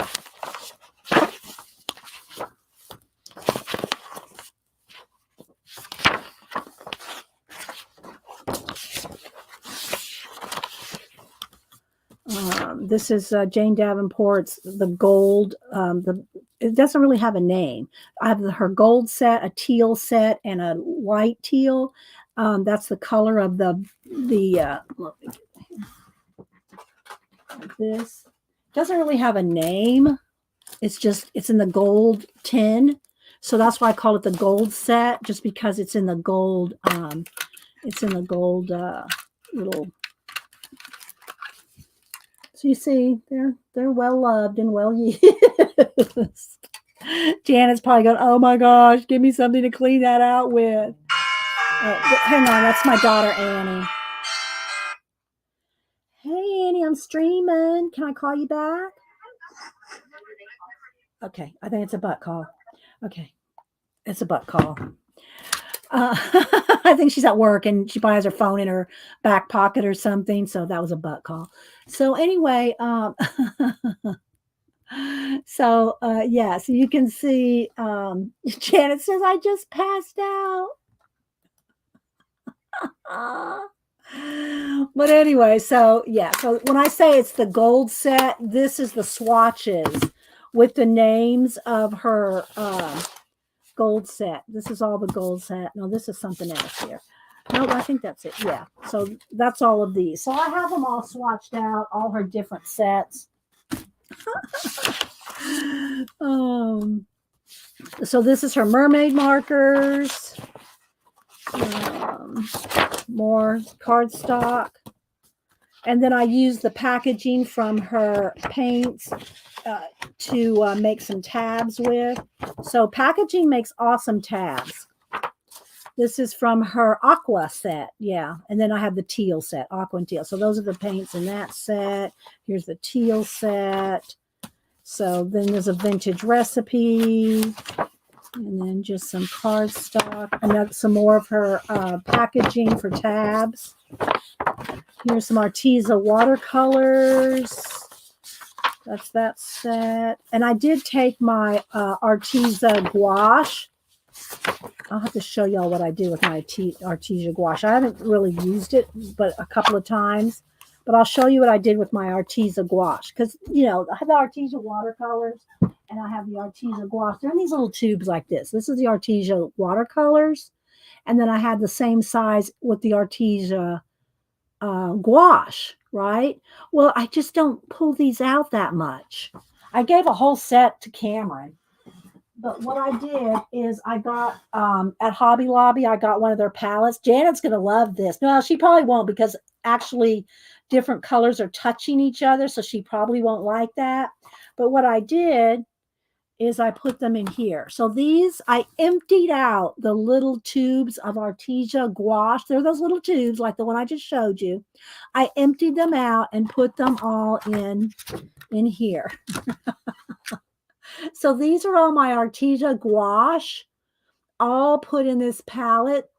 This is Jane Davenport's the gold. It doesn't really have a name. I have her gold set, a teal set, and a white teal. That's the color of this. Doesn't really have a name. It's in the gold tin. So that's why I call it the gold set, just because it's in the gold. It's in the gold little. So you see, they're well loved and well used. Janet's probably going, "Oh my gosh, give me something to clean that out with." Hang on, that's my daughter Annie. Hey Annie, I'm streaming. Can I call you back? Okay, I think it's a butt call. Okay, it's a butt call. I think she's at work and she probably has her phone in her back pocket or something. So that was a butt call. So anyway, so you can see Janet says, "I just passed out." But anyway, so when I say it's the gold set, this is the swatches with the names of her gold set. This is all the gold set. No, this is something else here. No, I think that's it. Yeah. So that's all of these. So I have them all swatched out, all her different sets. So this is her mermaid markers. More cardstock. And then I use the packaging from her paints to make some tabs with. So packaging makes awesome tabs. This is from her aqua set. Yeah. And then I have the teal set, aqua and teal. So those are the paints in that set. Here's the teal set. So then there's a vintage recipe. And then just some cardstock. And some more of her packaging for tabs. Here's some Arteza watercolors. That's that set. And I did take my Arteza gouache. I'll have to show y'all what I do with my Arteza gouache. I haven't really used it but a couple of times. But I'll show you what I did with my Arteza gouache. Because, I have the Arteza watercolors and I have the Arteza gouache. They're in these little tubes like this. This is the Arteza watercolors. And then I had the same size with the Arteza gouache, right? Well, I just don't pull these out that much. I gave a whole set to Cameron. But what I did is I got at Hobby Lobby, I got one of their palettes. Janet's going to love this. No, she probably won't because actually different colors are touching each other. So she probably won't like that. But what I did is I put them in here. So these, I emptied out the little tubes of Arteza gouache. They're those little tubes like the one I just showed you. I emptied them out and put them all in here. So these are all my Arteza gouache, all put in this palette.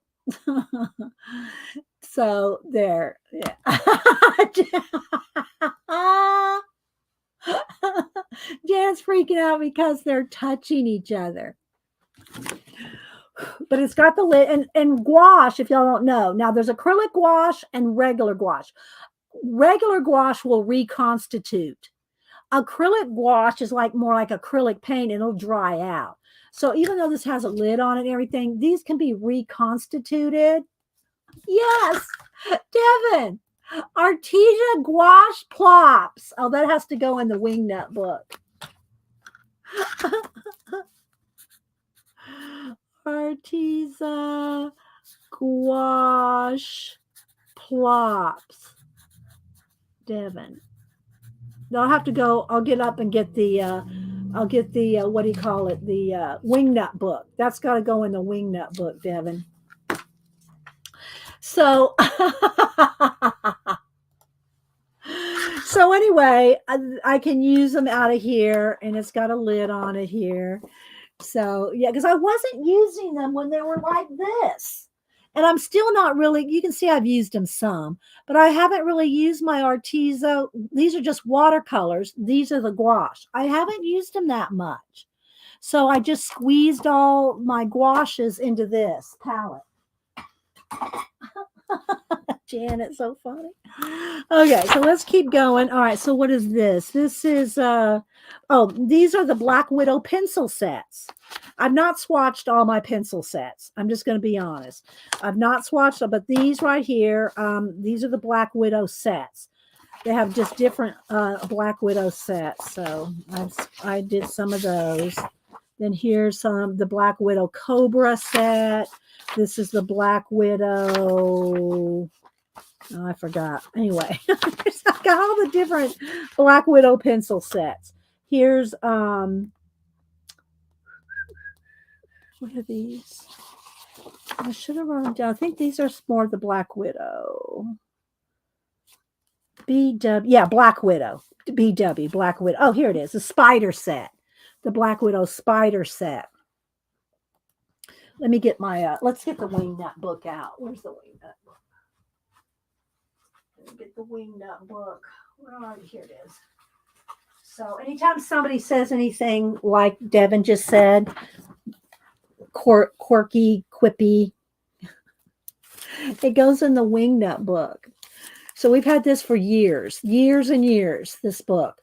So there. Yeah. Jan's freaking out because they're touching each other. But it's got the lid and gouache, if y'all don't know. Now there's acrylic gouache and regular gouache. Regular gouache will reconstitute. Acrylic gouache is more like acrylic paint and it'll dry out. So even though this has a lid on it and everything, these can be reconstituted. Yes, Devin, Arteza gouache plops. Oh, that has to go in the Wingnut book. Arteza gouache plops. Devon. I'll have to go. I'll get up and get the. I'll get the what do you call it? The wingnut book. That's got to go in the wingnut book, Devon. So, so anyway, I can use them out of here, and it's got a lid on it here. So yeah, because I wasn't using them when they were like this. And I'm still not really, you can see I've used them some, but I haven't really used my Arteza. These are just watercolors. These are the gouache. I haven't used them that much. So I just squeezed all my gouaches into this palette. Janet's so funny. Okay, so let's keep going. All right, so what is this? This is these are the Black Widow pencil sets. I've not swatched all my pencil sets. I'm just going to be honest. I've not swatched them, but these right here, these are the Black Widow sets. They have just different Black Widow sets. So I did some of those. Then here's the Black Widow Cobra set. This is the Black Widow. Oh, I forgot. Anyway, I've got all the different Black Widow pencil sets. Here's what are these? I should have written them down. I think these are more the Black Widow. BW, yeah, Black Widow. BW, Black Widow. Oh, here it is. The spider set. The Black Widow spider set. Let me get my let's get the wingnut book out. Where's the wingnut book? Let me get the wingnut book. Where are you? Here it is. So anytime somebody says anything like Devin just said, quirky, quippy, it goes in the wingnut book. So we've had this for years and years, this book.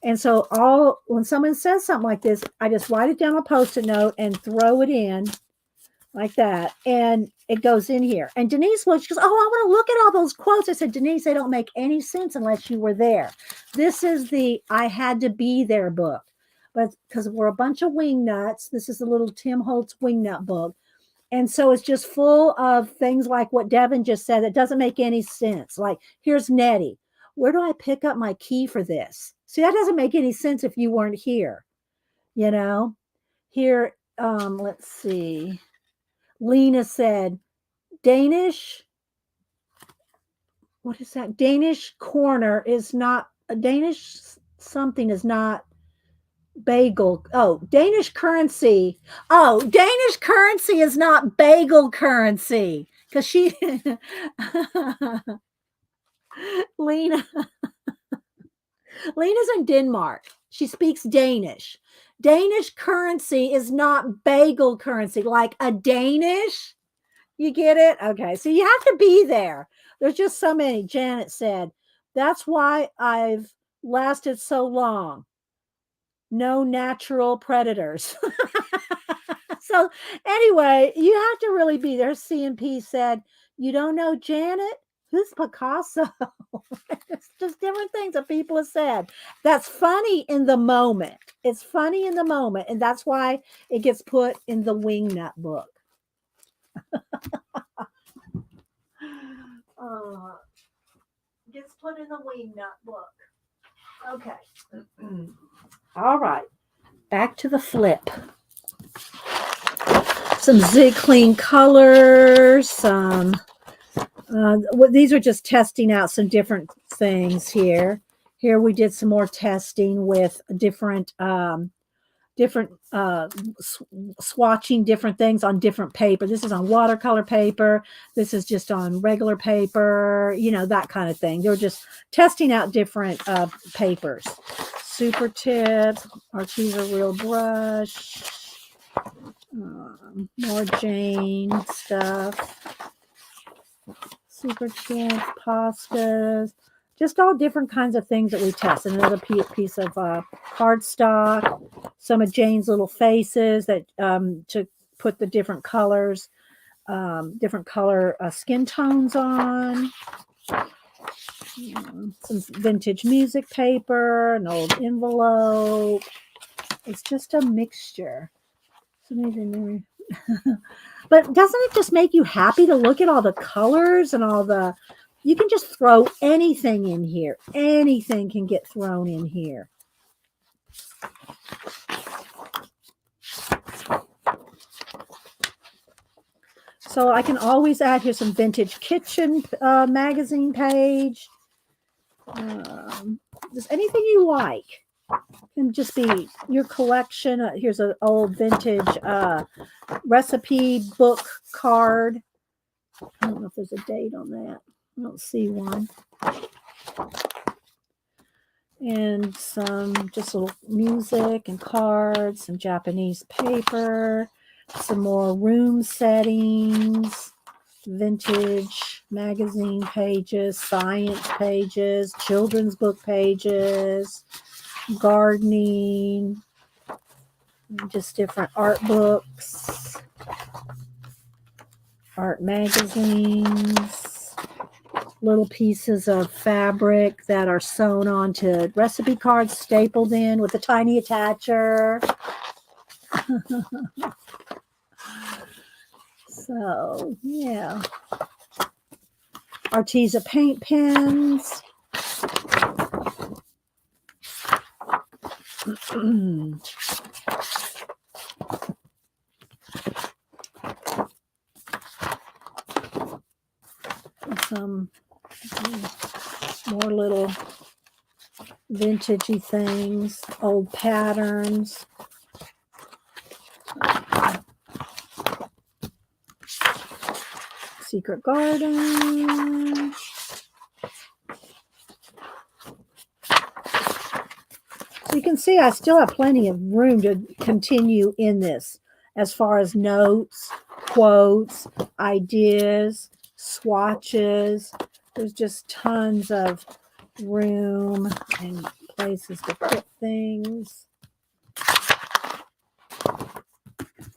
And so when someone says something like this, I just write it down on a Post-it note and throw it in like that. And it goes in here. And Denise goes, oh, I want to look at all those quotes. I said, Denise, they don't make any sense unless you were there. This is the I Had to Be There book. But because we're a bunch of wingnuts, this is the little Tim Holtz wingnut book. And so it's just full of things like what Devin just said that doesn't make any sense. Like, here's Nettie. Where do I pick up my key for this? See, that doesn't make any sense if you weren't here. You know? Here, let's see. Lena said, Danish, what is that? Danish corner is not, a Danish something is not bagel. Oh, Danish currency. Oh, Danish currency is not bagel currency. Because she, Lena's in Denmark. She speaks Danish. Danish currency is not bagel currency, like a Danish. You get it? Okay. So you have to be there. There's just so many. Janet said, that's why I've lasted so long. No natural predators. So anyway, you have to really be there. C&P said, you don't know Janet? Who's Picasso? It's just different things that people have said. That's funny in the moment. It's funny in the moment. And that's why it gets put in the wingnut book. Gets put in the wingnut book. Okay. All right. Back to the flip. Some Zig Clean colors. These are just testing out some different things here. Here we did some more testing with different swatching different things on different paper. This is on watercolor paper. This is just on regular paper, that kind of thing. They're just testing out different papers. Super Tips, Arteza Real Brush, more Jane stuff. Super Tips, pastas, just all different kinds of things that we test. Another piece of cardstock, some of Jane's little faces that to put the different colors, different color skin tones on. Some vintage music paper, an old envelope. It's just a mixture. But doesn't it just make you happy to look at all the colors and all the, you can just throw anything in here. Anything can get thrown in here. So I can always add here some vintage kitchen magazine page. Just anything you like. Can just be your collection. Here's an old vintage recipe book card. I don't know if there's a date on that. I don't see one. And some just little music and cards, some Japanese paper, some more room settings, vintage magazine pages, science pages, children's book pages, gardening, just different art books, art magazines, little pieces of fabric that are sewn onto recipe cards, stapled in with a tiny attacher. So, yeah. Arteza paint pens. Some more little vintagey things, old patterns. Secret Garden. So you can see I still have plenty of room to continue in this as far as notes, quotes, ideas, swatches. There's just tons of room and places to put things.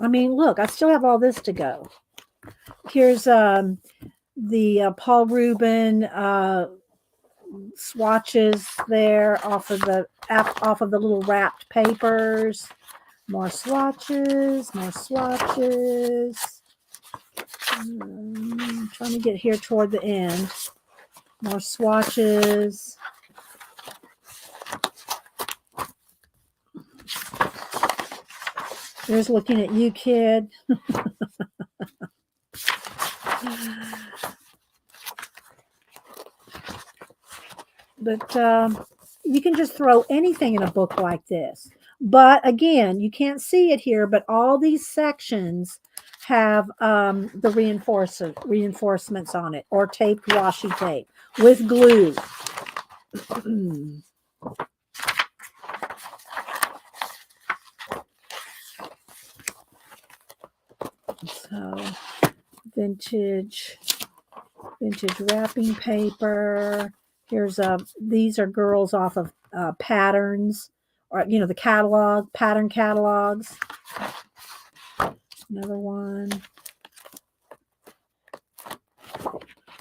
I mean, look, I still have all this to go. Here's the Paul Rubin swatches there off of the little wrapped papers. More swatches, more swatches. Trying to get here toward the end. More swatches. There's looking at you, kid. But you can just throw anything in a book like this. But again, you can't see it here, but all these sections have the reinforcements on it, or taped washi tape with glue. So vintage wrapping paper. Here's these are girls off of patterns, or the pattern catalogs. Another one.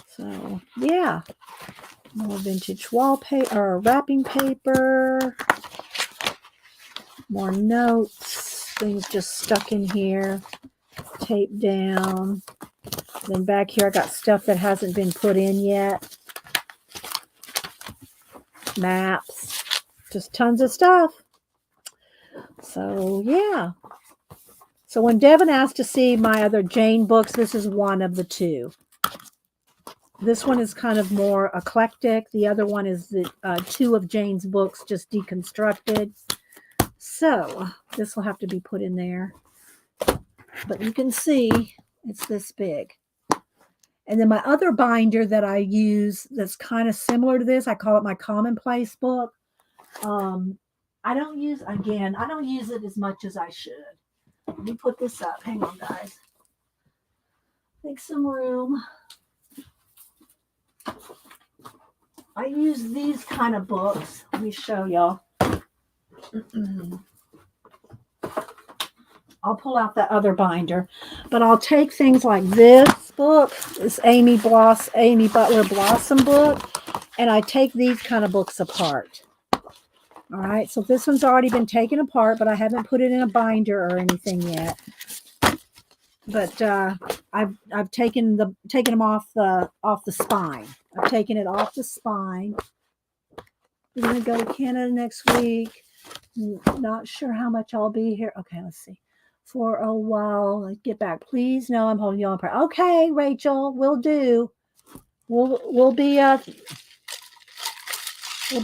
So yeah, more vintage wallpaper or wrapping paper. More notes, things just stuck in here, taped down. Then back here I got stuff that hasn't been put in yet. Maps, just tons of stuff. So yeah. So when Devin asked to see my other Jane books, this is one of the two. This one is kind of more eclectic. The other one is the two of Jane's books just deconstructed. So this will have to be put in there. But you can see it's this big. And then my other binder that I use that's kind of similar to this, I call it my Commonplace book. I don't use it as much as I should. Let me put this up. Hang on, guys. Make some room. I use these kind of books. Let me show y'all. I'll pull out that other binder, but I'll take things like this book, this Amy Butler Blossom book, and I take these kind of books apart. All right, so this one's already been taken apart, but I haven't put it in a binder or anything yet. but I've taken them off the spine. I've taken it off the spine. We're gonna go to Canada next week. Not sure how much I'll be here. Okay, let's see. For a while, let's get back. Please, no, I'm holding you on prayer. Okay, Rachel, we'll do. We'll be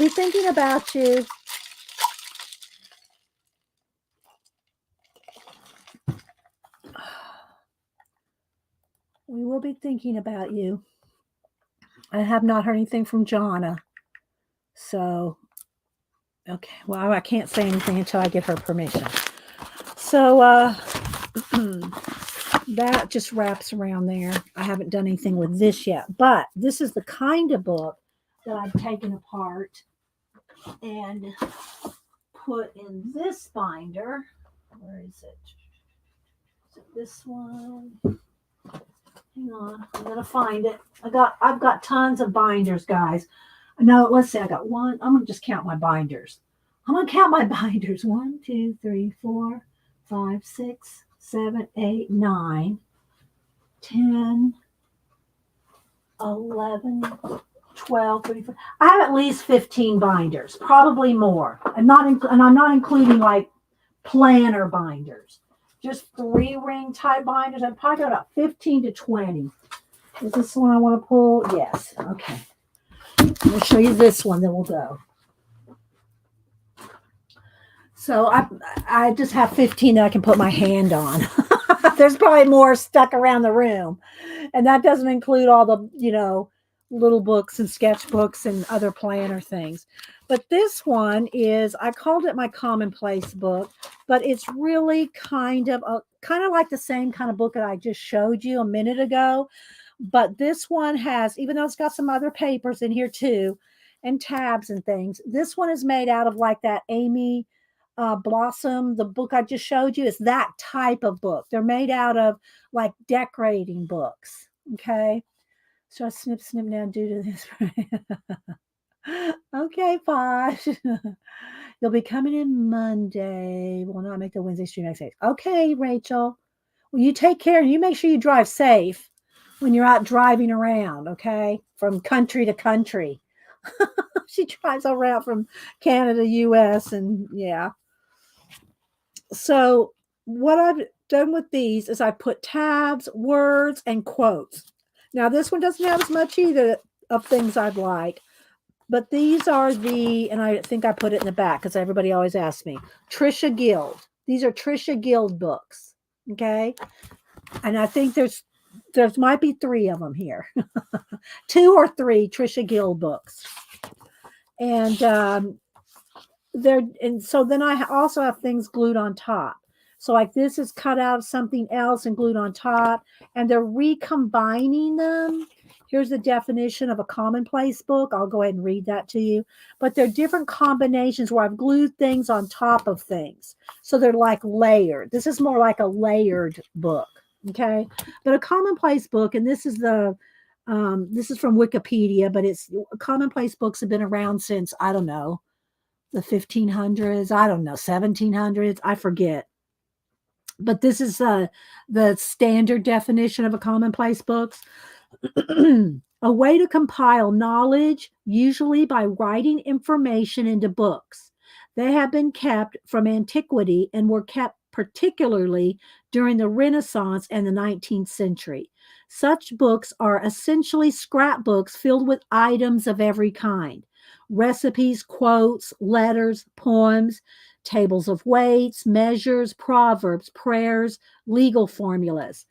thinking about you. We will be thinking about you. I have not heard anything from Jonna. So, okay. Well, I can't say anything until I get her permission. So, that just wraps around there. I haven't done anything with this yet, but this is the kind of book that I've taken apart and put in this binder. Where is it? Is it this one? Hang on, I'm gonna find it. I've got tons of binders, guys. No, let's see. I got one. I'm gonna just count my binders. I'm gonna count my binders. 1, 2, 3, 4, 5, 6, 7, 8, 9, 10, 11, 12, 13. I have at least 15 binders, probably more. I'm not including like planner binders. Just 3-ring type binders. I've probably got about 15 to 20. Is this the one I want to pull? Yes. Okay. I'm going to show you this one, then we'll go. So I just have 15 that I can put my hand on. There's probably more stuck around the room. And that doesn't include all the, little books and sketchbooks and other planner things. But this one is, I called it my Commonplace book, but it's really kind of like the same kind of book that I just showed you a minute ago. But this one has, even though it's got some other papers in here too, and tabs and things, this one is made out of like that Amy Blossom, the book I just showed you, is that type of book. They're made out of like decorating books. Okay. So I snip down due to this. Okay, Posh. You'll be coming in Monday. Will not make the Wednesday stream next week. Okay, Rachel. Well, you take care. You make sure you drive safe when you're out driving around, okay? From country to country. She drives around from Canada, US, and yeah. So what I've done with these is I put tabs, words, and quotes. Now, this one doesn't have as much either of things I'd like, but these are and I think I put it in the back because everybody always asks me, Trisha Guild. These are Trisha Guild books, okay? And I think there might be 3 of them here. 2 or 3 Trisha Guild books. And so then I also have things glued on top. So like this is cut out of something else and glued on top, and they're recombining them. Here's the definition of a Commonplace book. I'll go ahead and read that to you. But they're different combinations where I've glued things on top of things. So they're like layered. This is more like a layered book. Okay. But a Commonplace book, and this is from Wikipedia, but Commonplace books have been around since, I don't know, the 1500s. I don't know, 1700s. I forget. But this is the standard definition of a Commonplace books. A way to compile knowledge, usually by writing information into books. They have been kept from antiquity and were kept particularly during the Renaissance and the 19th century. Such books are essentially scrapbooks filled with items of every kind: recipes, quotes, letters, poems, tables of weights, measures, proverbs, prayers, legal formulas.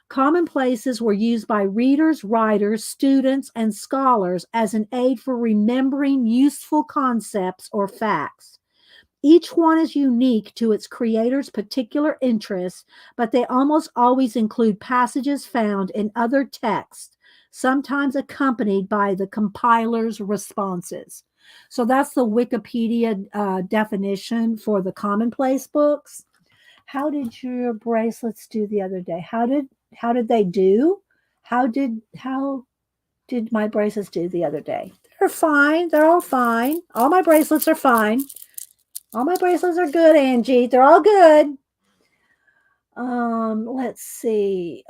Commonplaces were used by readers, writers, students, and scholars as an aid for remembering useful concepts or facts. Each one is unique to its creator's particular interests, but they almost always include passages found in other texts, sometimes accompanied by the compiler's responses. So that's the Wikipedia definition for the Commonplace books. How did your bracelets do the other day? How did they do? How did my bracelets do the other day? They're fine. They're all fine. All my bracelets are fine. All my bracelets are good, Angie. They're all good. Let's see.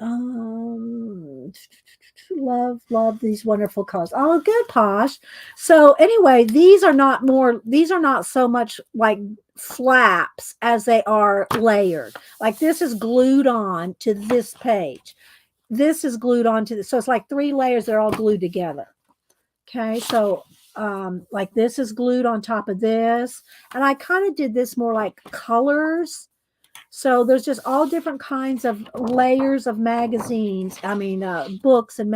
Love these wonderful colors. Oh, good, Posh. So anyway, these are not so much like flaps as they are layered. Like this is glued on to this page. This is glued onto this. So it's like three layers, they're all glued together. Okay, so like this is glued on top of this. And I kind of did this more like colors, so there's just all different kinds of layers of magazines. I mean, books and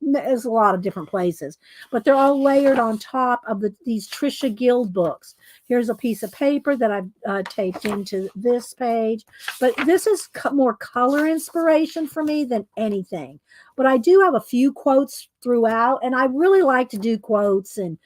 there's a lot of different places, but they're all layered on top of these Trisha Guild books. Here's a piece of paper that I've taped into this page, but this is more color inspiration for me than anything. But I do have a few quotes throughout, and I really like to do quotes and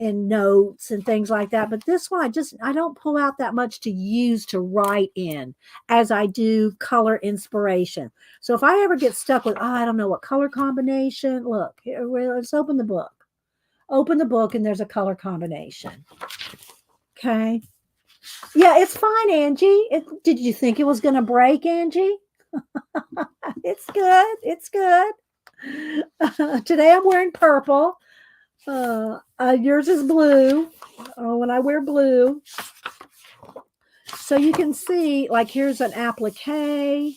notes and things like that. But this one, I don't pull out that much to use to write in as I do color inspiration. So if I ever get stuck with, I don't know what color combination, look, here, let's open the book. Open the book and there's a color combination. Okay. Yeah, it's fine, Angie. Did you think it was going to break, Angie? It's good. It's good. Today I'm wearing purple. Yours is blue. When I wear blue. So you can see, like, here's an applique.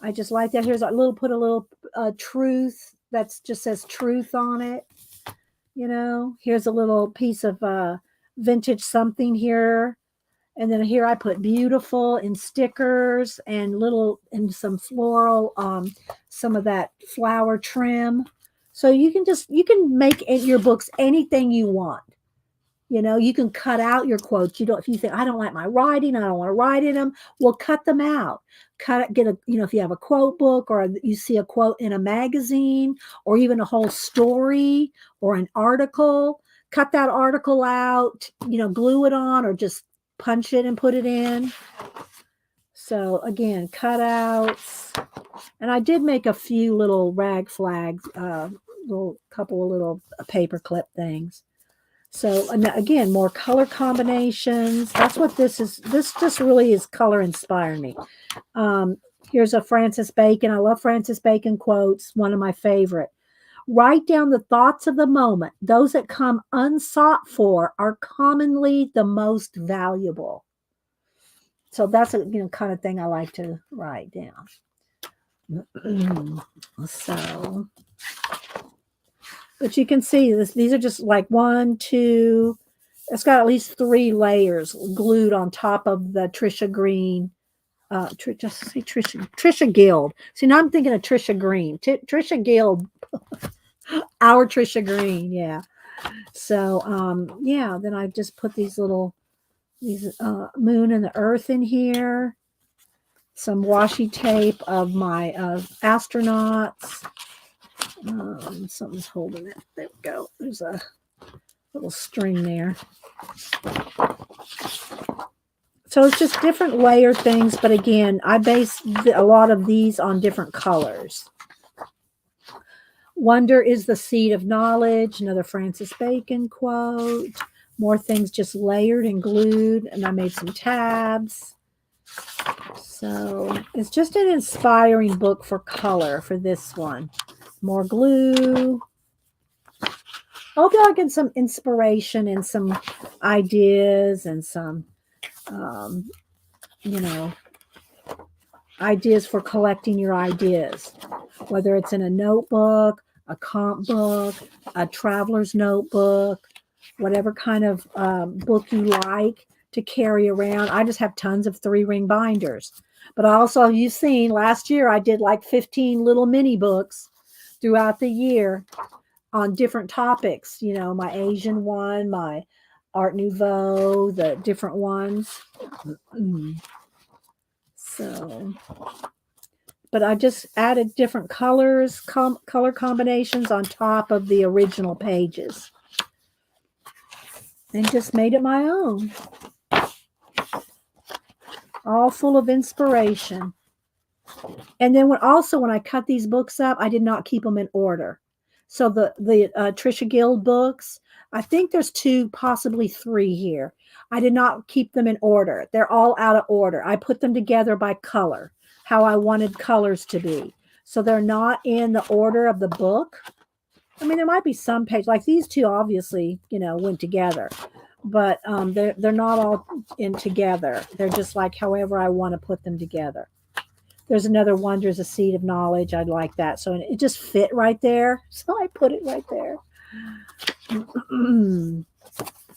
I just like that. Here's put a little truth that just says truth on it. You know, here's a little piece of vintage something here. And then here I put beautiful in stickers and some floral, some of that flower trim. So you can make your books anything you want. You know, you can cut out your quotes. If you think, I don't like my writing, I don't want to write in them, well, cut them out. If you have a quote book or you see a quote in a magazine or even a whole story or an article, cut that article out, glue it on or just punch it and put it in. So again, cutouts. And I did make a few little rag flags, couple of little paper clip things. So again, more color combinations. That's what this is. This just really is color inspiring me. Here's a Francis Bacon. I love Francis Bacon quotes. One of my favorite. Write down the thoughts of the moment. Those that come unsought for are commonly the most valuable. So that's a kind of thing I like to write down. So, but you can see these are just like 1, 2. It's got at least 3 layers glued on top of the Trisha Green. Trisha Guild. See, now I'm thinking of Trisha Green. Trisha Guild. Our Trisha Green, yeah. So, then I just put these moon and the earth in here. Some washi tape of my astronauts. Something's holding it. There we go. There's a little string there. So it's just different layer things, but again, I base a lot of these on different colors. Wonder is the seed of knowledge, another Francis Bacon quote. More things just layered and glued, and I made some tabs. So it's just an inspiring book for color for this one. More glue. Hope y'all get some inspiration and some ideas and some, ideas for collecting your ideas, whether it's in a notebook, a comp book, a traveler's notebook, whatever kind of book you like to carry around. I just have tons of 3-ring binders. But also, you've seen last year I did like 15 little mini books throughout the year on different topics. My Asian one, my Art Nouveau, the different ones. So, but I just added different colors, color combinations on top of the original pages. And just made it my own. All full of inspiration. And then when I cut these books up, I did not keep them in order. So the Trisha Guild books, I think there's 2, possibly 3 here. I did not keep them in order. They're all out of order. I put them together by color. how I wanted colors to be. So they're not in the order of the book. I mean, there might be some page like these two obviously, went together, but they're not all in together. They're just like however I want to put them together. There's another Wonders, a Seed of Knowledge. I'd like that. So it just fit right there. So I put it right there.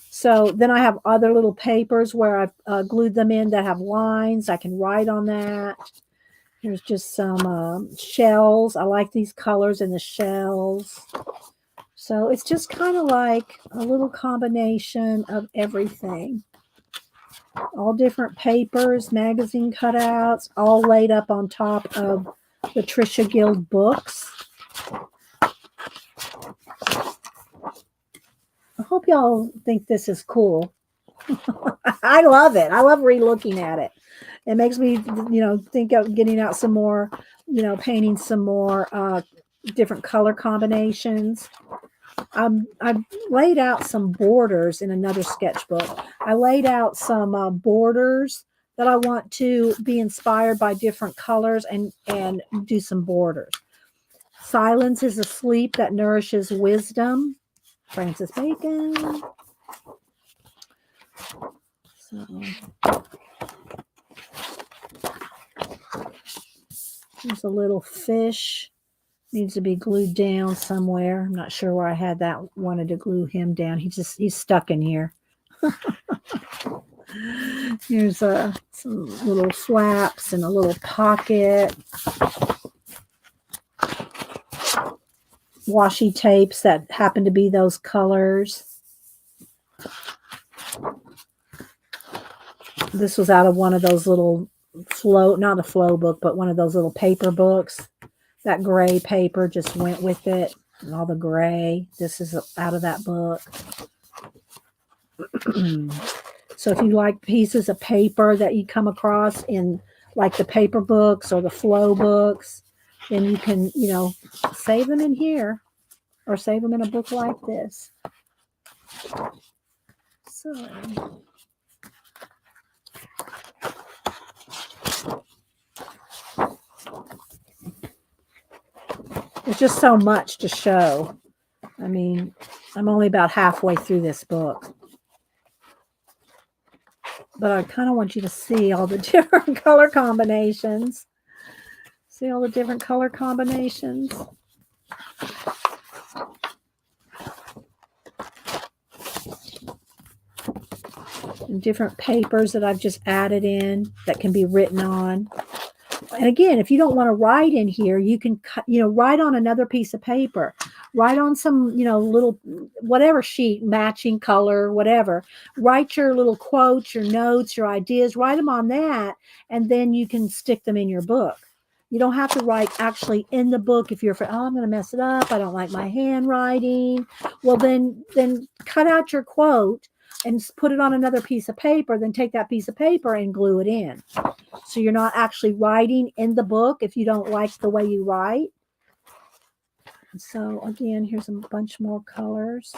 So then I have other little papers where I've glued them in that have lines. I can write on that. Here's just some shells. I like these colors in the shells. So it's just kind of like a little combination of everything. All different papers, magazine cutouts, all laid up on top of the Trisha Guild books. I hope y'all think this is cool. I love it. I love re-looking at it. It makes me, think of getting out some more, painting some more different color combinations. I've laid out some borders in another sketchbook. I laid out some borders that I want to be inspired by different colors and do some borders. Silence is a sleep that nourishes wisdom. Francis Bacon. So there's a little fish. Needs to be glued down somewhere. I'm not sure where I had that. Wanted to glue him down. He's stuck in here. Here's some little flaps and a little pocket. Washi tapes that happen to be those colors. This was out of one of those little not a flow book, but one of those little paper books. That gray paper just went with it. And all the gray. This is out of that book. So if you like pieces of paper that you come across in like the paper books or the flow books, then you can, save them in here or save them in a book like this. So there's just so much to show. I mean, I'm only about halfway through this book. But I kind of want you to see all the different color combinations. See all the different color combinations. And different papers that I've just added in that can be written on. And again, if you don't want to write in here, you can, write on another piece of paper. Write on some, little, whatever sheet, matching color, whatever. Write your little quotes, your notes, your ideas. Write them on that, and then you can stick them in your book. You don't have to write actually in the book if you're afraid, I'm going to mess it up. I don't like my handwriting. Well, then cut out your quote and put it on another piece of paper. Then take that piece of paper and glue it in. So you're not actually writing in the book if you don't like the way you write. So again, here's a bunch more colors.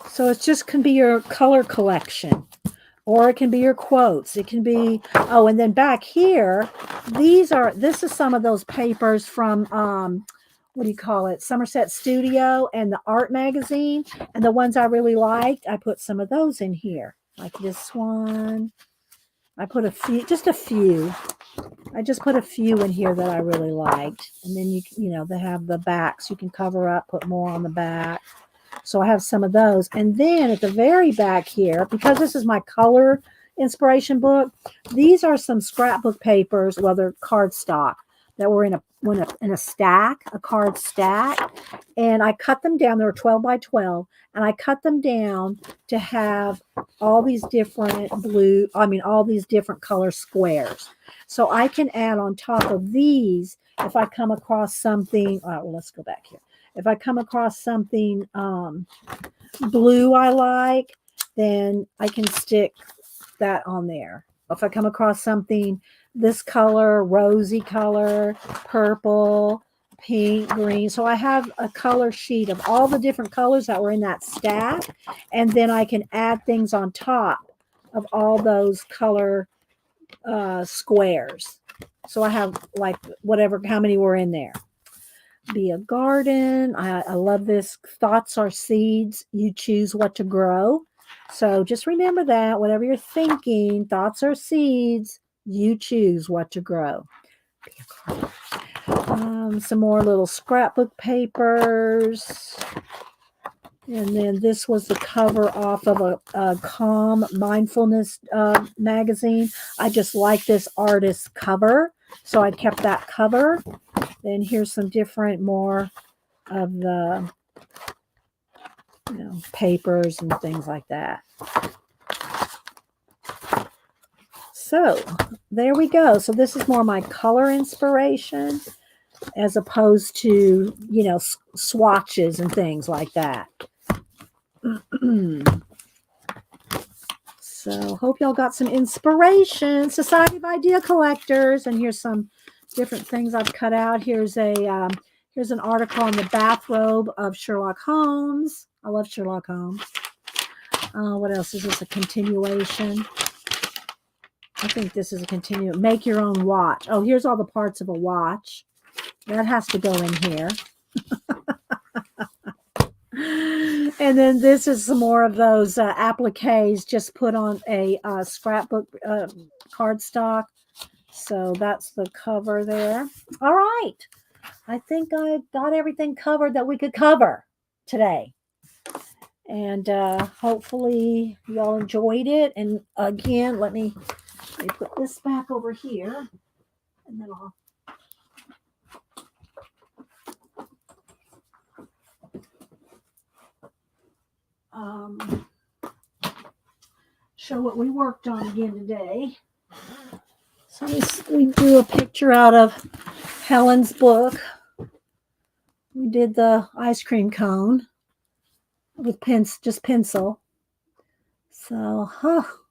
So it just can be your color collection, or it can be your quotes. It can be, and then back here, this is some of those papers from, what do you call it? Somerset Studio and the art magazine. And the ones I really liked, I put some of those in here. Like this one. I put a few. I just put a few in here that I really liked. And then they have the backs. You can cover up, put more on the back. So I have some of those. And then at the very back here, because this is my color inspiration book, these are some scrapbook papers, well, they're cardstock that were in a stack, a card stack. And I cut them down. They were 12 by 12. And I cut them down to have all these different all these different color squares. So I can add on top of these, if I come across something, let's go back here. If I come across something blue I like, then I can stick that on there. If I come across something this color, rosy color, purple, pink, green. So I have a color sheet of all the different colors that were in that stack. And then I can add things on top of all those color squares. So I have like whatever, how many were in there. Be a garden. I love this. Thoughts are seeds. You choose what to grow. So just remember that whatever you're thinking, thoughts are seeds. You choose what to grow. Some more little scrapbook papers. And then this was the cover off of a Calm Mindfulness magazine. I just like this artist's cover, so I kept that cover. Then here's some different more of the papers and things like that. So there we go. So this is more my color inspiration as opposed to, swatches and things like that. So hope y'all got some inspiration. Society of Idea Collectors. And here's some different things I've cut out. Here's an article on the bathrobe of Sherlock Holmes. I love Sherlock Holmes. What else is this? A continuation. I think this is a continuation. Make your own watch. Oh, here's all the parts of a watch. That has to go in here. And then this is some more of those appliques just put on a scrapbook cardstock. So that's the cover there. All right. I think I got everything covered that we could cover today. And hopefully y'all enjoyed it. And again, let me put this back over here. And then I'll show what we worked on again today. So we drew a picture out of Helen's book. We did the ice cream cone with just pencil. So,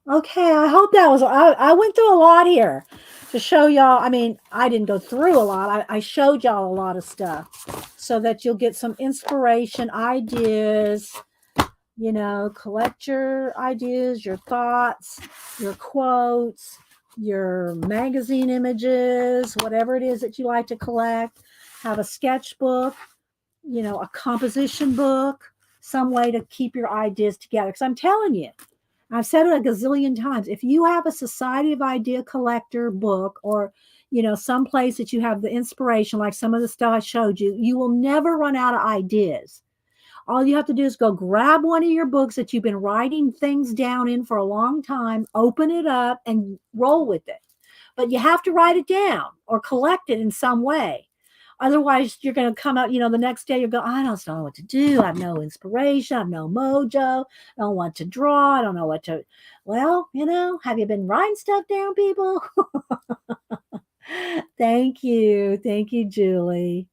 okay. I hope that was. I went through a lot here to show y'all. I mean, I didn't go through a lot. I showed y'all a lot of stuff so that you'll get some inspiration, ideas. Collect your ideas, your thoughts, your quotes, your magazine images, whatever it is that you like to collect. Have a sketchbook, a composition book, some way to keep your ideas together. Because I'm telling you, I've said it a gazillion times, if you have a Society of Idea Collector book or, some place that you have the inspiration, like some of the stuff I showed you, you will never run out of ideas. All you have to do is go grab one of your books that you've been writing things down in for a long time, open it up and roll with it. But you have to write it down or collect it in some way. Otherwise, you're going to come out, the next day you'll go, I don't know what to do. I have no inspiration. I have no mojo. I don't want to draw. I don't know what to. Well, have you been writing stuff down, people? Thank you. Thank you, Julie.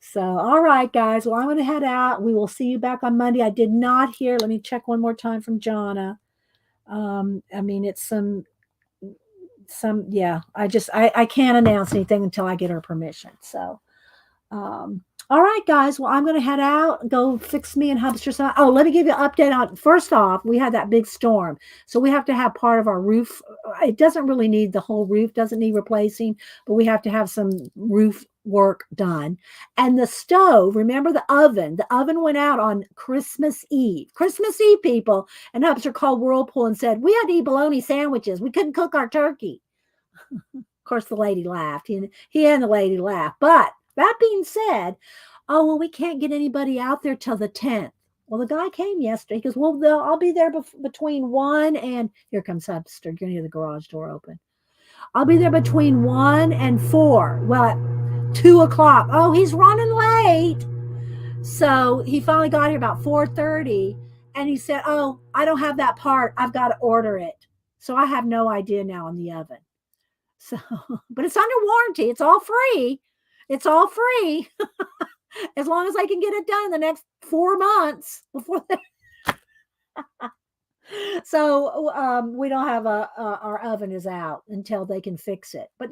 So, all right, guys. Well, I'm going to head out. We will see you back on Monday. I did not hear. Let me check one more time from Jonna. It's yeah. I can't announce anything until I get her permission. So, all right, guys. Well, I'm going to head out, go fix me and Hubster. Oh, let me give you an update on. First off, we had that big storm, so we have to have part of our roof. It doesn't really need the whole roof, doesn't need replacing, but we have to have some roof work done. And the stove, remember the oven went out on Christmas Eve, people. And Hubster called Whirlpool and said, we had to eat bologna sandwiches. We couldn't cook our turkey. Of course, the lady laughed. He and the lady laughed. But that being said, we can't get anybody out there till the 10th. Well, the guy came yesterday. He goes, well, I'll be there between 1 and, here comes Hubster. You're going to hear the garage door open. I'll be there between 1 and 4. Well, at 2 o'clock. Oh, he's running late. So he finally got here about 4:30. And he said, oh, I don't have that part. I've got to order it. So I have no idea now on the oven. So, but it's under warranty. It's all free. It's all free. As long as I can get it done in the next 4 months before So we don't have our oven is out until they can fix it. But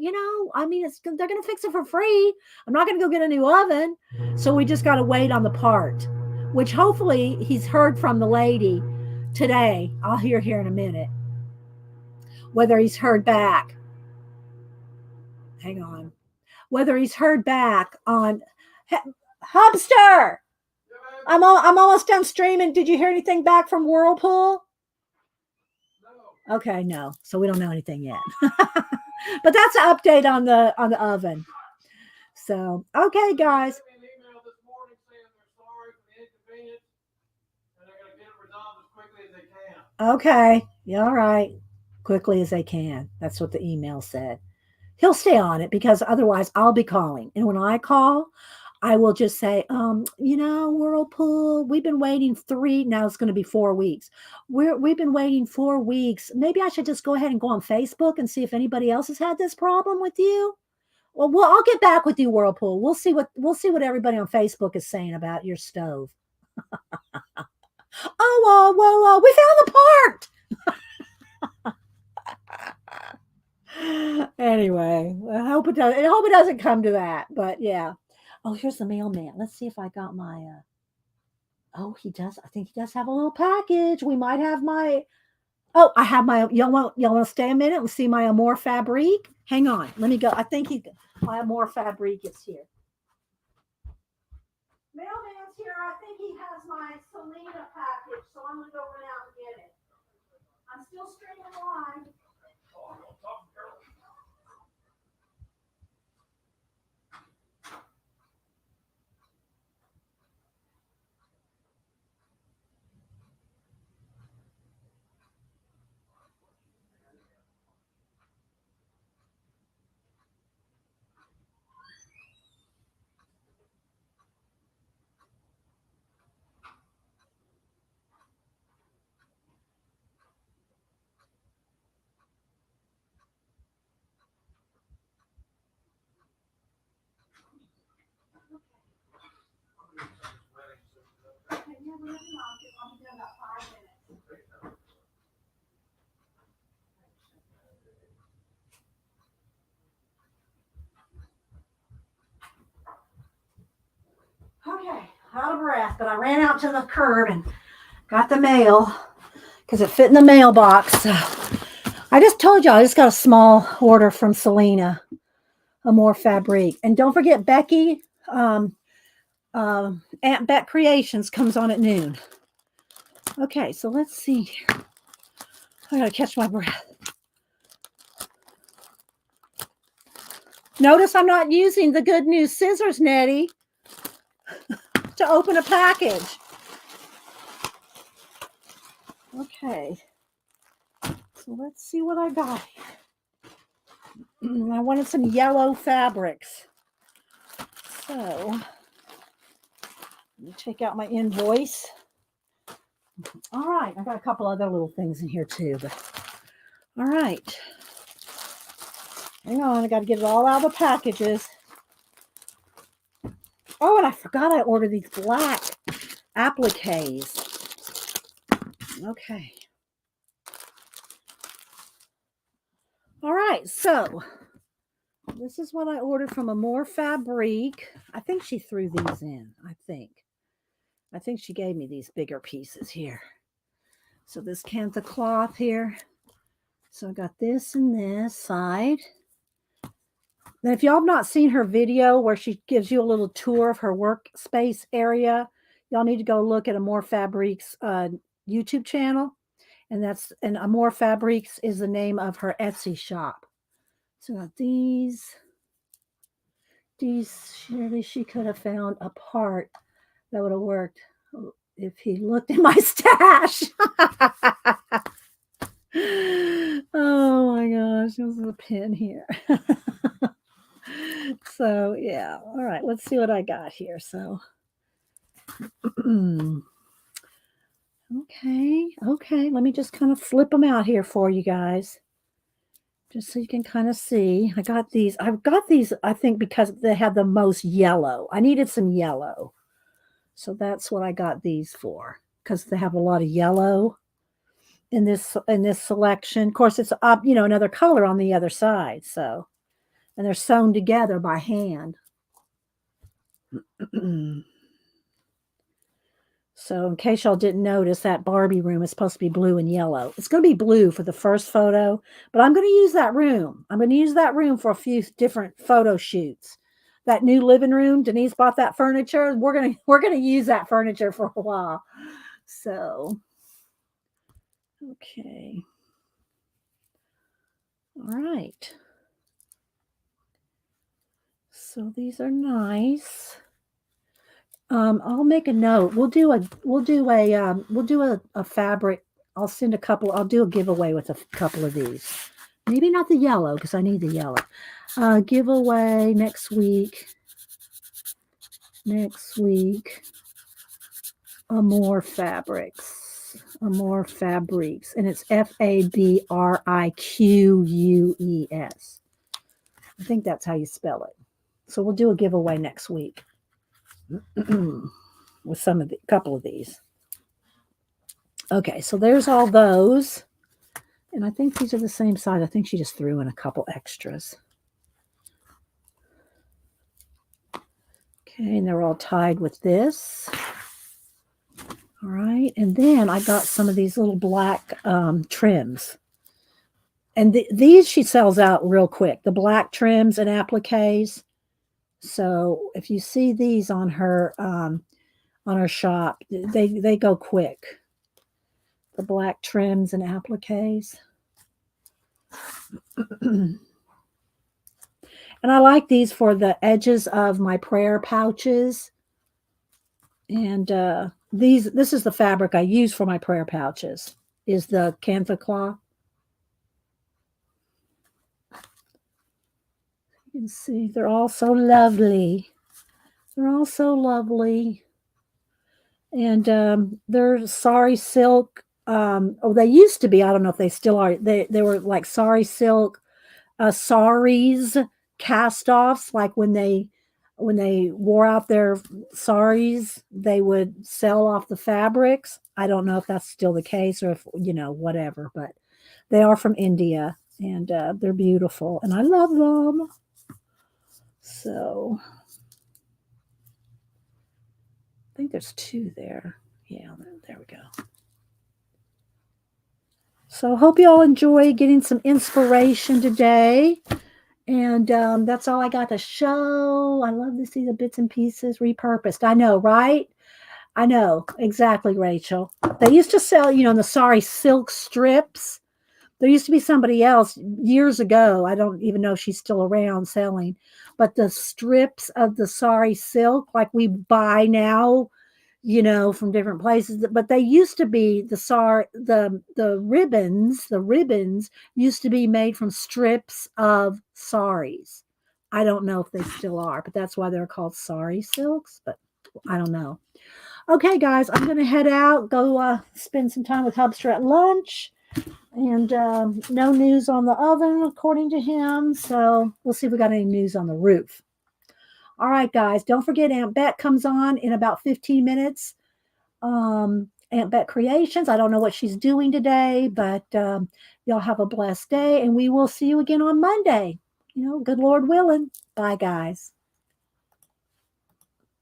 I mean, they're going to fix it for free. I'm not going to go get a new oven. So we just got to wait on the part, which hopefully he's heard from the lady today. I'll hear here in a minute whether he's heard back. Hang on. Whether he's heard back on Hubster. I'm almost done streaming. Did you hear anything back from Whirlpool? No. Okay, no. So we don't know anything yet. But that's an update on the oven. So okay, guys. Okay. Yeah, all right. Quickly as they can. That's what the email said. He'll stay on it because otherwise I'll be calling. And when I call, I will just say, Whirlpool, we've been waiting now it's going to be 4 weeks. We've been waiting 4 weeks. Maybe I should just go ahead and go on Facebook and see if anybody else has had this problem with you. Well, I'll get back with you, Whirlpool. We'll see what everybody on Facebook is saying about your stove. We found the part. Anyway, I hope it doesn't come to that. But yeah. Oh, here's the mailman. Let's see if I got my. Oh, he does. I think he does have a little package. We might have my. Oh, I have my. Y'all want to stay a minute and see my Amour Fabrique? Hang on. Let me go. I think my Amour Fabrique is here. Mailman's here. I think he has my Selena package, so I'm gonna go run out and get it. I'm still streaming live. Okay, out of breath, but I ran out to the curb and got the mail because it fit in the mailbox. So I just told you I just got a small order from Selena, Amour Fabrique. And don't forget Becky, Aunt Bet Creations comes on at noon. Okay, so let's see here. I gotta catch my breath. Notice I'm not using the Good News scissors, Nettie, to open a package. Okay, so let's see what I got here. I wanted some yellow fabrics. So, let me take out my invoice. All right, I got a couple other little things in here too, but all right. Hang on, I got to get it all out of the packages. Oh, and I forgot I ordered these black appliques. Okay. All right, so this is what I ordered from Amour Fabrique. I think she threw these in, I think she gave me these bigger pieces here. So this Kantha cloth here. So I got this and this side. Now, if y'all have not seen her video where she gives you a little tour of her workspace area, y'all need to go look at Amour Fabrique's YouTube channel. And Amour Fabriques is the name of her Etsy shop. So got these. Surely she could have found a part that would have worked if he looked in my stash. Oh my gosh, this is a pin here. So yeah, all right, let's see what I got here. So okay, let me just kind of flip them out here for you guys, just so you can kind of see. I've got these, I think, because they have the most yellow. I needed some yellow, so that's what I got these for, because they have a lot of yellow. in this selection. Of course, it's up, another color on the other side. So, and they're sewn together by hand. So in case y'all didn't notice, that Barbie room is supposed to be blue and yellow. It's going to be blue for the first photo, but I'm going to use that room. I'm going to use that room for a few different photo shoots. That new living room, Denise bought that furniture. We're going to use that furniture for a while. So, okay. All right. So these are nice. I'll make a note. We'll do a fabric. I'll send a couple. I'll do a giveaway with a couple of these. Maybe not the yellow because I need the yellow. Giveaway next week. Amore Fabrics. Amore Fabriques. And it's Fabriqueus. I think that's how you spell it. So we'll do a giveaway next week with couple of these. Okay, so there's all those. And I think these are the same size. I think she just threw in a couple extras. Okay, and they're all tied with this. All right, and then I got some of these little black trims. And these she sells out real quick, the black trims and appliques. So if you see these on her shop, they go quick. The black trims and appliques. And I like these for the edges of my prayer pouches. And this is the fabric I use for my prayer pouches, is the Kantha cloth. You can see they're all so lovely. They're all so lovely. And they're sari silk. They used to be. I don't know if they still are. They were like sari silk saris cast-offs, like when they wore out their saris, they would sell off the fabrics. I don't know if that's still the case or if, whatever, but they are from India and they're beautiful and I love them. So I think there's two there. Yeah, there we go. So hope you all enjoy getting some inspiration today. And that's all I got to show. I love to see the bits and pieces repurposed. I know, right? I know. Exactly, Rachel. They used to sell, the sari silk strips. There used to be somebody else years ago. I don't even know if she's still around selling. But the strips of the sari silk, like we buy now, from different places, but they used to be the ribbons used to be made from strips of saris. I don't know if they still are, but that's why they're called sari silks, but I don't know. Okay, guys, I'm going to head out, go spend some time with Hubster at lunch, and no news on the oven, according to him, so we'll see if we got any news on the roof. All right, guys, don't forget Aunt Bet comes on in about 15 minutes. Aunt Bet Creations. I don't know what she's doing today, but y'all have a blessed day, and we will see you again on Monday. Good Lord willing. Bye, guys.